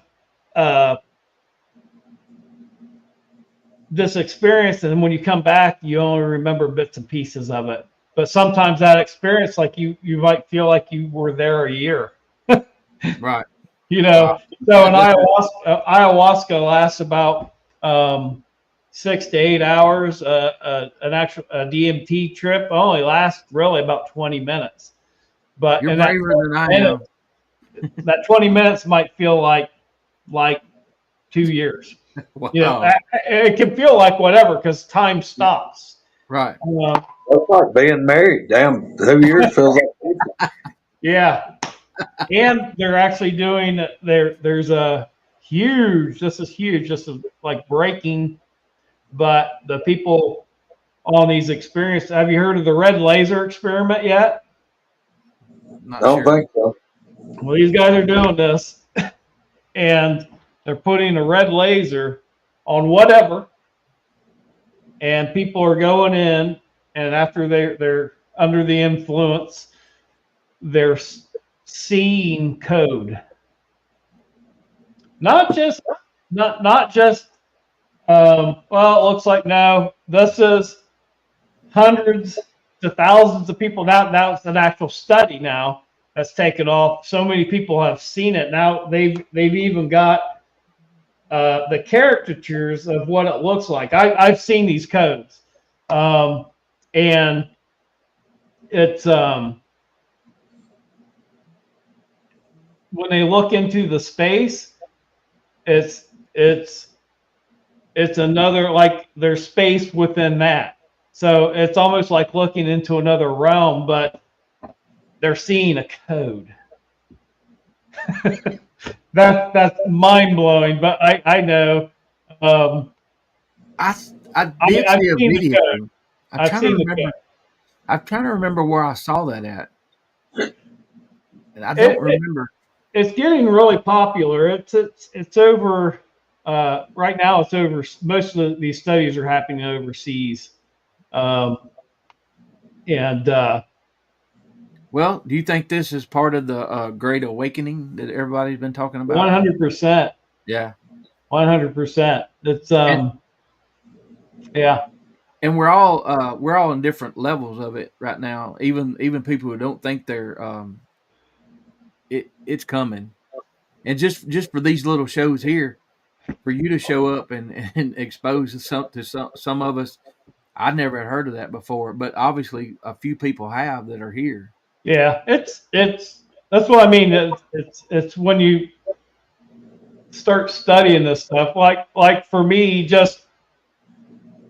this experience, and when you come back, you only remember bits and pieces of it. But sometimes that experience, like you might feel like you were there a year. right. So an ayahuasca lasts about 6 to 8 hours. An actual DMT trip only lasts really about 20 minutes. But You're braver than I am. That 20 minutes might feel like 2 years. Wow. It can feel like whatever because time stops. Right. It's like being married. Damn, 2 years feels like. Yeah. And they're actually doing there's a huge, this is huge, this is like breaking, but the people on these experiences, have you heard of the red laser experiment yet? I don't think so. Well, these guys are doing this, and they're putting a red laser on whatever, and people are going in, and after they're under the influence, they're seeing code. Not just well, it looks like no, this is hundreds to thousands of people. Now it's an actual study now that's taken off. So many people have seen it. Now they've even got the caricatures of what it looks like. I've seen these codes. And it's when they look into the space, it's another, like there's space within that. So it's almost like looking into another realm, but they're seeing a code. That's mind blowing, but I know. I did see a video. I'm trying to remember where I saw that at, and I don't remember. It's getting really popular. It's over right now. It's over. Most of these studies are happening overseas, well, do you think this is part of the Great Awakening that everybody's been talking about? 100%. Yeah, 100%. It's yeah. And we're all in different levels of it right now. Even people who don't think they're it's coming. And just for these little shows here, for you to show up and expose some of us, I never had heard of that before. But obviously, a few people have that are here. Yeah, it's that's what I mean. It's when you start studying this stuff. Like for me, just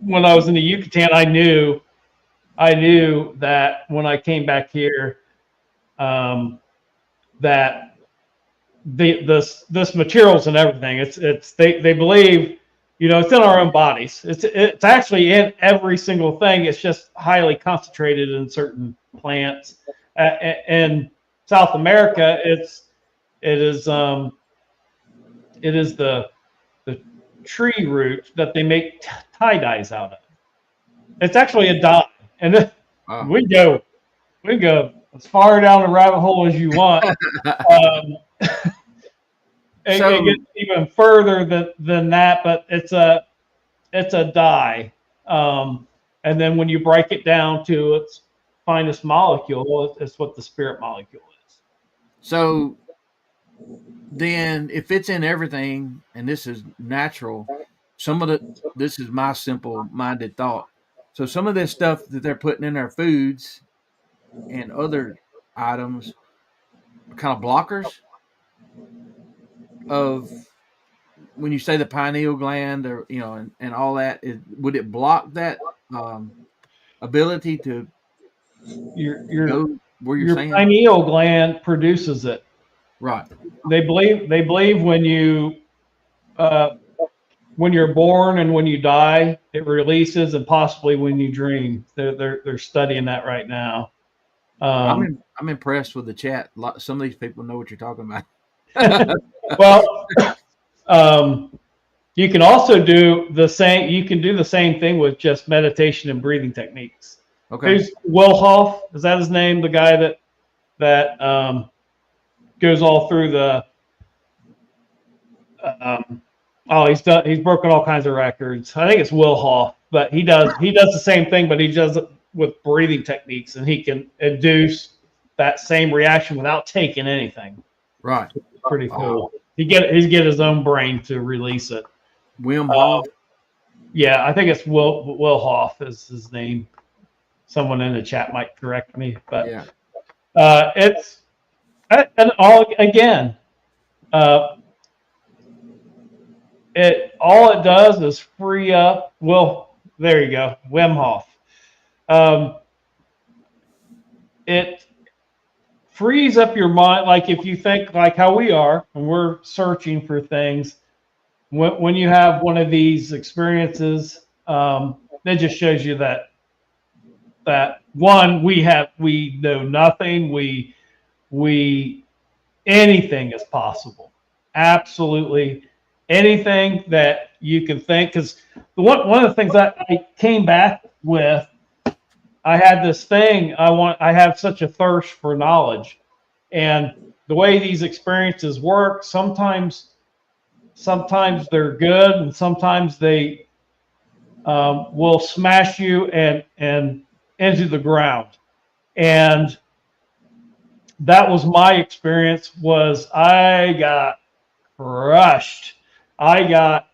when I was in the Yucatan, I knew that when I came back here, that this materials and everything, it's they believe, it's in our own bodies. It's actually in every single thing. It's just highly concentrated in certain plants. In South America, it is the tree root that they make tie dyes out of. It's actually a dye, and we go as far down the rabbit hole as you want. It gets even further than that, but it's a dye, and then when you break it down to its finest molecule, it's what the spirit molecule is. So then, if it's in everything, and this is natural, this is my simple-minded thought. So some of this stuff that they're putting in their foods and other items are kind of blockers of, when you say the pineal gland, or and all that, would it block that ability to go where you're saying? Your pineal gland produces it. Right. They believe when you're born and when you die, it releases, and possibly when you dream. They're studying that right now. I'm impressed with the chat. Some of these people know what you're talking about. Well, you can also do the same. You can do the same thing with just meditation and breathing techniques. Okay. Who's Wilhoff? Is that his name? The guy that goes all through the. He's broken all kinds of records. I think it's Wilhoff, but he does the same thing, but he does it with breathing techniques, and he can induce that same reaction without taking anything. Right. Pretty cool. He get his own brain to release it. Wim Hof. Yeah, I think it's Wilhoff is his name. Someone in the chat might correct me, but yeah. It's and all again. All it does is free up. Well, there you go, Wim Hof. It frees up your mind. Like if you think like how we are, and we're searching for things. When you have one of these experiences, it just shows you that one, we know nothing. We anything is possible. Absolutely anything that you can think. Because one of the things that I came back with, I had this thing. I have such a thirst for knowledge, and the way these experiences work, sometimes they're good, and sometimes they will smash you and into the ground. And that was my experience. Was I got crushed. I got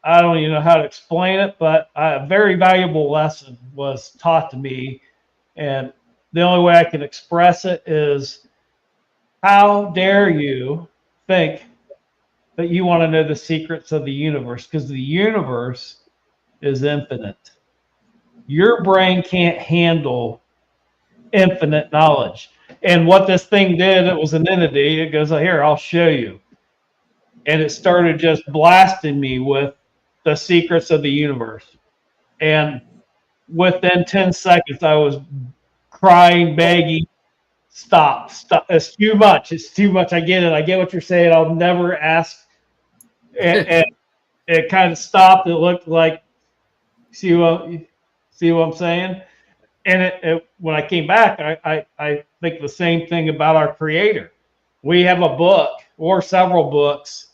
I don't even know how to explain it, but a very valuable lesson was taught to me, and the only way I can express it is, how dare you think that you want to know the secrets of the universe, because the universe is infinite. Your brain can't handle infinite knowledge. And what this thing did, it was an entity. It goes, here, I'll show you. And it started just blasting me with the secrets of the universe. And within 10 seconds, I was crying, begging, stop. It's too much. I get it. I get what you're saying. I'll never ask. And it kind of stopped. It looked like, see what I'm saying? And when I came back, I think the same thing about our Creator. We have a book or several books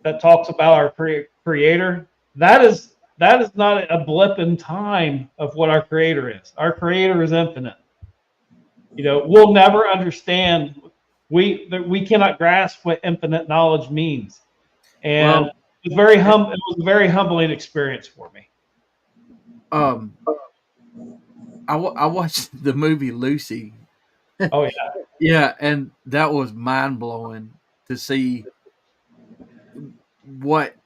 that talks about our Creator. That is not a blip in time of what our Creator is. Our Creator is infinite. We'll never understand. We cannot grasp what infinite knowledge means. And it was a very humbling experience for me. I watched the movie Lucy. Oh yeah. Yeah, and that was mind blowing to see what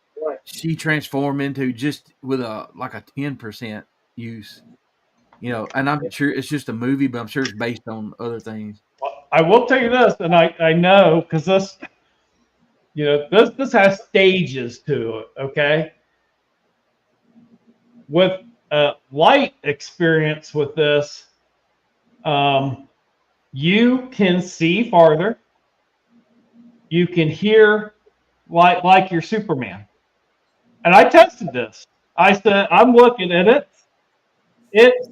she transformed into just with a 10% use. And I'm sure it's just a movie, but I'm sure it's based on other things. I will tell you this, and I know because this, this has stages to it. Okay, with a light experience with this, you can see farther. You can hear like you're Superman. And I tested this. I said, I'm looking at it. It's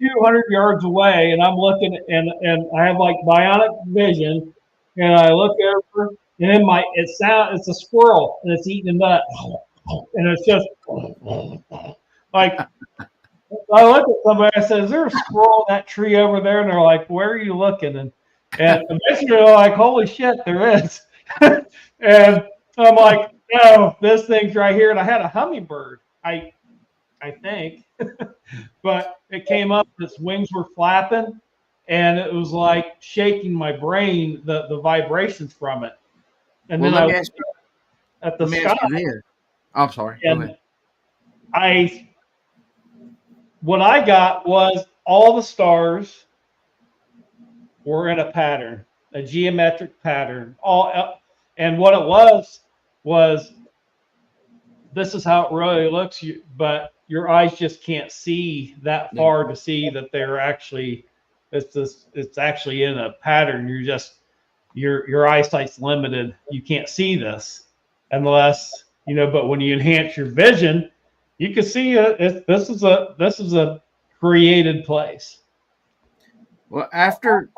200 yards away, and I'm looking, and I have like bionic vision, and I look over, and in it's a squirrel, and it's eating a nut, and it's just like, I look at somebody, I said, is there a squirrel in that tree over there? And they're like, where are you looking? And eventually they're like, holy shit, there is. And I'm like, no, this thing's right here. And I had a hummingbird, I think. But it came up, its wings were flapping, and it was like shaking my brain, the vibrations from it. And well, then let me ask you, at the let me sky. ask you this. I'm sorry. Go ahead. What I got was all the stars were in a pattern, a geometric pattern. And what it was this is how it really looks, but your eyes just can't see that far to see that they're actually, it's actually in a pattern. You're just, your eyesight's limited. You can't see this unless, but when you enhance your vision, you can see this is a created place. Well, after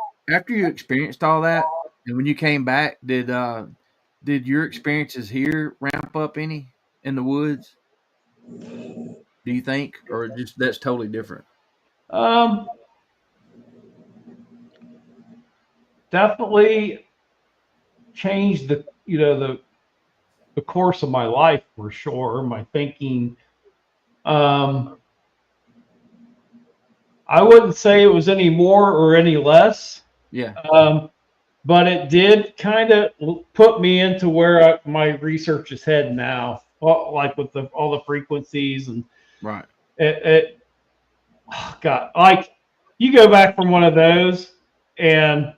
you experienced all that, and when you came back, did your experiences here ramp up any in the woods? Do you think, or just that's totally different? Definitely changed the course of my life for sure. My thinking. I wouldn't say it was any more or any less. Yeah. But it did kind of put me into where my research is heading now, like with all the frequencies and right. God, like you go back from one of those and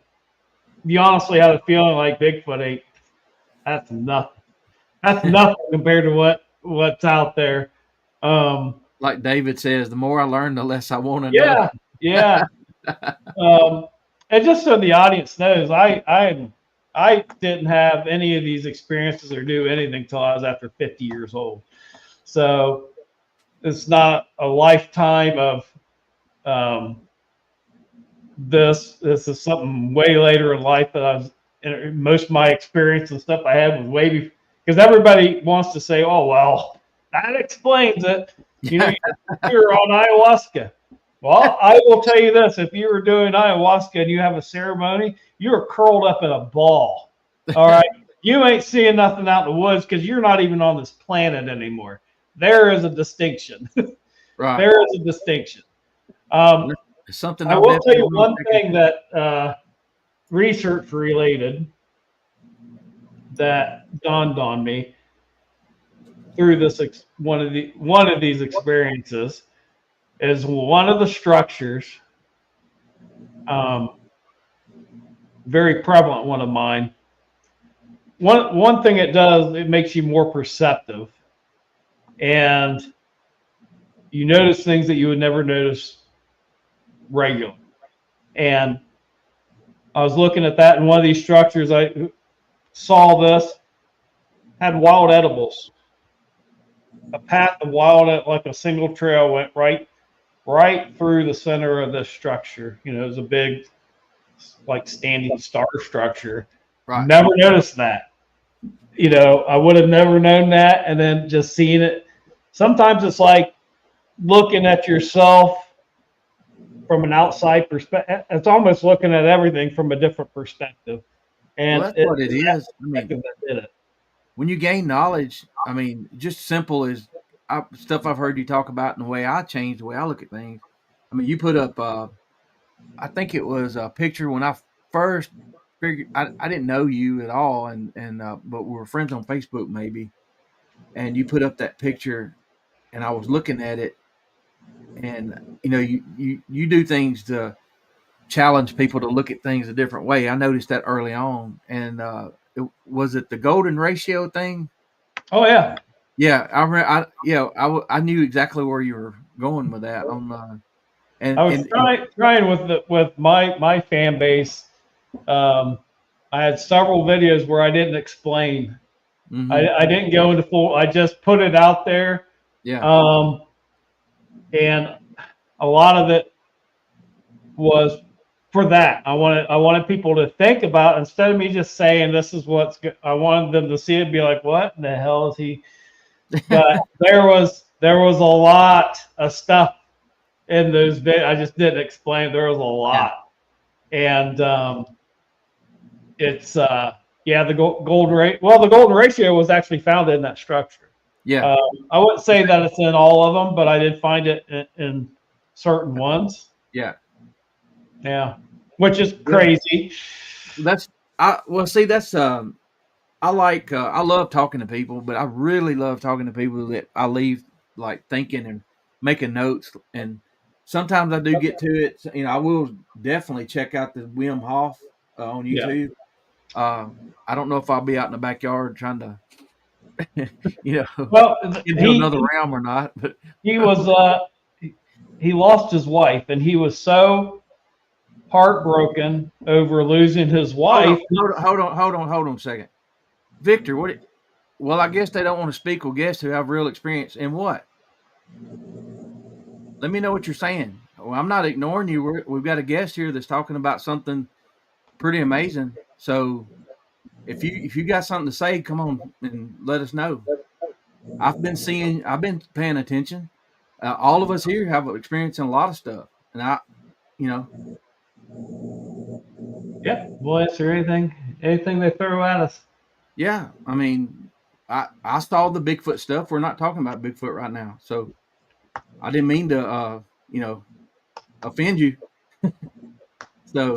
you honestly had a feeling like Bigfoot ain't. That's nothing. That's nothing compared to what's out there. Like David says, the more I learn, the less I want to know. Yeah. And just so the audience knows, I didn't have any of these experiences or do anything till I was after 50 years old. So it's not a lifetime of this. This is something way later in life that I was. Most of my experience and stuff I had was way before, because everybody wants to say, "Oh well, that explains it." You're on ayahuasca. Well, I will tell you this: if you were doing ayahuasca and you have a ceremony, you're curled up in a ball. All right, you ain't seeing nothing out in the woods because you're not even on this planet anymore. There is a distinction. Right. There is a distinction. Something I will tell you one thing that research related that dawned on me through this one of these experiences is one of the structures, very prevalent one of mine. One thing it does, it makes you more perceptive, and you notice things that you would never notice regularly. And I was looking at that in one of these structures. I saw this had wild edibles. A path of wild, like a single trail, went right through the center of this structure. It was a big, like standing star structure. Right. Never noticed that. I would have never known that, and then just seeing it. Sometimes it's like looking at yourself from an outside perspective. It's almost looking at everything from a different perspective. And that's what it is. I mean, that did it. When you gain knowledge, I mean, just simple as stuff I've heard you talk about and the way I changed the way I look at things. I mean, you put up, I think it was a picture when I first figured I didn't know you at all, and but we were friends on Facebook maybe, and you put up that picture, and I was looking at it, and you do things to challenge people to look at things a different way. I noticed that early on, and was it the golden ratio thing? Oh yeah. Yeah, I knew exactly where you were going with that on I was trying with my fan base. I had several videos where I didn't explain. mm-hmm. I didn't go into full. I just put it out there. Yeah. And a lot of it was for that. I wanted people to think about, instead of me just saying this is what's good. I wanted them to see it and be like, what in the hell is he? But there was a lot of stuff in those videos. I just didn't explain. There was a lot. Yeah. And it's the golden rate. Well, the golden ratio was actually found in that structure. Yeah. I wouldn't say that it's in all of them, but I did find it in certain ones. Yeah. Yeah. Which is crazy. I love talking to people, but I really love talking to people that I leave like thinking and making notes. And sometimes I do get to it. I will definitely check out the Wim Hof on YouTube. Yeah. I don't know if I'll be out in the backyard trying to, well, into another realm or not. But he was he lost his wife, and he was so heartbroken over losing his wife. Hold on a second. Victor, well, I guess they don't want to speak with guests who have real experience in what? Let me know what you're saying. Well, I'm not ignoring you. We've got a guest here that's talking about something pretty amazing. So if you got something to say, come on and let us know. I've been paying attention. All of us here have experience in a lot of stuff, and Yeah, we'll answer anything they throw at us. Yeah, I mean, I saw the Bigfoot stuff. We're not talking about Bigfoot right now, so I didn't mean to, offend you. So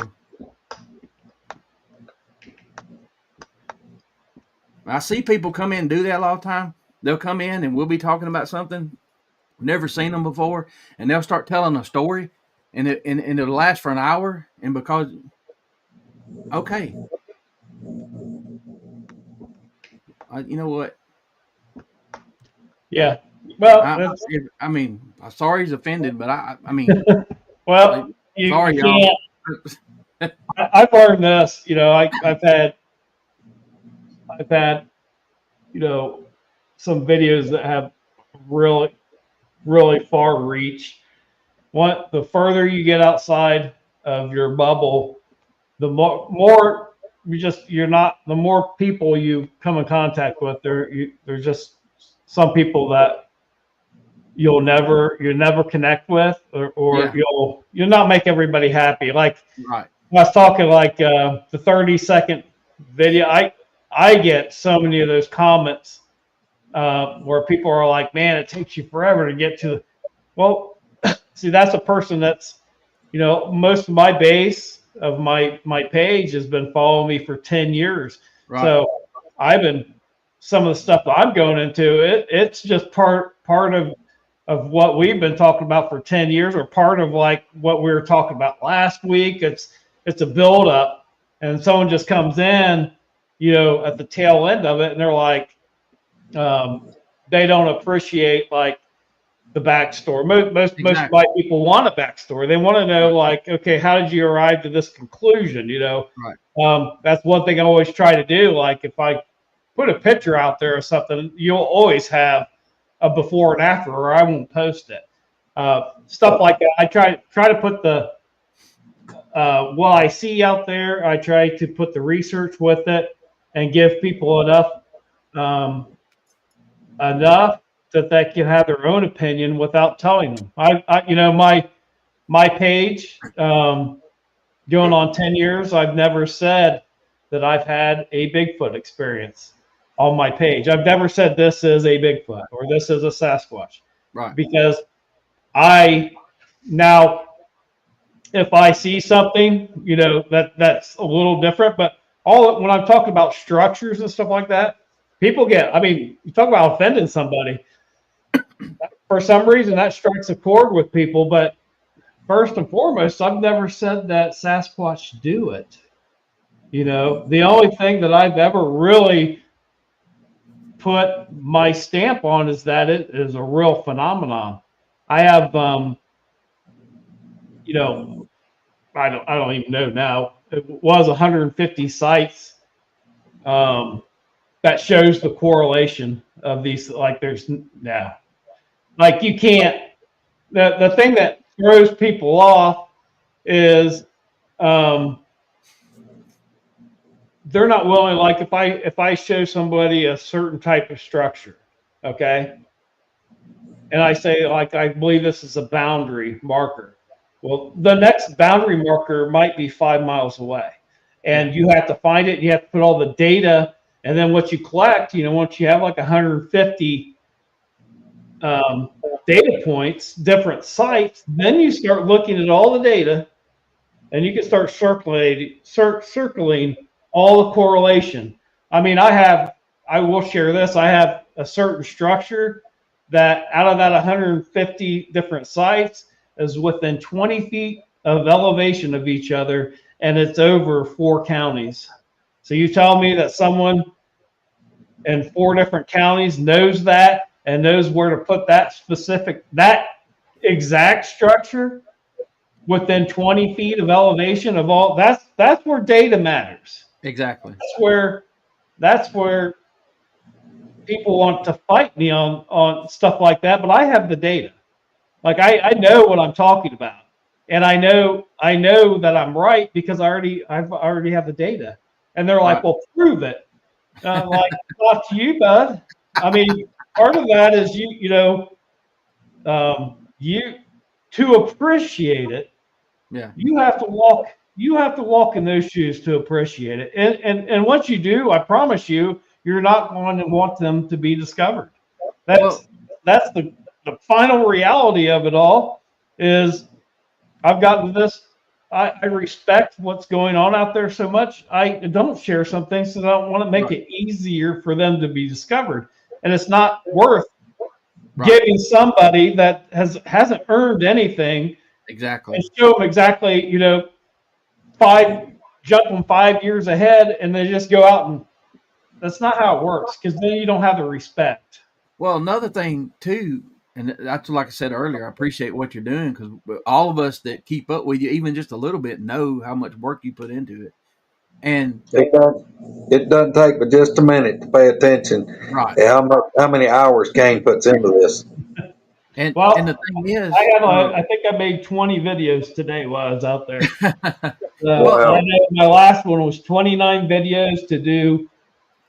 I see people come in and do that a lot of time. They'll come in and we'll be talking about something, never seen them before, and they'll start telling a story, and it'll last for an hour, and because okay. You know what? Yeah. Well, I mean, sorry he's offended, but I mean, well, sorry, y'all. I've learned this. I've had some videos that have really, really far reach. The further you get outside of your bubble, the more the more people you come in contact with. There's just some people that you'll never connect with, or you'll not make everybody happy. Like right. I was talking like the 30-second video. I get so many of those comments where people are like, man, it takes you forever to get to. Well, see, that's a person that's, most of my base of my page has been following me for 10 years. Right. So some of the stuff that I'm going into, it's just part of what we've been talking about for 10 years, or part of like what we were talking about last week. It's a build up, and someone just comes in, at the tail end of it, and they're like, they don't appreciate like the backstory. Most of my people want a backstory. They want to know, like, okay, how did you arrive to this conclusion? Right. That's one thing I always try to do. Like, if I put a picture out there or something, you'll always have a before and after, or I won't post it. Stuff like that. I try to put the what I see out there. I try to put the research with it and give people enough that they can have their own opinion without telling them. My page, going on 10 years, I've never said that I've had a Bigfoot experience on my page. I've never said this is a Bigfoot or this is a Sasquatch. Right. Because I now if I see something, you know, that's a little different. But when I'm talking about structures and stuff like that, people get. I mean, you talk about offending somebody. For some reason, that strikes a chord with people. But first and foremost, I've never said that Sasquatch do it. You know, the only thing that I've ever really put my stamp on is that it is a real phenomenon. I have, you know, I don't even know now. It was 150 sites that shows the correlation of these. Like there's like you can't. The thing that throws people off is they're not willing. Like if I show somebody a certain type of structure, okay, and I say like I believe this is a boundary marker. Well, the next boundary marker might be 5 miles away, and you have to find it. You have to put all the data, and then what you collect, you know, once you have like 150 data points, different sites, then you start looking at all the data, and you can start circling all the correlation. I mean, I will share this. I have a certain structure that out of that 150 different sites is within 20 feet of elevation of each other, and it's over 4 counties. So you tell me that someone in 4 different counties knows that and knows where to put that exact structure within 20 feet of elevation of all, that's where data matters. Exactly. That's where people want to fight me on stuff like that, but I have the data. Like I know what I'm talking about, and I know that I'm right because I already have the data. And they're like, "Well, prove it." And I'm like, "Not to you, bud." I mean, part of that is you to appreciate it. Yeah. You have to walk in those shoes to appreciate it. And once you do, I promise you, you're not going to want them to be discovered. That's the final reality of it all is I've gotten this. I respect what's going on out there so much. I don't share some things because I don't want to make it easier for them to be discovered. And it's not worth giving somebody that hasn't earned anything exactly and show them exactly, you know, jump them 5 years ahead and they just go out and that's not how it works because then you don't have the respect. Well, another thing too, and that's like I said earlier, I appreciate what you're doing because all of us that keep up with you, even just a little bit, know how much work you put into it. And it doesn't take but just a minute to pay attention. Right. How many hours Kain puts into this. And the thing is, I think I made 20 videos today while I was out there. Wow. I know my last one was 29 videos to do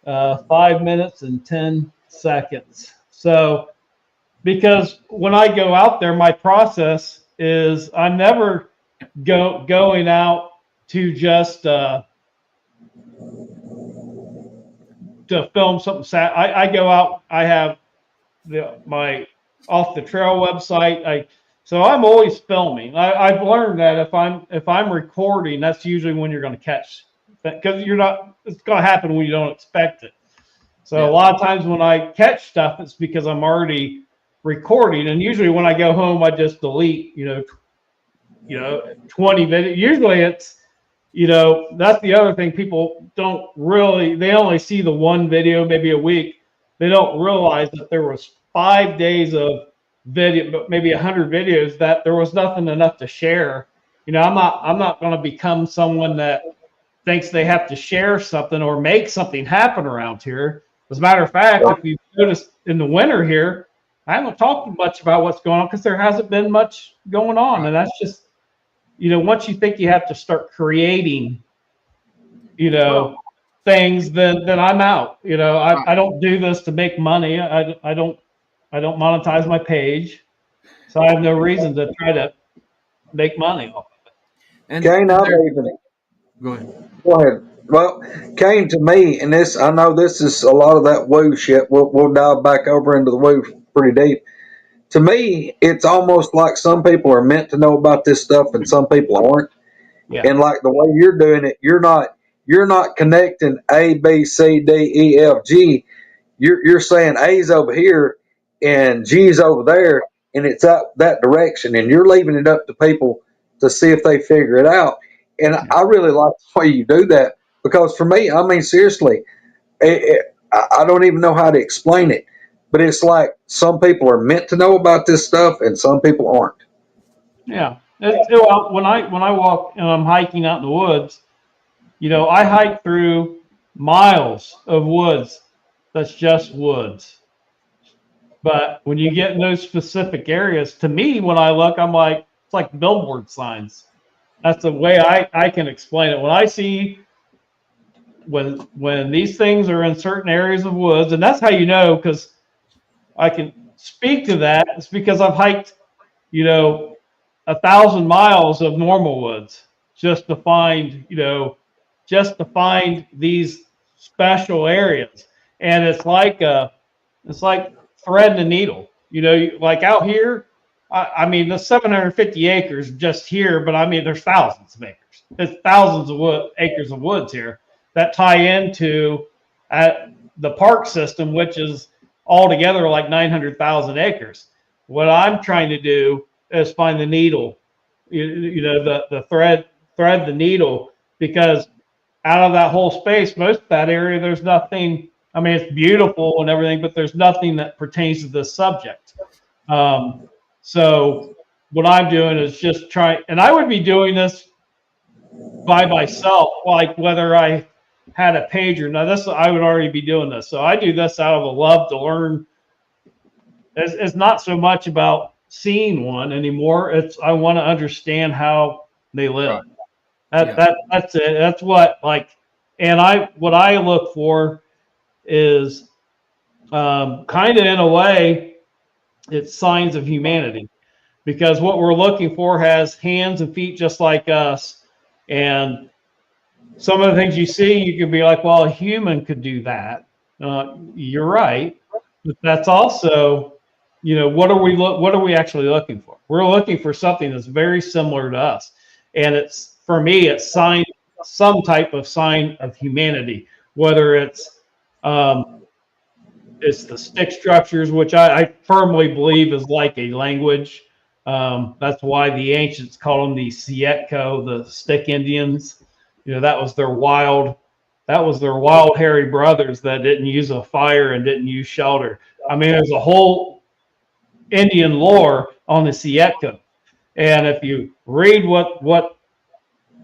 5 minutes and 10 seconds. So, because when I go out there, my process is I'm never going out to just to film something. I go out. I have my off the trail website. So I'm always filming. I've learned that if I'm recording, that's usually when you're going to catch, because it's going to happen when you don't expect it. So a lot of times when I catch stuff, it's because I'm already recording, and usually when I go home, I just delete 20 videos. Usually it's that's the other thing, people don't really, they only see the one video maybe a week. They don't realize that there was 5 days of video, but maybe 100 videos that there was nothing enough to share. I'm not going to become someone that thinks they have to share something or make something happen around here. As a matter of fact, if you've noticed in the winter here, I haven't talked much about what's going on because there hasn't been much going on. And that's just, once you think you have to start creating, things, then I'm out. I don't do this to make money. I don't monetize my page. So I have no reason to try to make money off of it. And Kain, go ahead. Go ahead. Well, Kain, to me, and this, I know this is a lot of that woo shit. We'll dive back over into the woo pretty deep. to me, it's almost like some people are meant to know about this stuff and some people aren't. Yeah. And like the way you're doing it, you're not connecting A, B, C, D, E, F, G. You're saying A's over here and G's over there, and it's out that direction, and you're leaving it up to people to see if they figure it out. And I really like the way you do that, because for me, I mean, seriously, I don't even know how to explain it, but it's like some people are meant to know about this stuff and some people aren't. Yeah. Well, when I walk and I'm hiking out in the woods, I hike through miles of woods that's just woods. But when you get in those specific areas, to me, when I look, I'm like, it's like billboard signs. That's the way I can explain it. When I see when these things are in certain areas of woods, and that's how you know, because I can speak to that. It's because I've hiked, 1,000 miles of normal woods just to find these special areas. And it's like threading a needle. Like out here, I mean, the 750 acres just here, but I mean, there's thousands of acres. There's thousands of acres of woods here that tie into the park system, which is altogether like 900,000 acres. What I'm trying to do is find the needle, the thread the needle, because out of that whole space, most of that area, there's nothing. I mean, it's beautiful and everything, but there's nothing that pertains to this subject. So what I'm doing is just trying, and I would be doing this by myself, like whether I had a page or not. I would already be doing this. So I do this out of a love to learn. It's not so much about seeing one anymore. I want to understand how they live. Right. That's it. That's what what I look for is kind of in a way, it's signs of humanity, because what we're looking for has hands and feet just like us. And some of the things you see, you can be like, well, a human could do that. You're right. But that's also, what are we actually looking for? We're looking for something that's very similar to us. And for me, it's some type of sign of humanity, whether it's the stick structures, which I firmly believe is like a language. That's why the ancients call them the Sietko, the stick Indians. That was their wild hairy brothers that didn't use a fire and didn't use shelter. I mean, there's a whole Indian lore on the Sietko. And if you read what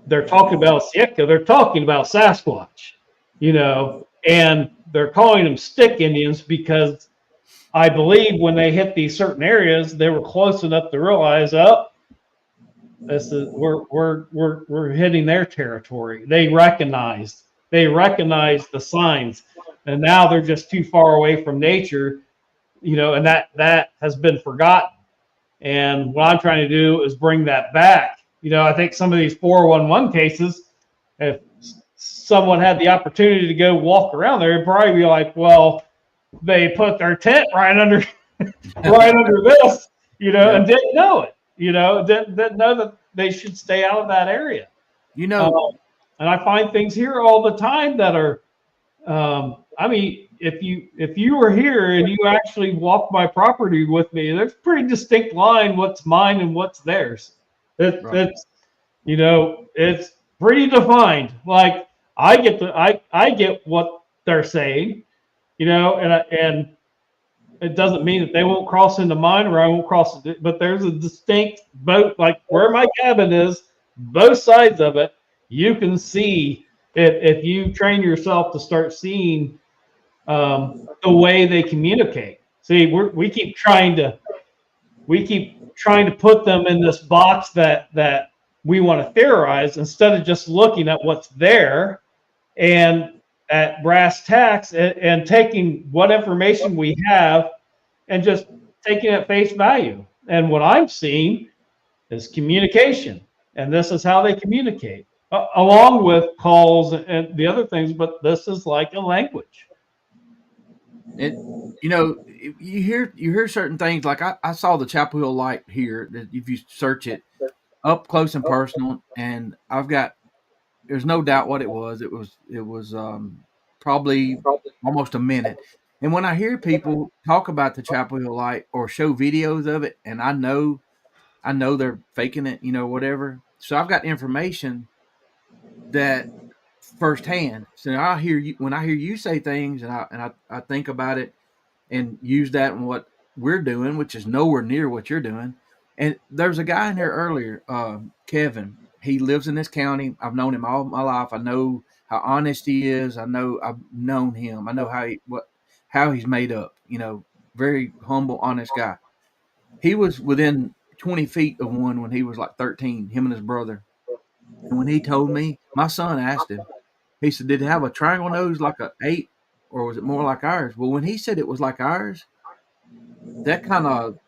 they're talking about Sietko, they're talking about Sasquatch, and they're calling them stick Indians because I believe when they hit these certain areas, they were close enough to realize, we're hitting their territory. They recognized the signs, and now they're just too far away from nature, and that has been forgotten. And what I'm trying to do is bring that back. I think some of these 411 cases, if someone had the opportunity to go walk around there, it'd probably be like, well, they put their tent right under this, and didn't know it, didn't know that they should stay out of that area. And I find things here all the time that are, I mean, if you were here and you actually walked my property with me, there's a pretty distinct line what's mine and what's theirs. It's pretty defined. Like I get what they're saying, and it doesn't mean that they won't cross into mine or I won't cross it. But there's a distinct boat, like where my cabin is, both sides of it. You can see if you train yourself to start seeing the way they communicate. See, we keep trying to put them in this box that we want to theorize instead of just looking at what's there and at brass tacks and taking what information we have and just taking it at face value. And what I'm seeing is communication, and this is how they communicate, along with calls and the other things. But this is like a language. It, you hear certain things like I saw the Chapel Hill light here. That if you search it up close and personal, and there's no doubt what it was. It was probably almost a minute. And when I hear people talk about the Chapel Hill light or show videos of it, and I know they're faking it, whatever. So I've got information that firsthand. So I hear you when I hear you say things, and I think about it and use that in what we're doing, which is nowhere near what you're doing. And there's a guy in there earlier, Kevin. He lives in this county. I've known him all my life. I know how honest he is. I've known him. I know how he's made up. Very humble, honest guy. He was within 20 feet of one when he was like 13. Him and his brother. And when he told me, my son asked him. He said, "Did it have a triangle nose like a 8, or was it more like ours?" Well, when he said it was like ours, that kind of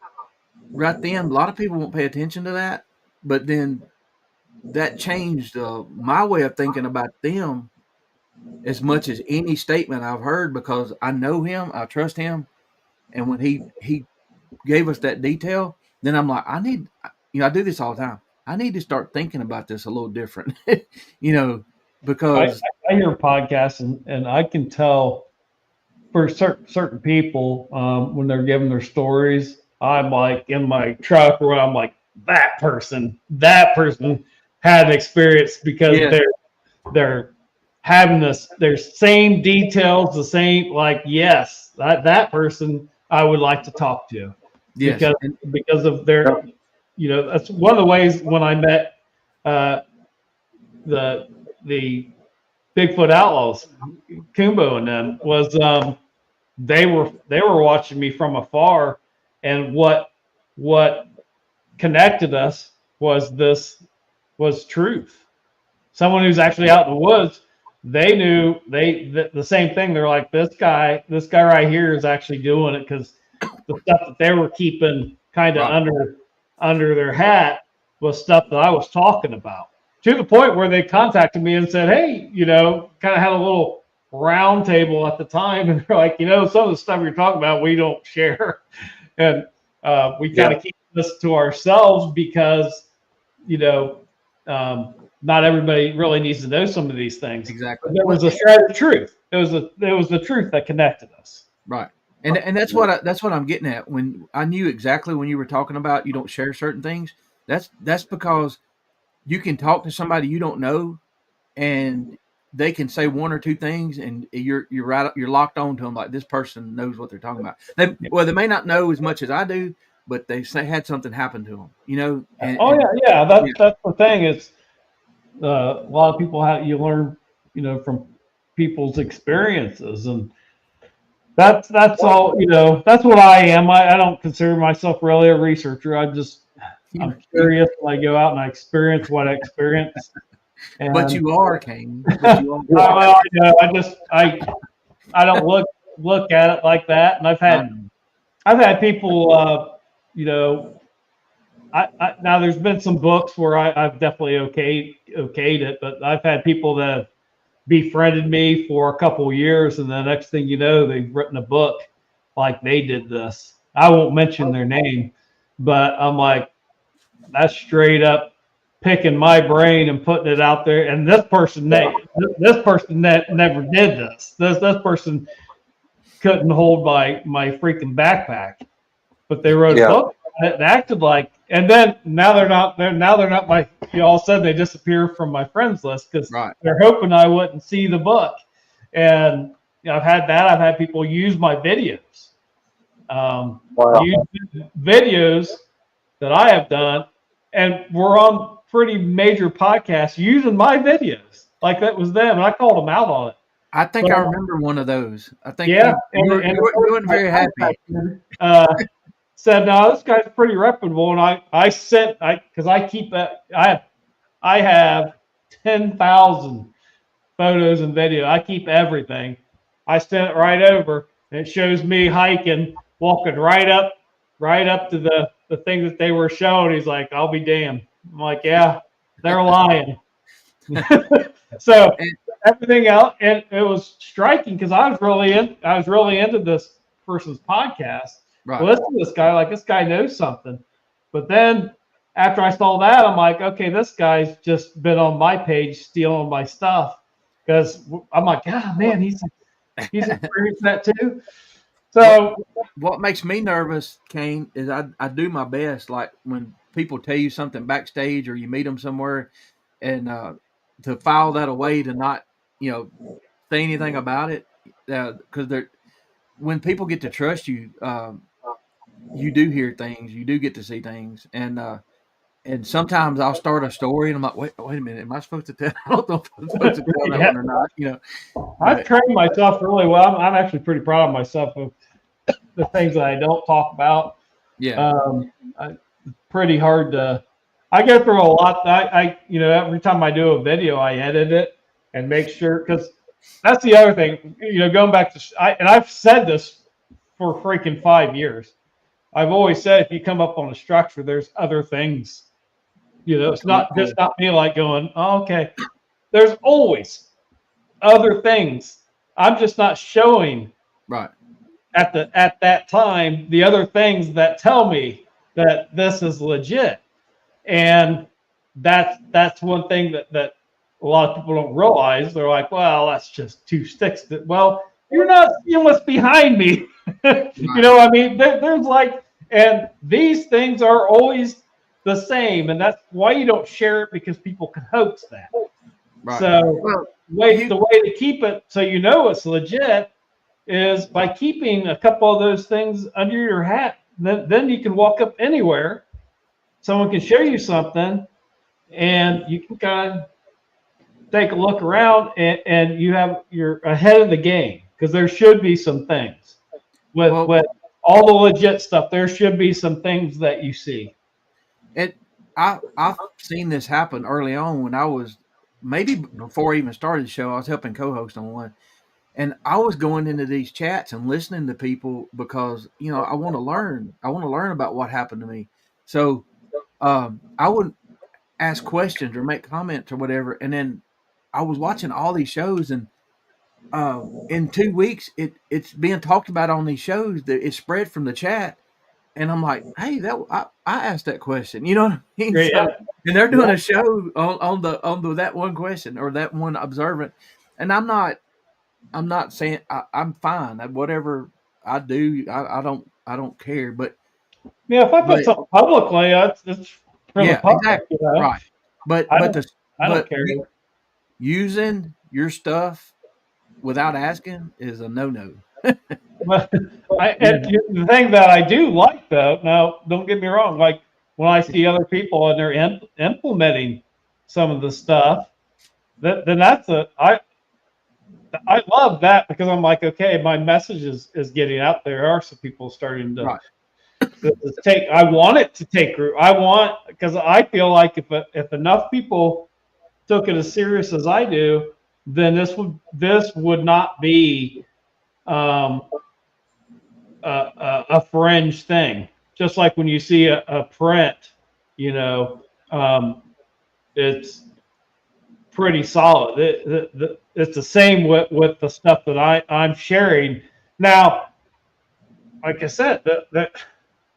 right then, a lot of people won't pay attention to that. But then that changed my way of thinking about them as much as any statement I've heard because I know him, I trust him, and when he gave us that detail, then I'm like, I do this all the time. I need to start thinking about this a little different, because I hear podcasts and I can tell for certain people when they're giving their stories, I'm like in my truck where I'm like that person had an experience because yeah, they're having their same details, the same like yes that person I would like to talk to yes, because of their that's one of the ways when I met the Bigfoot outlaws, Kumbo and them was they were watching me from afar, and what connected us was truth. Someone who's actually out in the woods, they knew the same thing. They're like this guy right here is actually doing it because the stuff that they were keeping kind of right. under their hat was stuff that I was talking about. To the point where they contacted me and said, "Hey, kind of had a little round table at the time, and they're like, some of the stuff you're talking about, we don't share, and we kind of keep this to ourselves because, not everybody really needs to know some of these things." Exactly. But there was a shred of truth. It was the truth that connected us. Right. And that's what I'm getting at. When I knew exactly when you were talking about you don't share certain things, that's because you can talk to somebody you don't know, and they can say one or two things, and you're locked on to them like this person knows what they're talking about. They may not know as much as I do, but they had something happen to them. That's the thing. It's a lot of people you learn, from people's experiences, and that's all. That's what I am. I don't consider myself really a researcher. I'm curious when I go out and I experience what I experience. And, but you are, Kain. But you are. I don't look at it like that. And I've had people, now there's been some books where I've definitely okayed it, but I've had people that have befriended me for a couple of years, and the next thing you know, they've written a book like they did this. I won't mention their name, but I'm like, that's straight up picking my brain and putting it out there. And this person never did this. This person couldn't hold my freaking backpack, but they wrote a book and acted like. And then now they're not my. All of a sudden they disappear from my friends list because they're hoping I wouldn't see the book. And I've had that. I've had people use my videos. Use videos that I have done, and we're on pretty major podcasts using my videos like that was them, and I called them out on it. I think I remember one of those. I think you weren't very happy. Said, "No, this guy's pretty reputable," and I sent because I keep that I have 10,000 photos and video. I keep everything. I sent it right over, and it shows me hiking, walking right up to the thing that they were showing. He's like, "I'll be damned." I'm like, "Yeah, they're lying." So everything else, and it was striking because I was really into this person's podcast. Right. Listen to this guy, like this guy knows something. But then after I saw that, I'm like, okay, this guy's just been on my page stealing my stuff because I'm like, God, man, he's experienced that too. So what makes me nervous, Kain, is I do my best. Like when people tell you something backstage or you meet them somewhere, and to file that away, to not say anything about it, because when people get to trust you, you do hear things, you do get to see things, and sometimes I'll start a story and I'm like, wait a minute, am I supposed to tell? I don't know if I'm supposed to tell that one or not. I've trained myself really well. I'm actually pretty proud of myself of the things that I don't talk about. Yeah. Pretty hard to. I go through a lot. I every time I do a video, I edit it and make sure, because that's the other thing. Going back to I've said this for freaking 5 years. I've always said if you come up on a structure, there's other things. It's not just not me like going, oh, okay. There's always other things. I'm just not showing Right. at that time the other things that tell me that this is legit. And that's one thing that a lot of people don't realize. They're like, well, that's just two sticks. Well, you're not seeing what's behind me. You know what I mean? There's like, and these things are always the same, and that's why you don't share it, because people can hoax that. Right. So the way to keep it so it's legit is by keeping a couple of those things under your hat. Then you can walk up anywhere, someone can show you something, and you can kind of take a look around, and you're ahead of the game, because there should be some things with all the legit stuff. There should be some things that you see. I've seen this happen early on when I was, maybe before I even started the show. I was helping co-host on one, and I was going into these chats and listening to people because I want to learn. I want to learn about what happened to me. So I would ask questions or make comments or whatever, and then I was watching all these shows, and in 2 weeks it's being talked about on these shows that it spread from the chat, and I'm like, hey, I asked that question, you know what I mean? Yeah. So, and they're doing a show on the that one question or that one observant, and I'm not saying I'm fine. Whatever I do, I don't care. But if I put something publicly, it's for the public, exactly. Right. But I don't care. Using your stuff without asking is a no-no. And the thing that I do like, though, now don't get me wrong, like when I see other people and they're implementing some of the stuff, then I love that, because I'm like, okay, my message is getting out there. There are some people starting to take. I want it to take root. Because I feel like if enough people took it as serious as I do, then this would not be a fringe thing. Just like when you see a print, it's pretty solid. It's the same with the stuff that I'm sharing. Now, like I said, that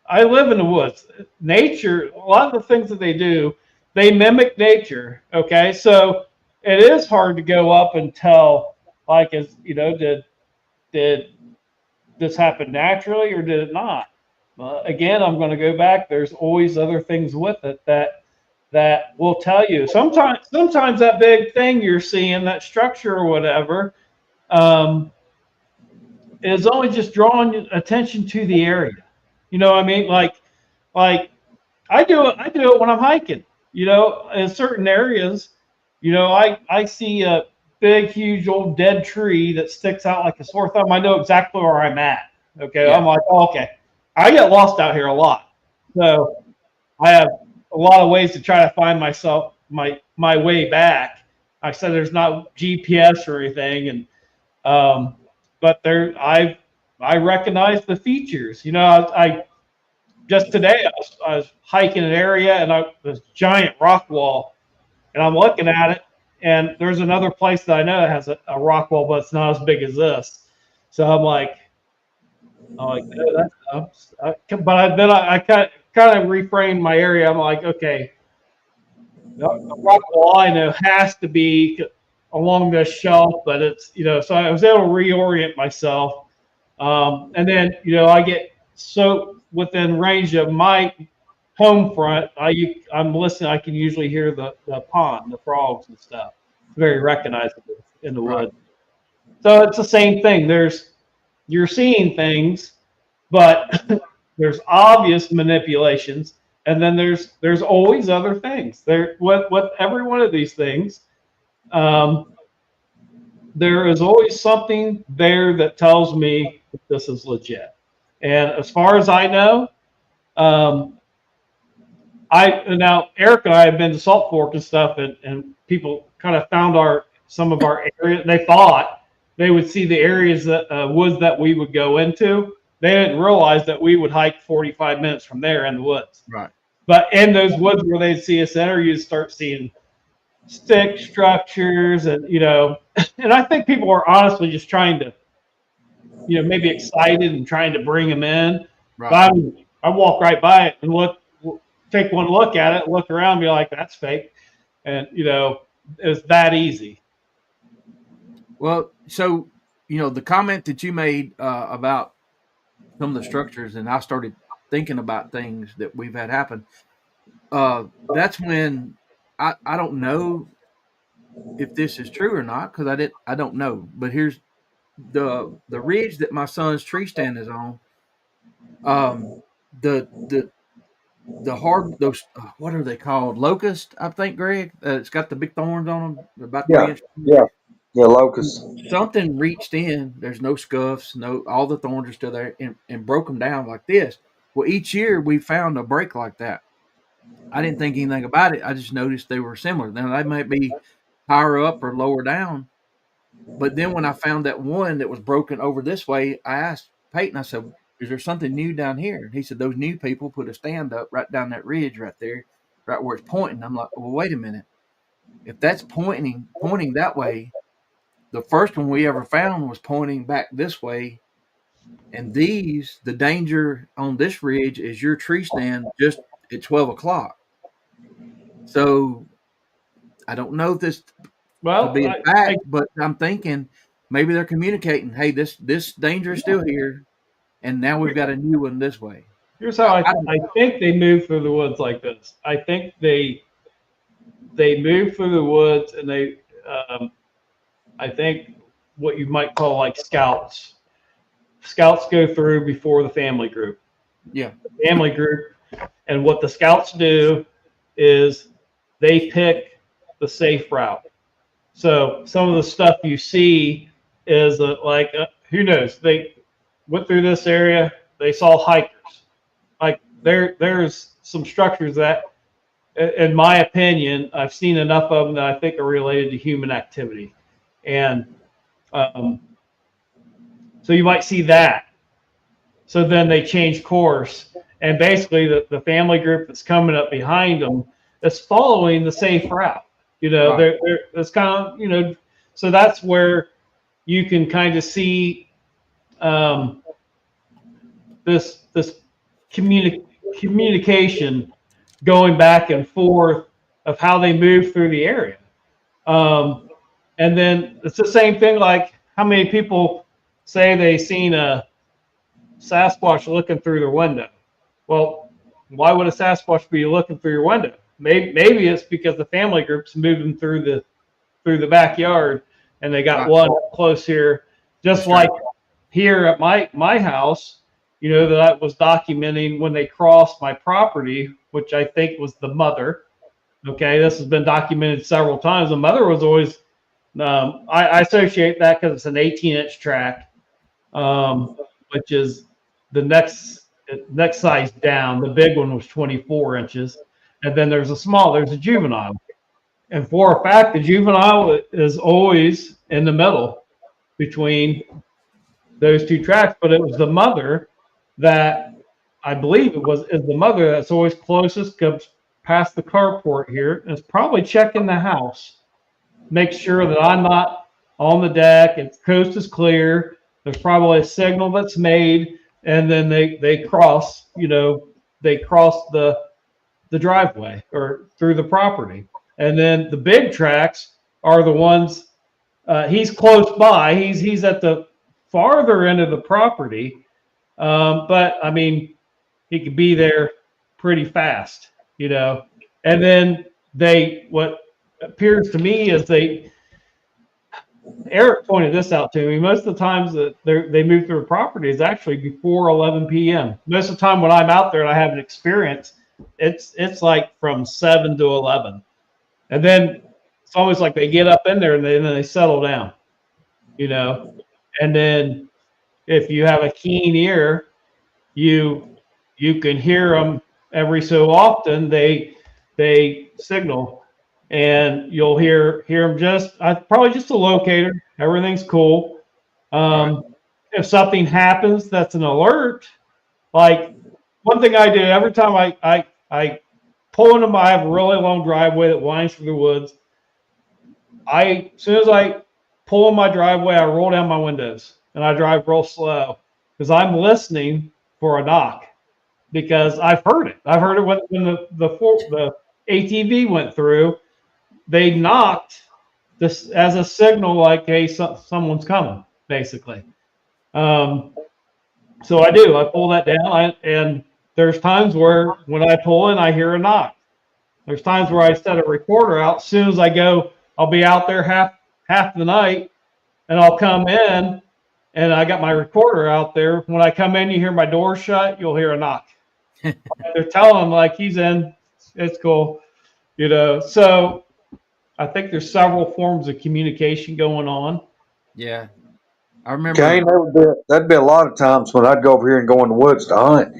I live in the woods. Nature, a lot of the things that they do, they mimic nature. Okay, so it is hard to go up and tell, like, did this happen naturally or did it not? Again, I'm going to go back. There's always other things with it that will tell you. Sometimes that big thing you're seeing, that structure or whatever, is only just drawing attention to the area. You know what I mean? Like I do it when I'm hiking. In certain areas, I see a big, huge old dead tree that sticks out like a sore thumb. I know exactly where I'm at. Okay. Yeah. I'm like, oh, okay. I get lost out here a lot. So I have a lot of ways to try to find myself, my way back. I said there's not GPS or anything, and but I recognize the features. I just today I was hiking an area, and this giant rock wall, and I'm looking at it, and there's another place that I know that has a rock wall, but it's not as big as this. So I'm like, no, but then I kind of reframed my area. I'm like, okay, the rock wall I know has to be along this shelf, but it's, so I was able to reorient myself. And then, I get so within range of my home front, I'm listening. I can usually hear the pond, the frogs and stuff. It's very recognizable in the woods. So it's the same thing. You're seeing things, but there's obvious manipulations, and then there's always other things. With every one of these things, there is always something there that tells me that this is legit. And as far as I know, now Eric and I have been to Salt Fork and stuff, and people kind of found some of our area. They thought they would see the areas that woods that we would go into. They didn't realize that we would hike 45 minutes from there in the woods. Right. But in those woods where they'd see us enter, you'd start seeing stick structures, and and I think people are honestly just trying to, maybe excited and trying to bring them in. Right. But I walk right by it and take one look at it, look around, and be like, that's fake, and it's that easy. Well, so the comment that you made about some of the structures, and I started thinking about things that we've had happen. That's when I don't know if this is true or not, because I don't know. But here's the ridge that my son's tree stand is on. The hard, those what are they called? Locust, I think, Greg. It's got the big thorns on them, about 3 inches. Yeah, locust. Something reached in. There's no scuffs, all the thorns are still there, and broke them down like this. Well, each year we found a break like that. I didn't think anything about it. I just noticed they were similar. Now they might be higher up or lower down, but then when I found that one that was broken over this way, I asked Peyton. I said, "Is there something new down here?" He said, "Those new people put a stand up right down that ridge right there, right where it's pointing." I'm like, "Well, wait a minute. If that's pointing that way, the first one we ever found was pointing back this way, and the danger on this ridge is your tree stand just at 12 o'clock. So I don't know if this could be a fact, but I'm thinking maybe they're communicating, hey, this danger is still here, and now we've got a new one this way." Here's how I think they move through the woods like this. I think they move through the woods, and I think what you might call like scouts. Scouts go through before the family group. Yeah. The family group, and what the scouts do is they pick the safe route. So some of the stuff you see is who knows? They went through this area. They saw hikers. Like there's some structures that, in my opinion, I've seen enough of them that I think are related to human activity. And so you might see that. So then they change course, and basically the family group that's coming up behind them is following the safe route. Right. It's kind of, so that's where you can kind of see this communication going back and forth of how they move through the area. And then it's the same thing, like how many people say they seen a Sasquatch looking through their window. Well, why would a Sasquatch be looking through your window? Maybe it's because the family group's moving through the backyard, and they got one up close here, just like here at my house. That I was documenting when they crossed my property, which I think was the mother. Okay, this has been documented several times. The mother was always, I associate that because it's an 18-inch track, which is the next size down. The big one was 24 inches. And then there's a juvenile. And for a fact, the juvenile is always in the middle between those two tracks. But it was the mother that I believe is the mother that's always closest, comes past the carport here, and is probably checking the house. make sure that I'm not on the deck. If the coast is clear, there's probably a signal that's made, and then they cross, they cross the driveway or through the property. And then the big tracks are the ones, he's close by. He's at the farther end of the property. But I mean, he could be there pretty fast, and then what appears to me is Eric pointed this out to me. Most of the times that they move through a property is actually before 11 p.m. Most of the time when I'm out there and I have an experience, it's like from 7 to 11. And then it's almost like they get up in there and then they settle down, And then if you have a keen ear, you can hear them every so often. They signal. And you'll hear them probably just a locator. Everything's cool. If something happens that's an alert, like one thing I do every time I pull into I have a really long driveway that winds through the woods. As soon as I pull in my driveway, I roll down my windows and I drive real slow because I'm listening for a knock because I've heard it. I've heard it when the ATV went through. They knocked this as a signal, like, hey, someone's coming, basically. So I do. I pull that down, and there's times where when I pull in, I hear a knock. There's times where I set a recorder out. As soon as I go, I'll be out there half the night, and I'll come in, and I got my recorder out there. When I come in, you hear my door shut, you'll hear a knock. They're telling him, like, he's in. It's cool, So I think there's several forms of communication going on. Yeah. I remember. Kain, that'd be a lot of times when I'd go over here and go in the woods to hunt.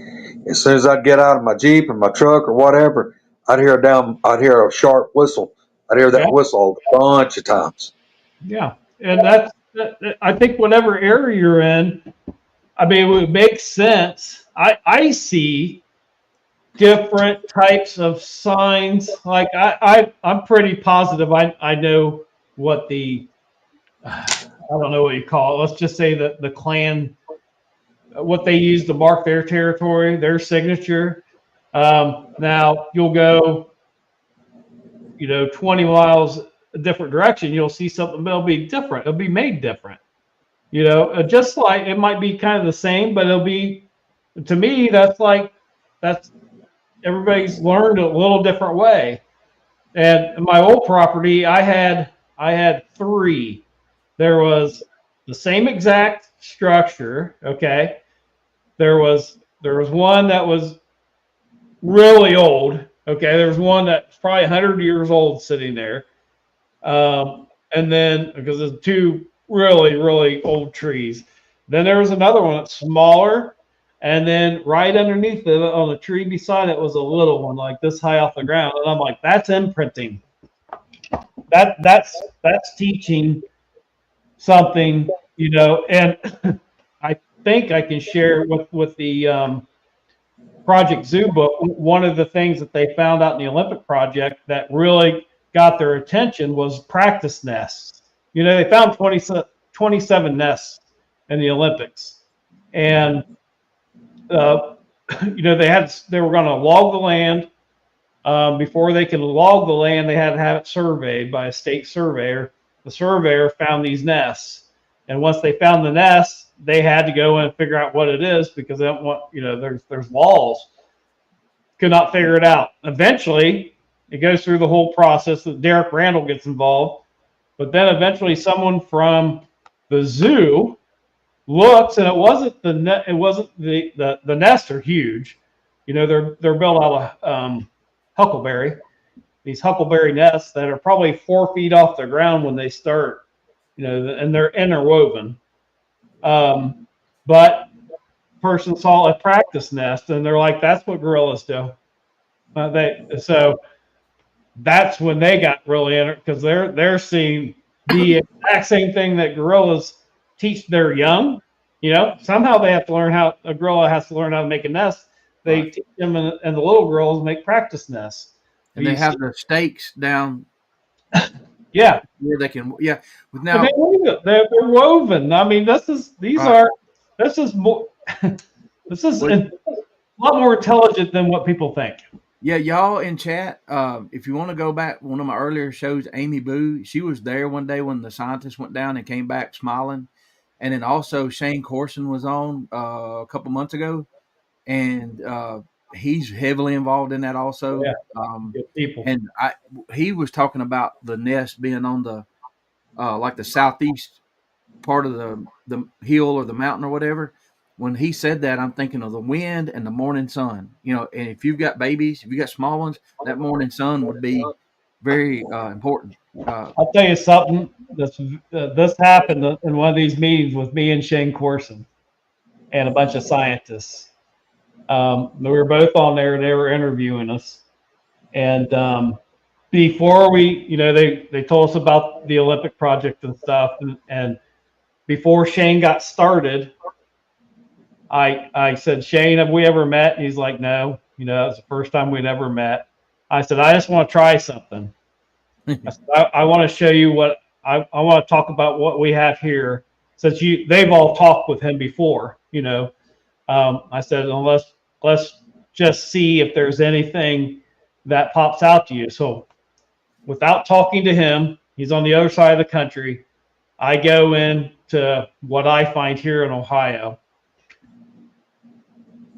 As soon as I'd get out of my Jeep or my truck or whatever, I'd hear a sharp whistle. I'd hear that whistle a bunch of times. Yeah. And I think whatever area you're in, I mean, it would make sense. I see different types of signs. Like I'm pretty positive I know what I don't know what you call it. Let's just say that the clan, what they use to mark their territory, their signature. Now you'll go, 20 miles a different direction. You'll see something that'll be different. It'll be made different. Just like it might be kind of the same, but it'll be, to me, that's everybody's learned a little different way. And in my old property, I had 3. There was the same exact structure. Okay. There was one that was really old. Okay. There was one that's probably 100 years old sitting there. And then because there's 2 really, really old trees. Then there was another one that's smaller. And then right underneath it, on the tree beside it, was a little one, like this high off the ground. And I'm like, that's imprinting. That's teaching something, And I think I can share with the Project Zoo book. One of the things that they found out in the Olympic project that really got their attention was practice nests. They found 27 nests in the Olympics, and they were going to log the land. Before they could log the land, they had to have it surveyed by a state surveyor. The surveyor found these nests, and once they found the nests, they had to go in and figure out what it is because they don't want, there's laws. Could not figure it out. Eventually, it goes through the whole process that Derek Randall gets involved, but then eventually someone from the zoo looks, and it wasn't the nests are huge. They're built out of huckleberry. These huckleberry nests that are probably 4 feet off the ground when they start, and they're interwoven. But person saw a practice nest, and they're like, "That's what gorillas do." So that's when they got really in it because they're seeing the exact same thing that gorillas teach their young. Somehow they have to learn a gorilla has to learn how to make a nest. They teach them, and the little gorillas make practice nests. And they have the stakes down Yeah. where they can. Yeah. With And now, they weave it. They're woven. I mean, this is more. This is what, a lot more intelligent than what people think. yeah, y'all in chat. If you want to go back, one of my earlier shows, Amy Boo, she was there one day when the scientists went down and came back smiling. And then also Shane Corson was on a couple months ago, and he's heavily involved in that also. Yeah, good people. And he was talking about the nest being on the like the southeast part of the hill or the mountain or whatever. When he said that, I'm thinking of the wind and the morning sun. You know, and if you've got babies, if you got small ones, that morning sun would be very important. I'll tell you something. This happened in one of these meetings with me and Shane Corson and a bunch of scientists. We were both on there. They were interviewing us, and before we, they told us about the Olympic project and stuff, and before Shane got started, I said, Shane, have we ever met? And he's like, no. That was the first time we'd ever met. I said, I just want to try something. I said, I want to show you what I want to talk about what we have here, since they've all talked with him before. I said, let's just see if there's anything that pops out to you. So without talking to him, he's on the other side of the country. I go into what I find here in Ohio.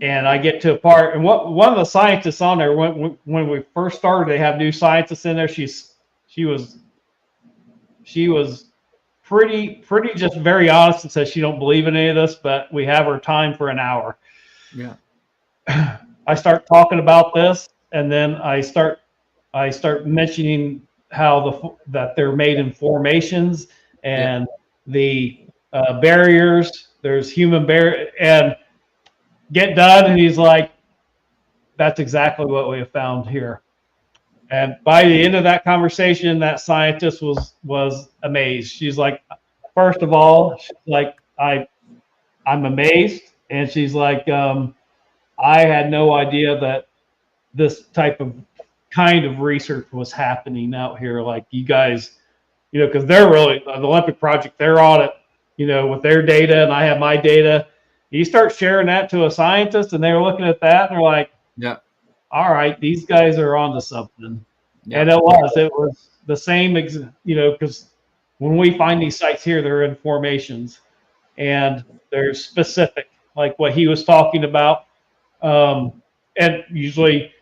And I get to a part, and one of the scientists on there, when we first started, they have new scientists in there. She was pretty just very honest and says she don't believe in any of this, but we have her time for an hour. Yeah. I start talking about this, and then I start mentioning how that they're made in formations, and the barriers. There's human barrier, and get done, and he's like, "That's exactly what we have found here." And by the end of that conversation, that scientist was amazed. She's like, first of all, she's like, I'm amazed, and she's like, I had no idea that this type of kind of research was happening out here. Like you guys, because they're really the Olympic project, they're on it, with their data, and I have my data. You start sharing that to a scientist, and they're looking at that, and they're like, yeah. All right, these guys are onto something. Yeah. And it was the same, because when we find these sites here, they're in formations, and they're specific, like what he was talking about. And usually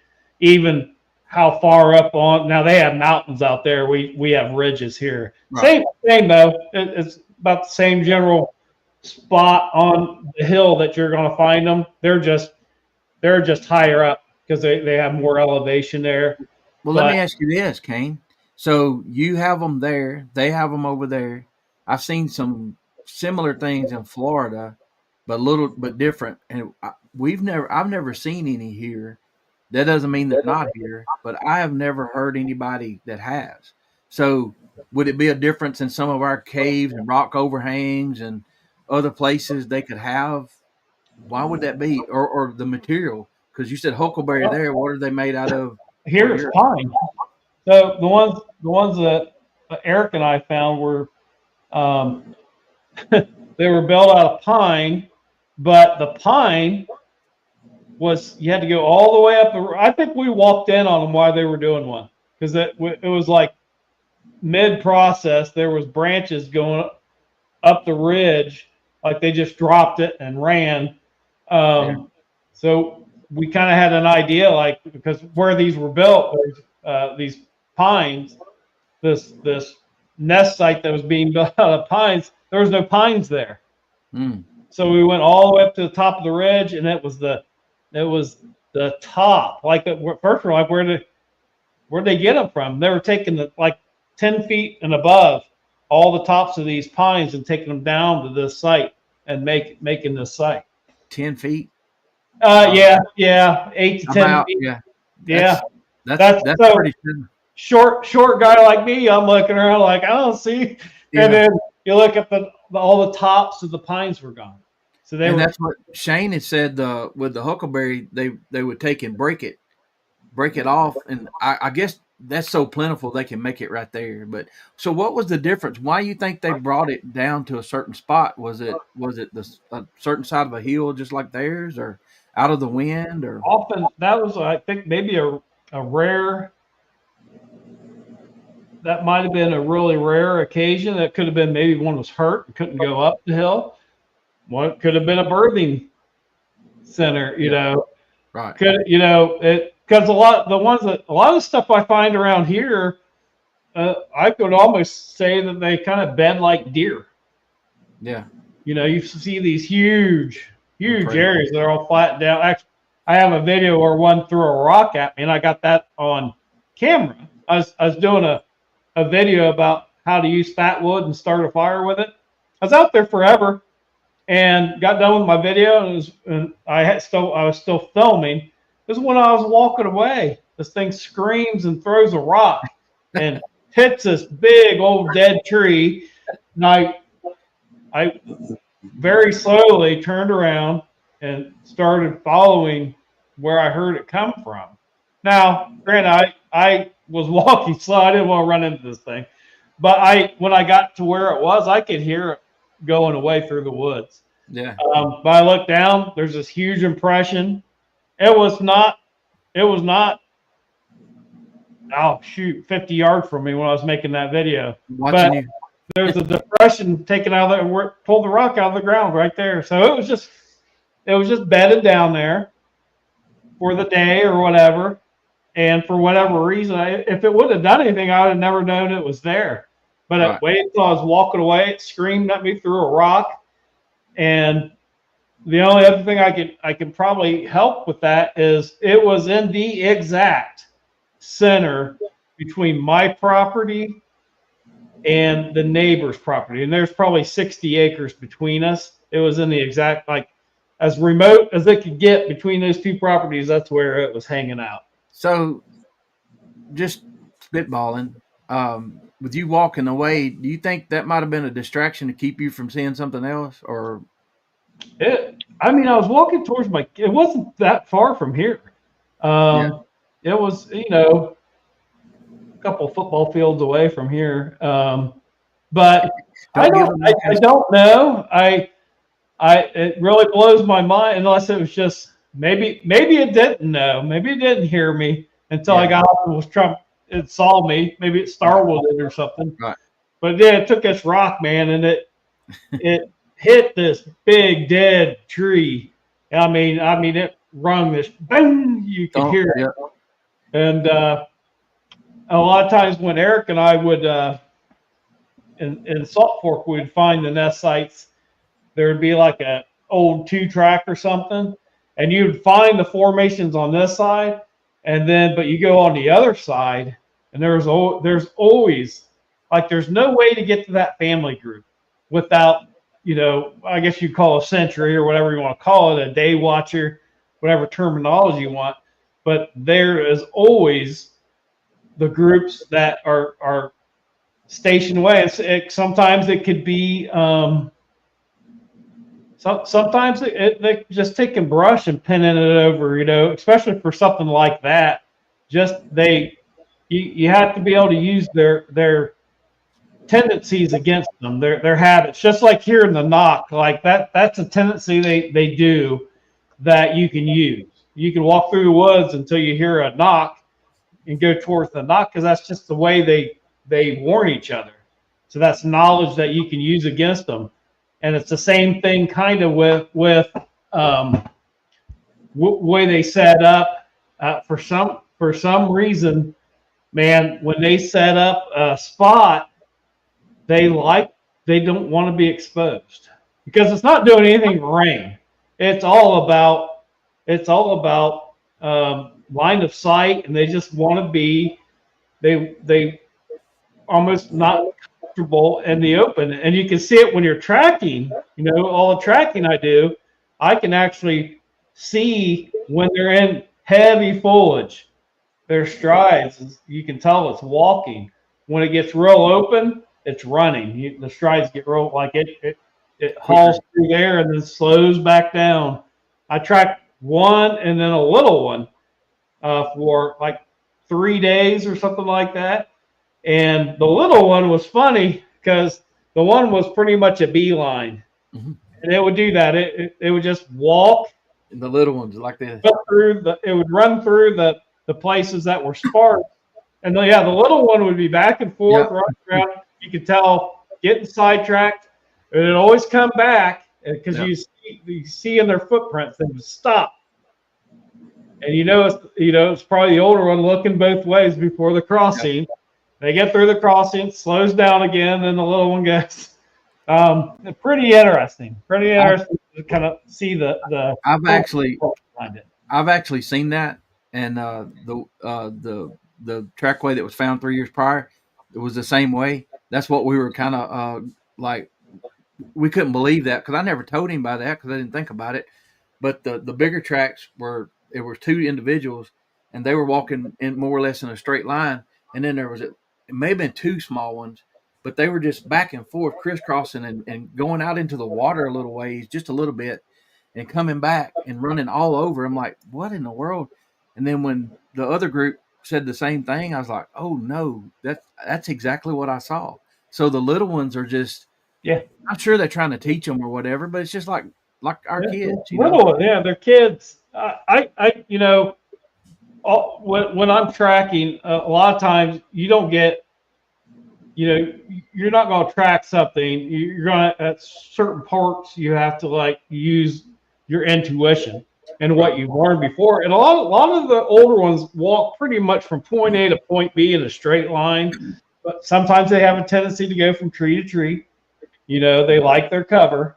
even how far up on, now they have mountains out there. We have ridges here. Right. Same though. It's about the same general spot on the hill that you're going to find them. They're just higher up because they have more elevation there. Well, let me ask you this, Kain. So you have them there, they have them over there. I've seen some similar things in Florida, but different. And I've never seen any here. That doesn't mean they're not here, but I have never heard anybody that has. So would it be a difference in some of our caves and rock overhangs and other places they could have? Why would that be? Or the material? Because you said huckleberry there. What are they made out of? Here's pine. So the ones that Eric and I found were they were built out of pine, but the pine was, you had to go all the way up. I think we walked in on them while they were doing one, because it was like mid-process. There was branches going up the ridge, like they just dropped it and ran. So we kind of had an idea, like, because where these were built, these pines, this nest site that was being built out of pines, there was no pines there. So we went all the way up to the top of the ridge, and it was the top. Like first, we're like, where'd they get them from? They were taking like 10 feet and above all the tops of these pines and taking them down to this site and making this site. 10 feet. Yeah, 8 to 10 feet. Yeah. That's so pretty good. Short guy like me, I'm looking around like, I don't see. Yeah. And then you look at all the tops of the pines were gone. So that's what Shane had said. With the huckleberry, they would take and break it off, and I guess that's so plentiful they can make it right there. But so what was the difference? Why you think they brought it down to a certain spot? Was it a certain side of a hill just like theirs, or out of the wind, or Often that was, I think, maybe a rare. That might have been a really rare occasion. That could have been maybe one was hurt and couldn't go up the hill. One could have been a birthing center, you know. right? Could, you know, it, because a lot of the stuff I find around here, I could almost say that they kind of bed like deer. Yeah. You know, you see these huge Impressive. areas that are all flattened down. Actually, I have a video where one threw a rock at me, and I got that on camera. I was doing a video about how to use fat wood and start a fire with it. I was out there forever, and got done with my video, and I was still filming. This is when I was walking away. This thing screams and throws a rock and hits this big old dead tree. And I very slowly turned around and started following where I heard it come from. Now, granted, I was walking slow. I didn't want to run into this thing. But when I got to where it was, I could hear it going away through the woods. Yeah. But I looked down. There's this huge impression. It was not. Oh shoot, 50 yards from me when I was making that video. Watching you. There's a depression taken out of there and pulled the rock out of the ground right there. So it was just bedded down there for the day or whatever. And for whatever reason, if it wouldn't have done anything, I would have never known it was there. But Right. I waited until I was walking away. It screamed at me through a rock. And the only other thing I can probably help with that is it was in the exact center between my property and the neighbor's property. And there's probably 60 acres between us. It was in the exact, like, as remote as it could get between those two properties, that's where it was hanging out. So, just spitballing, with you walking away, do you think that might have been a distraction to keep you from seeing something else, or? I was walking towards it wasn't that far from here. It was, a couple football fields away from here. But I don't know. It really blows my mind, unless it was just maybe it didn't know. Maybe it didn't hear me until I got up and was trying. It saw me. Maybe it startled it or something. Right. But yeah, it took this rock, man, and it hit this big dead tree. I mean, it rung this bang. You could hear it. Yeah. And a lot of times when Eric and I would in Salt Fork, we'd find the nest sites. There would be like a old 2-track or something, and you'd find the formations on this side, but you go on the other side, and there's always, like, there's no way to get to that family group without, I guess you call a sentry or whatever you want to call it, a day watcher, whatever terminology you want. But there is always the groups that are stationed away. Sometimes it could be, sometimes they just taking brush and pinning it over, especially for something like that. You have to be able to use their tendencies against them, their habits, just like here in the knock, like that's a tendency they do that you can use. You can walk through the woods until you hear a knock and go towards the knock, because that's just the way they warn each other. So that's knowledge that you can use against them. And it's the same thing kind of with way they set up. For some reason, man, when they set up a spot, they don't want to be exposed, because it's not doing anything to rain. It's all about line of sight, and they just want to be, they almost not comfortable in the open. And you can see it when you're tracking, all the tracking I do, I can actually see when they're in heavy foliage, their strides, you can tell it's walking. When it gets real open, it's running. The strides get real, like it hauls through there and then slows back down. I tracked one and then a little one for like 3 days or something like that. And the little one was funny because the one was pretty much a beeline. Mm-hmm. And it would do that. It would just walk. And the little ones like this. It would run through the places that were sparse. And the little one would be back and forth, running around. You could tell getting sidetracked. And it'd always come back because you see in their footprints they would stop. And it's probably the older one looking both ways before the crossing. Yep. They get through the crossing, slows down again, then the little one goes. Pretty interesting. Pretty interesting to kind of see the. I've actually seen that, and the trackway that was found 3 years prior, it was the same way. That's what we were kind of like. We couldn't believe that because I never told anybody that because I didn't think about it. But the bigger tracks were two individuals, and they were walking in more or less in a straight line, and then it may have been two small ones. But they were just back and forth, crisscrossing and going out into the water a little ways, just a little bit, and coming back and running all over. I'm like, what in the world? And then when the other group said the same thing, I was like, oh, no, that's exactly what I saw. So the little ones are just, I'm sure they're trying to teach them or whatever, but it's just like our kids. They're kids. When I'm tracking, a lot of times you don't get, you're not going to track something. You're going to, at certain parts, you have to use your intuition and what you've learned before. And a lot of the older ones walk pretty much from point A to point B in a straight line. But sometimes they have a tendency to go from tree to tree. They like their cover.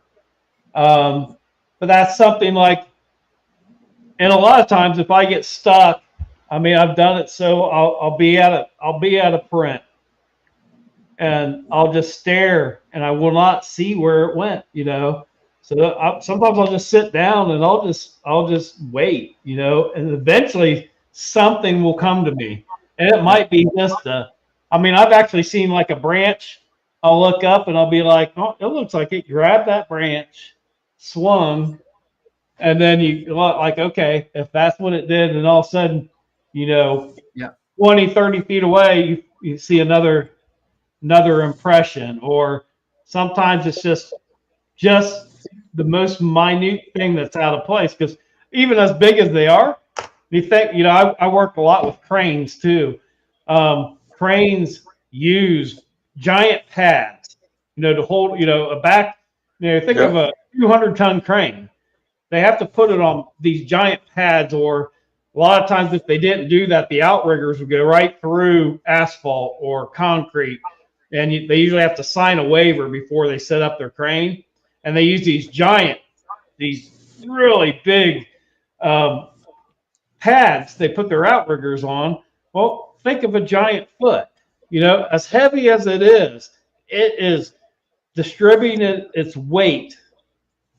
But that's something and a lot of times if I get stuck, I've done it so I'll be at a print. And I'll just stare, and I will not see where it went, So sometimes I'll just sit down and I'll just wait, and eventually something will come to me, and it might be just I've actually seen a branch. I'll look up and I'll be like, oh, it looks like it grabbed that branch, swung, and then okay, if that's what it did, and all of a sudden, 20, 30 feet away, you see another impression, or sometimes it's just the most minute thing that's out of place. Because even as big as they are, you think, I work a lot with cranes too. Cranes use giant pads, to hold, a back. Think of a 200-ton crane. They have to put it on these giant pads, or a lot of times if they didn't do that, the outriggers would go right through asphalt or concrete. And they usually have to sign a waiver before they set up their crane. And they use these really big pads they put their outriggers on. Well, think of a giant foot. As heavy as it is distributing its weight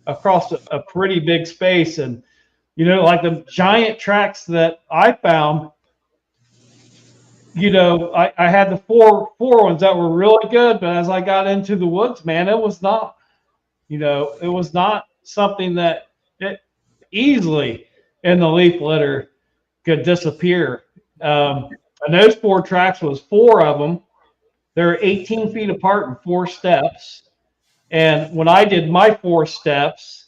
across a pretty big space. And, the giant tracks that I found, I had the four ones that were really good, but as I got into the woods, man, it was not, it was not something that it easily in the leaf litter could disappear. And those 4 tracks was 4 of them. They're 18 feet apart in 4 steps. And when I did my 4 steps,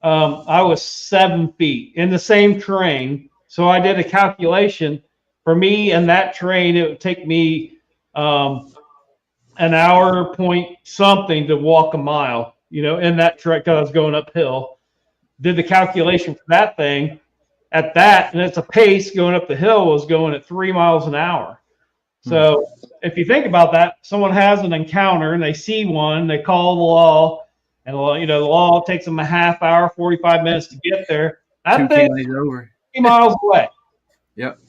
I was 7 feet in the same terrain. So I did a calculation. For me and that terrain, it would take me an hour point something to walk a mile, in that track because I was going uphill. Did the calculation for that thing at that, and it's a pace going up the hill was going at 3 miles an hour. So if you think about that, someone has an encounter and they see one, they call the law, and the law takes them a half hour, 45 minutes to get there. That thing is over 3 miles away. Yep.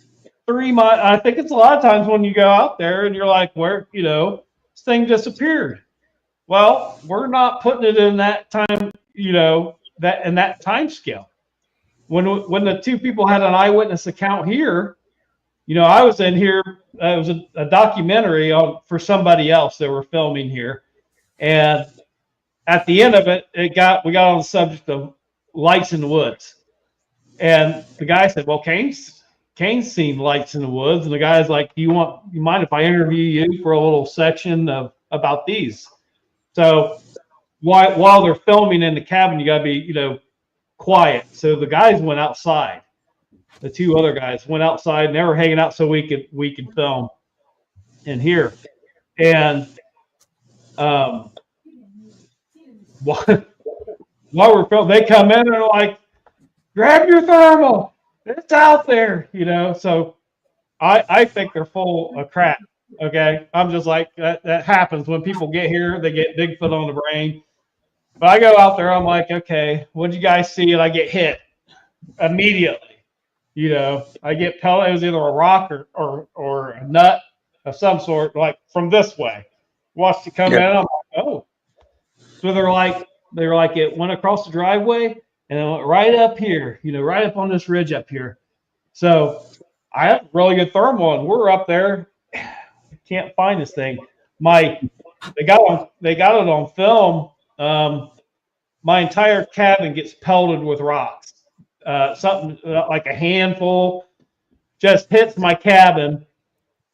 3 miles. I think it's a lot of times when you go out there and you're like, where, this thing disappeared. Well, we're not putting it in that time, that in that time scale. When the 2 people had an eyewitness account here, I was in here. It was a documentary for somebody else they were filming here, and at the end of it, we got on the subject of lights in the woods, and the guy said, "Well, Kain Kain's seen lights in the woods, and the guy's like, you mind if I interview you for a little section about these? So while they're filming in the cabin, you gotta be, quiet. So the guys went outside. The two other guys went outside, and they were hanging out so we could film in here. And while we're filming, they come in and they're like, grab your thermal, it's out there, So I think they're full of crap. Okay, I'm just like that happens when people get here. They get Bigfoot on the brain. But I go out there, I'm like, okay, what'd you guys see? And I get hit immediately. I get pellet. It was either a rock or a nut of some sort, like from this way. Watched it come in. I'm like, oh. So they were like, it went across the driveway and it went right up here, right up on this ridge up here. So I have really good thermal, and we're up there. Can't find this thing. They got it on film. My entire cabin gets pelted with rocks. Something like a handful just hits my cabin,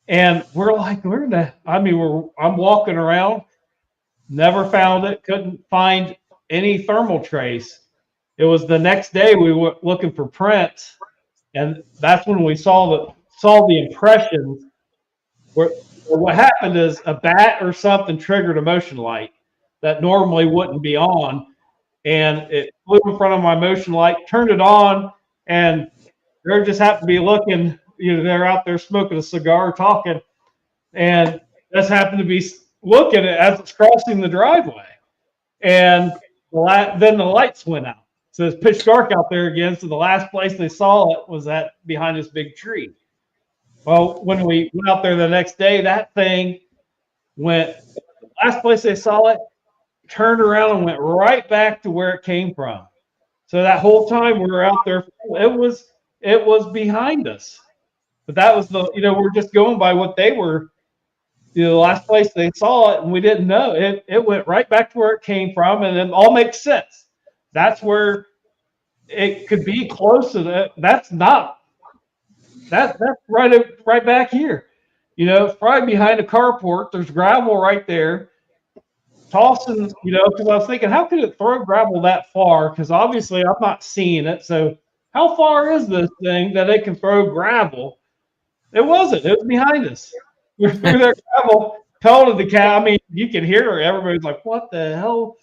and we're like, I'm walking around, never found it, couldn't find any thermal trace. It was the next day we were looking for prints, and that's when we saw the impressions. What happened is a bat or something triggered a motion light that normally wouldn't be on, and it flew in front of my motion light, turned it on, and they just happened to be looking. They're out there smoking a cigar, talking, and just happened to be looking as it's crossing the driveway, and then the lights went out. So it's pitch dark out there again. So the last place they saw it was behind this big tree. Well, when we went out there the next day, that thing went, the last place they saw it, turned around and went right back to where it came from. So that whole time we were out there, it was behind us. But that was we're just going by what they were, the last place they saw it, and we didn't know. It went right back to where it came from, and it all makes sense. That's where it could be close to that. That's right back here. It's probably behind a carport. There's gravel right there. Tossing, because I was thinking, how could it throw gravel that far? Because obviously I'm not seeing it. So how far is this thing that it can throw gravel? It wasn't. It was behind us. We threw their gravel, pelted the cow. I mean, you can hear it. Everybody's like, what the hell?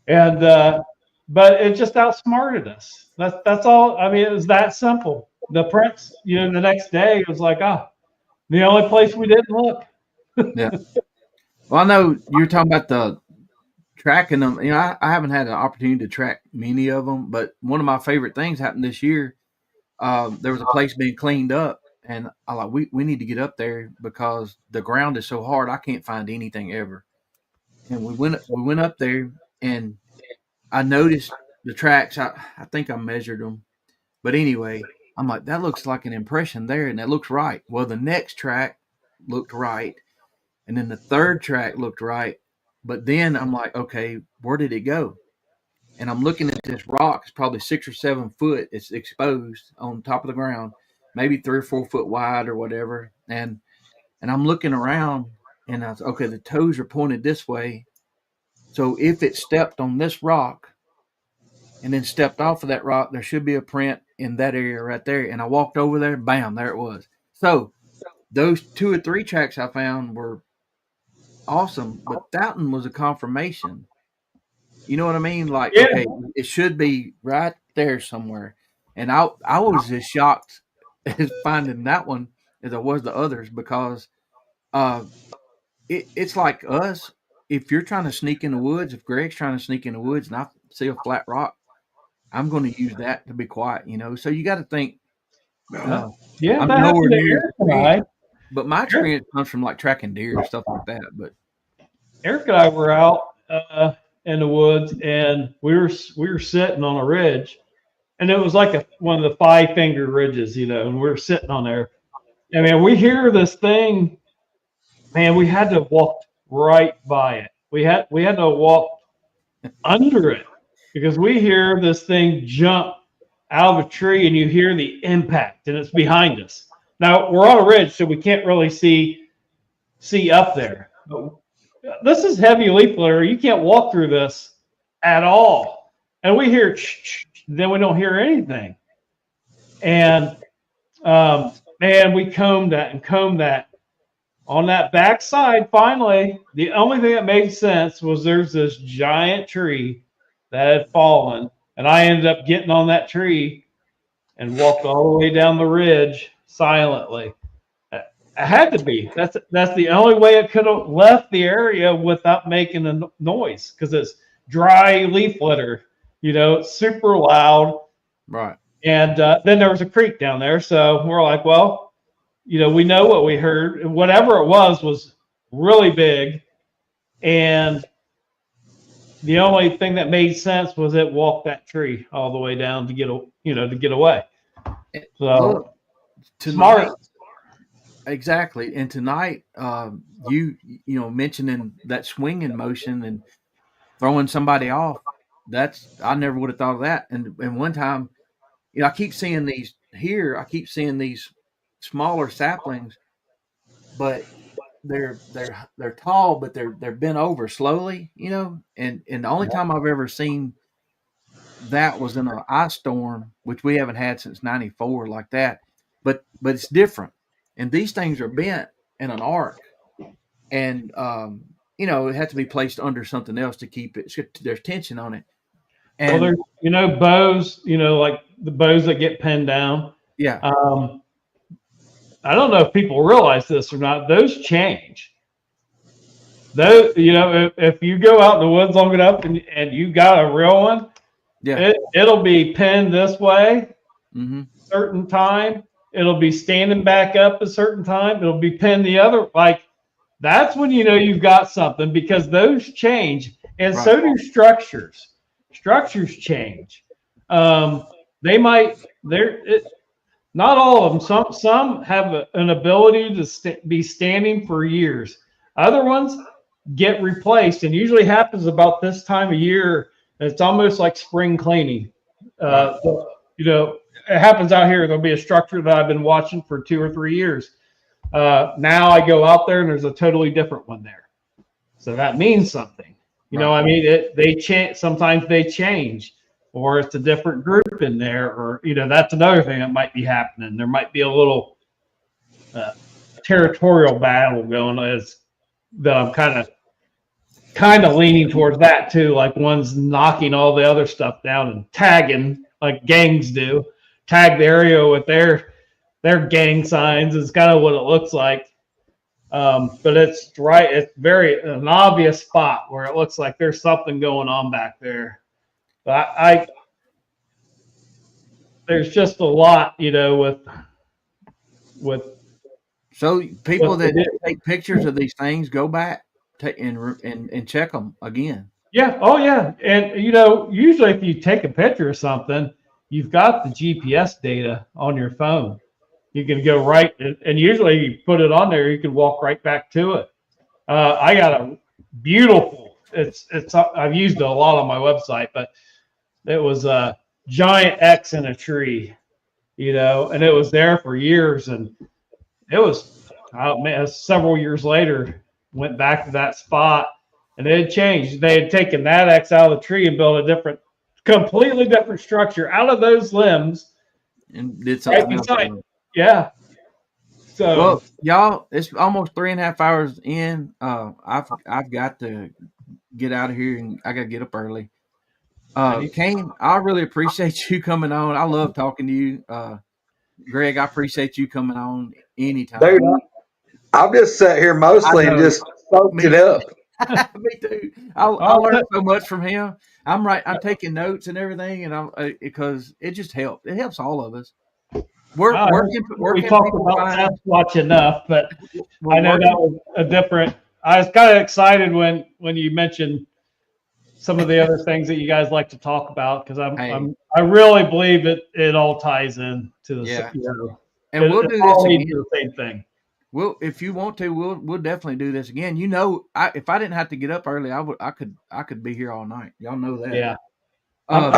And but it just outsmarted us. That's all. I mean, it was that simple. The prints, the next day, it was like, the only place we didn't look. Yeah. Well, I know you were talking about the tracking them. I haven't had an opportunity to track many of them, but one of my favorite things happened this year. There was a place being cleaned up, and I like, we need to get up there because the ground is so hard. I can't find anything ever. And we went up there, and I noticed the tracks. I think I measured them, but anyway, I'm like, that looks like an impression there, and that looks right. Well, the next track looked right, and then the third track looked right, but then I'm like, okay, where did it go? And I'm looking at this rock. It's probably 6 or 7 foot. It's exposed on top of the ground, maybe 3 or 4 foot wide or whatever. And I'm looking around, and I was, okay, the toes are pointed this way. So if it stepped on this rock and then stepped off of that rock, there should be a print in that area right there. And I walked over there, bam, there it was. So those 2 or 3 tracks I found were awesome, but that one was a confirmation. You know what I mean? Like, yeah. Okay, it should be right there somewhere. And I was as shocked as finding that one as I was the others, because it's like us. If you're trying to sneak in the woods, if Greg's trying to sneak in the woods and I see a flat rock, I'm going to use that to be quiet, So you got to think. I'm nowhere near. But my experience comes from like tracking deer and stuff like that. But Eric and I were out in the woods, and we were sitting on a ridge, and it was like one of the 5-finger ridges, and we were sitting on there. I mean, we hear this thing, man. We had to walk right by it. We had to walk under it because we hear this thing jump out of a tree and you hear the impact and it's behind us. Now we're on a ridge, so we can't really see up there. But this is heavy leaf litter. You can't walk through this at all. And we hear, then we don't hear anything. And man, we combed that. On that back side, finally, the only thing that made sense was there's this giant tree that had fallen, and I ended up getting on that tree and walked all the way down the ridge silently. It had to be. That's the only way it could have left the area without making a noise, because it's dry leaf litter. It's super loud. Right. And then there was a creek down there, so we're like, well, we know what we heard. Whatever it was really big, and the only thing that made sense was it walked that tree all the way down to get away. So tonight, smart. Exactly. And tonight, you mentioning that swinging motion and throwing somebody off, I never would have thought of that. And one time, I keep seeing these here. I keep seeing these smaller saplings, but they're tall, but they're bent over slowly, and the only time I've ever seen that was in an ice storm, which we haven't had since '94 like that, but it's different. And these things are bent in an arc, and it has to be placed under something else to keep it. There's tension on it. And there's bows, like the bows that get pinned down. Yeah. I don't know if people realize this or not. Those change. Those, if you go out in the woods long enough and you got a real one, yeah, it'll be pinned this way, certain time. It'll be standing back up a certain time. It'll be pinned the other. Like, that's when you've got something, because those change, and so do structures. Structures change. Not all of them. Some have an ability to be standing for years. Other ones get replaced, and usually happens about this time of year. It's almost like spring cleaning. It happens out here. There'll be a structure that I've been watching for 2 or 3 years. Now I go out there and there's a totally different one there. So that means something. They change. Sometimes they change. Or it's a different group in there, or that's another thing that might be happening. There might be a little territorial battle going on. That I'm kind of leaning towards that too. Like, one's knocking all the other stuff down and tagging, like gangs do, tag the area with their gang signs. Is kind of what it looks like. But it's right. It's an obvious spot where it looks like there's something going on back there. But there's just a lot, with. So people that take pictures of these things go back and check them again. Yeah. Oh yeah. And usually if you take a picture of something, you've got the GPS data on your phone. You can go right, and usually you put it on there, you can walk right back to it. I got a beautiful. I've used it a lot on my website, but it was a giant X in a tree, and it was there for years. And it was, several years later, went back to that spot, and it had changed. They had taken that X out of the tree and built a completely different structure out of those limbs. And did something right beside. Yeah. So, well, y'all, it's almost 3.5 hours in. I've got to get out of here, and I got to get up early. Kain, I really appreciate you coming on. I love talking to you. Greg, I appreciate you coming on anytime. Dude, I've just sat here mostly and just soaked it up. Me too. I learned so much from him. I'm taking notes and everything, and because it just helps. It helps all of us. We talked about Sasquatch enough, but I know that was a different. I was kind of excited when you mentioned some of the other things that you guys like to talk about, because I really believe it all ties in to the and we'll do this again. The same thing. Well, if you want to, we'll definitely do this again. If I didn't have to get up early, I could be here all night. Y'all know that. Yeah. I'm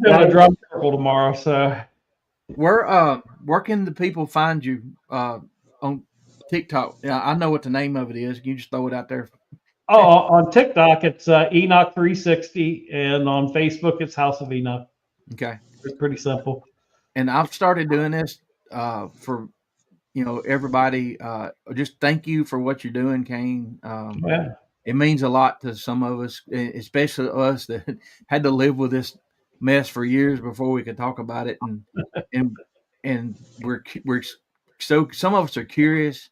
doing a drum circle tomorrow, so. Where can the people find you on TikTok? Yeah, I know what the name of it is. Can you just throw it out there? Oh, on TikTok, it's Enoch360, and on Facebook, it's House of Enoch. Okay. It's pretty simple. And I've started doing this for everybody. Just thank you for what you're doing, Kain. Yeah. It means a lot to some of us, especially us that had to live with this mess for years before we could talk about it, and we're so some of us are curious.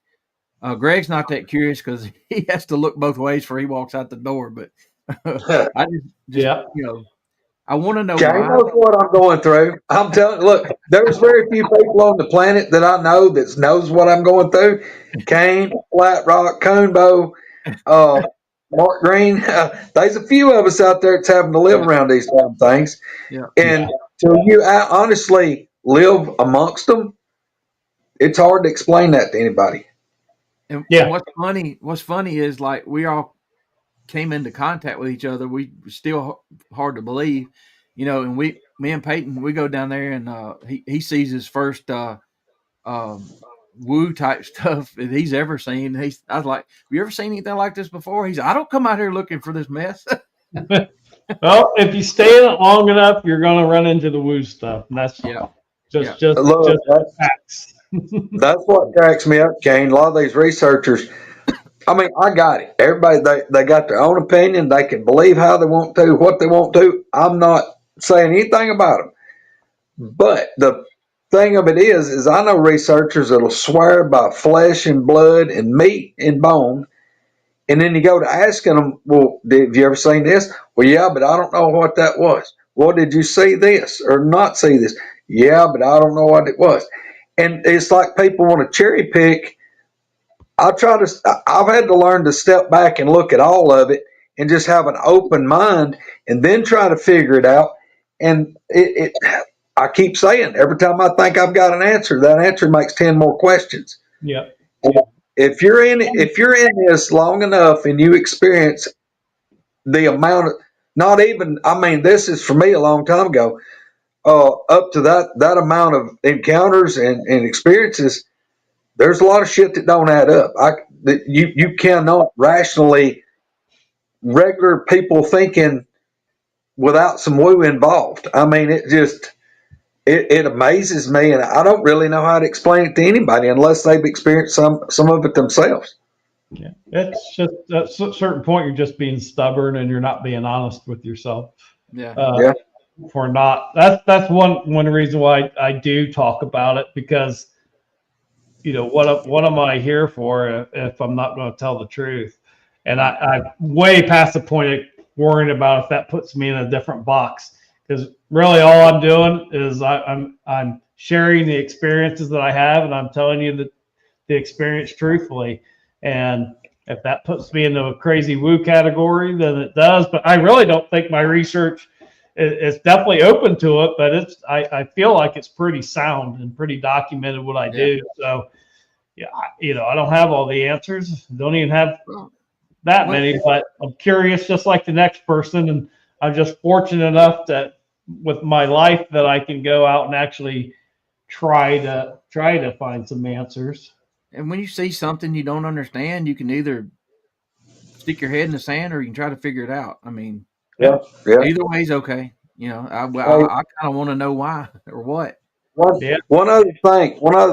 Greg's not that curious because he has to look both ways before he walks out the door. But I I want to know Kain why. knows what I'm going through. I'm telling. Look, there's very few people on the planet that I know that knows what I'm going through. Kain, Flat Rock, Conebo, Mark Green. There's a few of us out there that's having to live around these damn things. Yeah. And till you honestly live amongst them, it's hard to explain that to anybody. And what's funny is like we all came into contact with each other. We still hard to believe, and me and Peyton, we go down there and he sees his first woo type stuff that he's ever seen. I was like, have you ever seen anything like this before? He's I don't come out here looking for this mess. Well, if you stay in it long enough, you're going to run into the woo stuff. And that's just facts. That's what cracks me up, Kain. A lot of these researchers, I mean, I got it. Everybody, they got their own opinion. They can believe how they want to, what they want to. I'm not saying anything about them. But the thing of it is I know researchers that'll swear by flesh and blood and meat and bone. And then you go to asking them, well, have you ever seen this? Well, yeah, but I don't know what that was. Well, did you see this or not see this? Yeah, but I don't know what it was. And it's like people want to cherry pick. I've had to learn to step back and look at all of it and just have an open mind and then try to figure it out. And I keep saying every time I think I've got an answer, that answer makes 10 more questions. Yeah. If you're in this long enough and you experience the amount of, this is for me a long time ago, up to that amount of encounters and experiences, there's a lot of shit that don't add up. You cannot rationally, regular people thinking without some woo involved. I mean, it amazes me, and I don't really know how to explain it to anybody unless they've experienced some of it themselves. Yeah, it's just at a certain point you're just being stubborn and you're not being honest with yourself. Yeah. For not that's one reason why I do talk about it, because what am I here for if I'm not going to tell the truth? And I'm way past the point of worrying about if that puts me in a different box, because really all I'm doing is I'm sharing the experiences that I have, and I'm telling you the experience truthfully. And if that puts me into a crazy woo category, then it does. But I really don't think my research is definitely open to it, but I feel like it's pretty sound and pretty documented what I do. So I don't have all the answers. Don't even have that many, but I'm curious just like the next person. And I'm just fortunate enough that with my life that I can go out and actually try to find some answers. And when you see something you don't understand, you can either stick your head in the sand or you can try to figure it out. I mean, either way is okay. I kind of want to know why or what. One other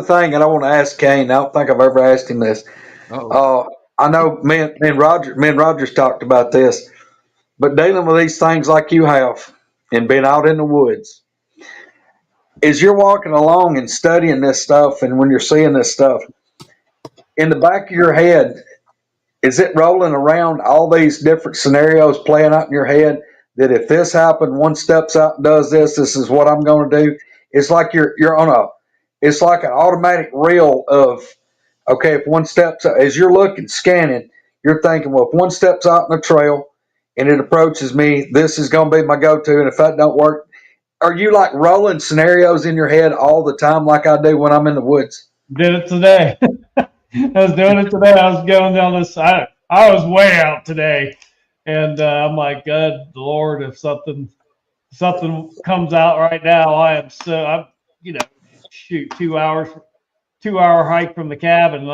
thing, and I want to ask Kain. I don't think I've ever asked him this. I know me and Roger's talked about this, but dealing with these things like you have and being out in the woods, as you're walking along and studying this stuff, and when you're seeing this stuff, in the back of your head, is it rolling around all these different scenarios playing out in your head that if this happened, one steps out and does this is what I'm going to do? It's like you're on it's like an automatic reel of, okay, if one steps out, as you're looking, scanning, you're thinking, well, if one steps out in the trail and it approaches me, this is going to be my go-to. And if that don't work, are you like rolling scenarios in your head all the time like I do when I'm in the woods? Did it today. I was doing it today. I was going down this. I was way out today, and I'm like, good Lord, if something something comes out right now, I'm shoot 2 hour hike from the cabin.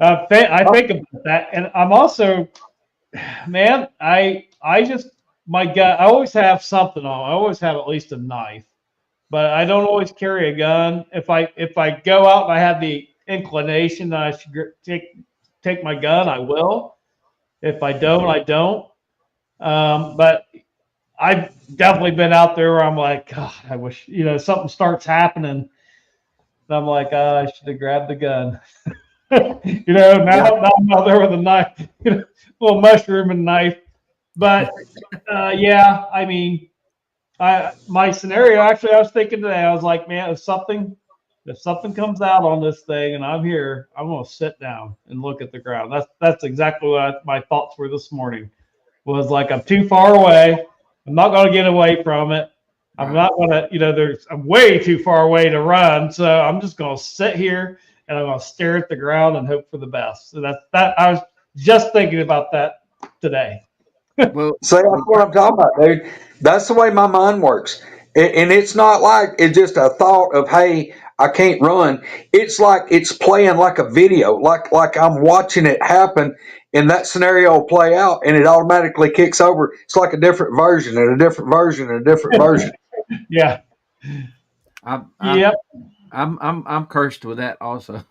I think about that, and I'm also, man, I just my gut. I always have something on. I always have at least a knife, but I don't always carry a gun. If I go out and I have the inclination that I should take my gun, I will. If I don't, I don't. But I've definitely been out there where I'm like, God, I wish something starts happening, and I'm like, I should have grabbed the gun. Now I'm out there with a knife, little mushroom and knife. But yeah, I mean, my scenario actually, I was thinking today, I was like, man, if something comes out on this thing and I'm here, I'm gonna sit down and look at the ground. That's exactly what my thoughts were this morning. Was like, I'm too far away. I'm not gonna get away from it. I'm not gonna, I'm way too far away to run. So I'm just gonna sit here and I'm gonna stare at the ground and hope for the best. So that I was just thinking about that today. Well, See, that's what I'm talking about, dude. That's the way my mind works. And it's not like it's just a thought of, hey, I can't run. It's like it's playing like a video, like I'm watching it happen, and that scenario will play out, and it automatically kicks over. It's like a different version and a different version and a different version. Yeah. Yep. I'm cursed with that also.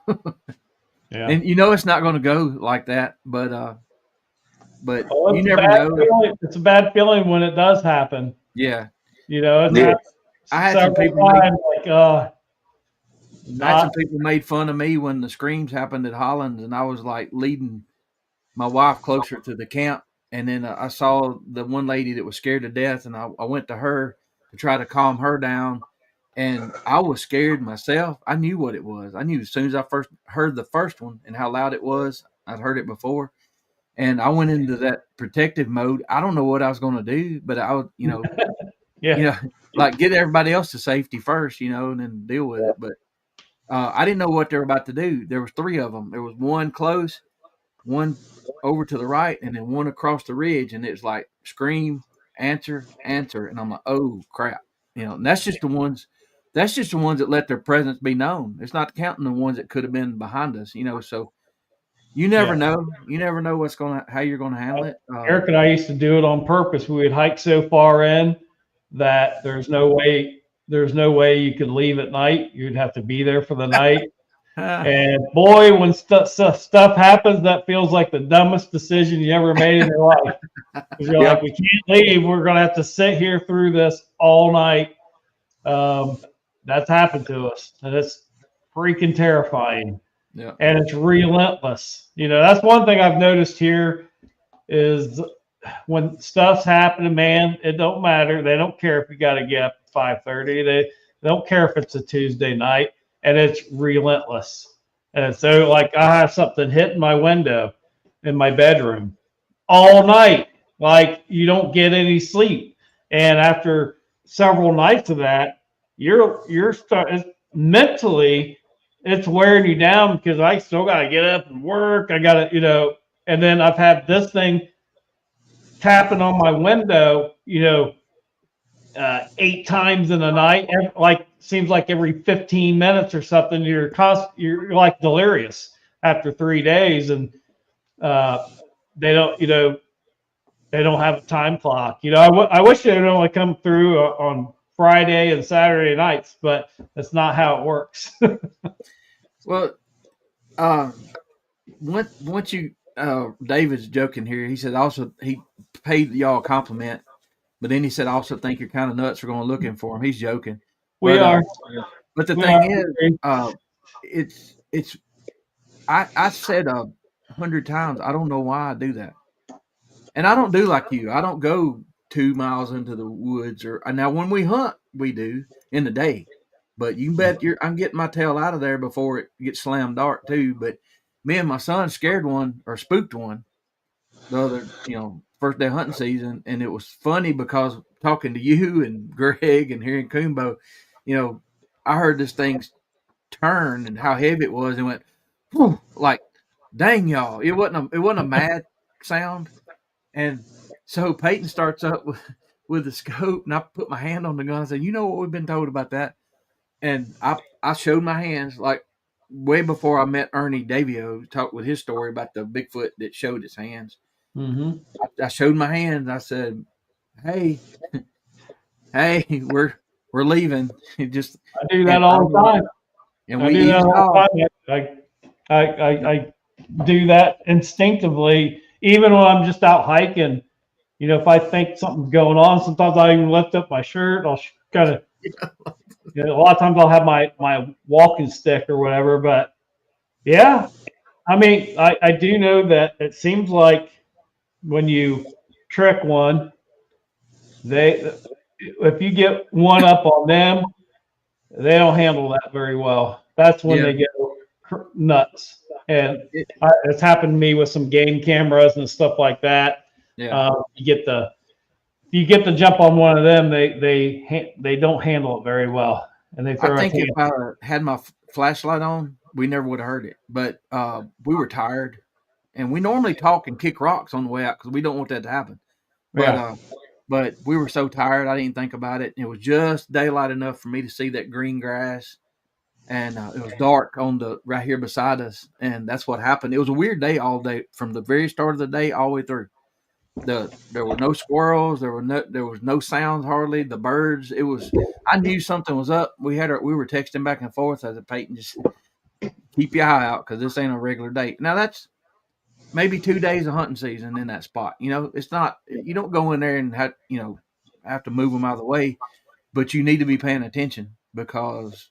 Yeah. And it's not going to go like that, but Well, you never know. It's a bad feeling when it does happen. Yeah. I had some people made fun of me when the screams happened at Holland, and I was like leading my wife closer to the camp, and then I saw the one lady that was scared to death, and I went to her to try to calm her down, and I was scared myself. I knew what it was. I knew as soon as I first heard the first one and how loud it was. I'd heard it before. And I went into that protective mode. I don't know what I was going to do, but I would, like get everybody else to safety first, and then deal with it. But I didn't know what they were about to do. There was 3 of them. There was one close, one over to the right, and then one across the ridge. And it was like scream, answer, answer. And I'm like, oh crap, And that's just the ones. That's just the ones that let their presence be known. It's not counting the ones that could have been behind us, So. You never know. You never know how you're going to handle it. Eric and I used to do it on purpose. We would hike so far in that there's no way you could leave at night. You'd have to be there for the night. And boy, when stuff happens, that feels like the dumbest decision you ever made in your life. You're like, we can't leave. We're going to have to sit here through this all night. That's happened to us, and it's freaking terrifying. Yeah. And it's relentless. That's one thing I've noticed here is when stuff's happening, man, it don't matter. They don't care if you got to get up at 5:30. They don't care if it's a Tuesday night, and it's relentless. And so, like, I have something hitting my window in my bedroom all night. Like, you don't get any sleep. And after several nights of that, you're starting mentally. It's wearing you down because I still got to get up and work. I got to, and then I've had this thing tapping on my window, 8 times in a night. Seems like every 15 minutes or something. You're like delirious after 3 days, and they don't have a time clock. I wish they would only come through on Friday and Saturday nights, but that's not how it works. Well, once you, David's joking here. He said also he paid y'all a compliment, but then he said I also think you're kind of nuts for going looking for him. He's joking. We are. But the thing is, it's. I said 100 times. I don't know why I do that, and I don't do like you. I don't go 2 miles into the woods now when we hunt, we do in the day. But you can bet I'm getting my tail out of there before it gets slammed dark too. But me and my son scared one or spooked one the other, first day hunting season, and it was funny because talking to you and Greg and hearing Kumbo, I heard this thing turn and how heavy it was, and went, whew, like, dang y'all! It wasn't a mad sound, and so Peyton starts up with the scope, and I put my hand on the gun. I said, "You know what we've been told about that?" And I showed my hands like way before I met Ernie Davio, talked with his story about the Bigfoot that showed its hands. Mm-hmm. I showed my hands. I said, "Hey, hey, we're leaving." It just I do that all the time. and I we do that eased all off. the time. I do that instinctively, even when I'm just out hiking. You know, if I think something's going on, sometimes I even lift up my shirt. I'll kind of, you know, a lot of times I'll have my walking stick or whatever. But yeah, I mean, I do know that it seems like when you trick one, if you get one up on them, they don't handle that very well. That's when Yeah. they get nuts. And It- it's happened to me with some game cameras and stuff like that. yeah. You get the jump on one of them, they don't handle it very well, and they throw I a think can. if I had my flashlight on, we never would have heard it. But we were tired, and we normally talk and kick rocks on the way out because we don't want that to happen. But Yeah. but we were so tired, I didn't think about it. It was just daylight enough for me to see that green grass, and it was dark on the right here beside us, and that's what happened. It was a weird day all day, from the very start of the day all the way through. There were no squirrels, there was no sounds hardly. The birds, I knew something was up. We were texting back and forth. I said, Peyton, just keep your eye out because this ain't a regular day. Now that's maybe 2 days of hunting season in that spot. You know, it's not, you don't go in there and have to move them out of the way, but you need to be paying attention because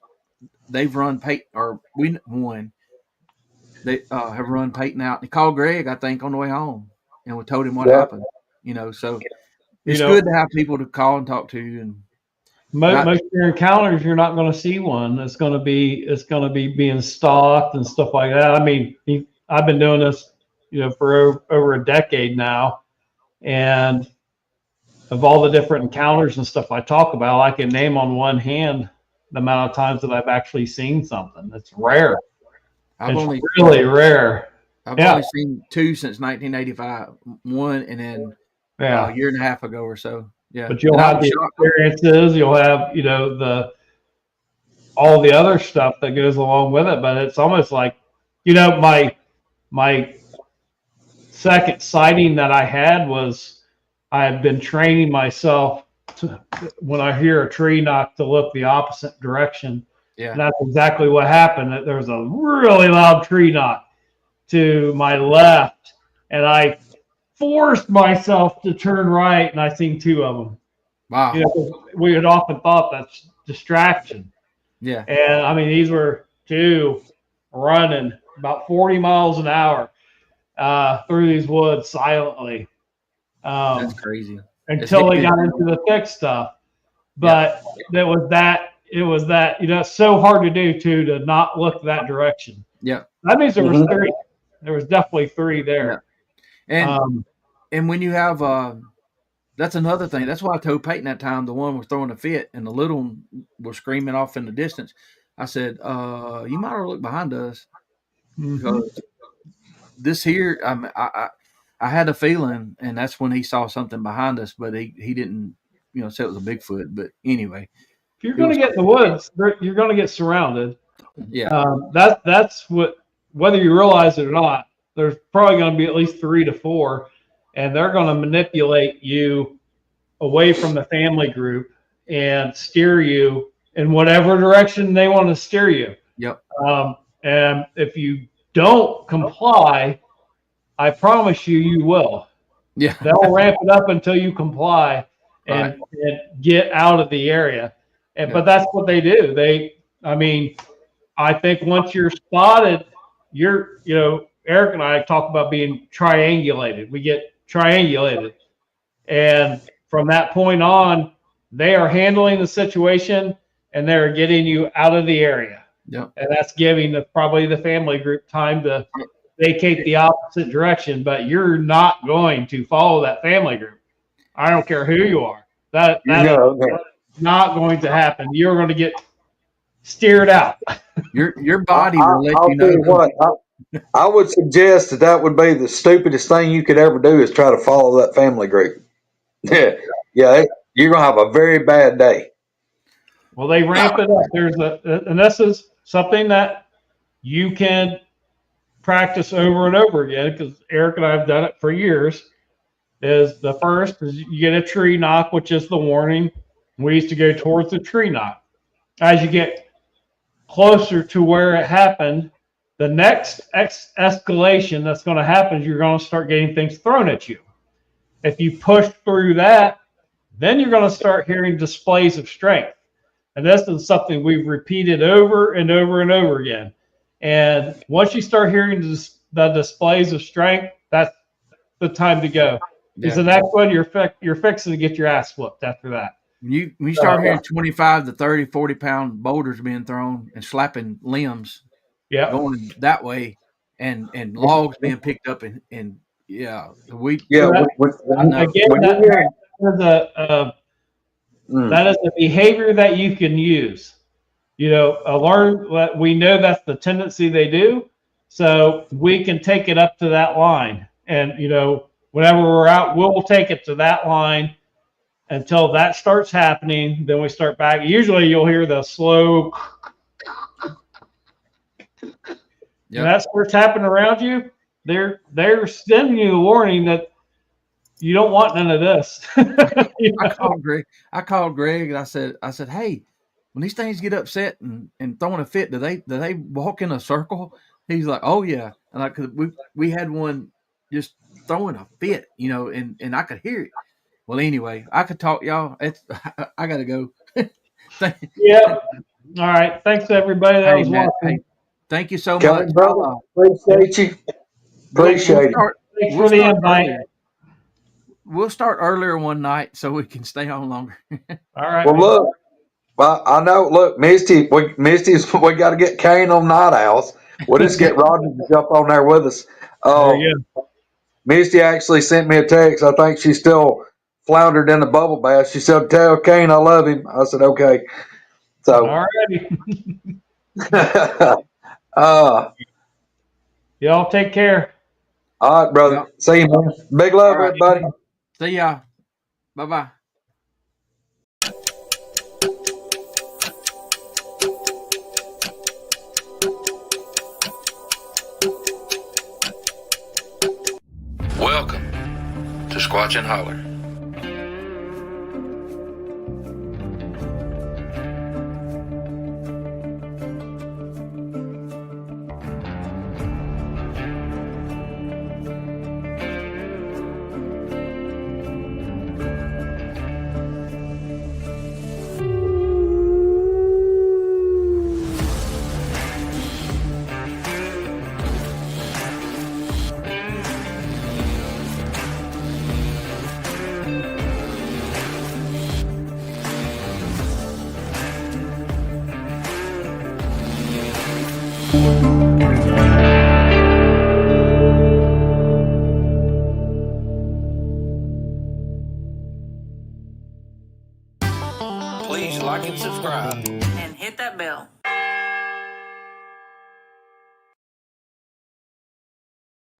they've run Peyton, or we won. They have run Peyton out. They called Greg, I think, on the way home, and we told him what happened. You know, so it's good to have people to call and talk to. And most of your encounters, you're not going to see one. It's going to be being stalked and stuff like that. I mean, I've been doing this, you know, for over a decade now, and of all the different encounters and stuff I talk about, I can name on one hand the amount of times that I've actually seen something. It's rare. It's really rare. I've only seen 2 since 1985. One, and then a year and a half ago or so. Yeah, but you'll have the experiences. You'll have, you know, all the other stuff that goes along with it. But it's almost like, you know, my second sighting that I had was I had been training myself to, when I hear a tree knock, to look the opposite direction. Yeah. And that's exactly what happened. There was a really loud tree knock to my left, and I forced myself to turn right, and I seen 2 of them. Wow. You know, we had often thought that's distraction. Yeah. And I mean, these were 2 running about 40 miles an hour through these woods silently. That's crazy. Until they got into the thick stuff. But it was that, you know, it's so hard to do too, to not look that direction. Yeah. That means there was 3. There was definitely 3 there. Yeah. And when you have that's another thing. That's why I told Peyton that time the one was throwing a fit and the little one was screaming off in the distance. I said, you might want to look behind us. Because this here, I had a feeling, and that's when he saw something behind us, but he didn't, you know, say it was a Bigfoot. But anyway, if you're going to get in the woods, you're going to get surrounded. Yeah. That's what, whether you realize it or not, there's probably going to be at least 3 to 4, and they're going to manipulate you away from the family group and steer you in whatever direction they want to steer you. Yep. And if you don't comply, I promise you will. Yeah. They'll ramp it up until you comply and get out of the area. But that's what they do. I mean, I think once you're spotted, you know, Eric and I talk about being triangulated. We get triangulated. And from that point on, they are handling the situation and they're getting you out of the area. Yep. And that's giving probably the family group time to vacate the opposite direction. But you're not going to follow that family group. I don't care who you are. That is not going to happen. You're going to get steered out. Your body will let you know. Tell you what, I would suggest that would be the stupidest thing you could ever do, is try to follow that family group. Yeah, you're going to have a very bad day. Well, they ramp it up. And this is something that you can practice over and over again, because Eric and I have done it for years. Is the first is you get a tree knock, which is the warning. We used to go towards the tree knock. As you get closer to where it happened, the next escalation that's going to happen is you're going to start getting things thrown at you. If you push through that, then you're going to start hearing displays of strength. And this is something we've repeated over and over and over again. And once you start hearing the displays of strength, that's the time to go. Because the next one, you're fixing to get your ass whooped after that. When you start hearing 25 to 30, 40-pound boulders being thrown and slapping limbs going that way, and logs being picked up, and that is a behavior that you can use. We know that's the tendency they do, so we can take it up to that line. And, whenever we're out, we'll take it to that line until that starts happening. Then we start back. Usually you'll hear the slow. When that starts happening around you, they're sending you the warning that you don't want none of this. I called Greg and I said, hey, when these things get upset and throwing a fit, do they walk in a circle? He's like, oh yeah. And cause we had one just throwing a fit, and I could hear it. Well, anyway, I could talk, y'all. I gotta go. Yeah. All right. Thanks to everybody that was watching. Hey, thank you so much, brother. Appreciate you. Appreciate it. Thanks for the invite. We'll start earlier one night so we can stay on longer. All right. Well, look. Well, I know. Look, Misty, we got to get Kain on Night Owls. We'll just get Roger to jump on there with us. There you go. Misty actually sent me a text. I think she's still floundered in the bubble bath. She said, "Tell Kain I love him." I said, "Okay." So, all righty. Y'all take care. All right, brother. See you, man. Big love, everybody. See ya. Bye-bye. Welcome to Squatch and Holler. Please like and subscribe. And hit that bell.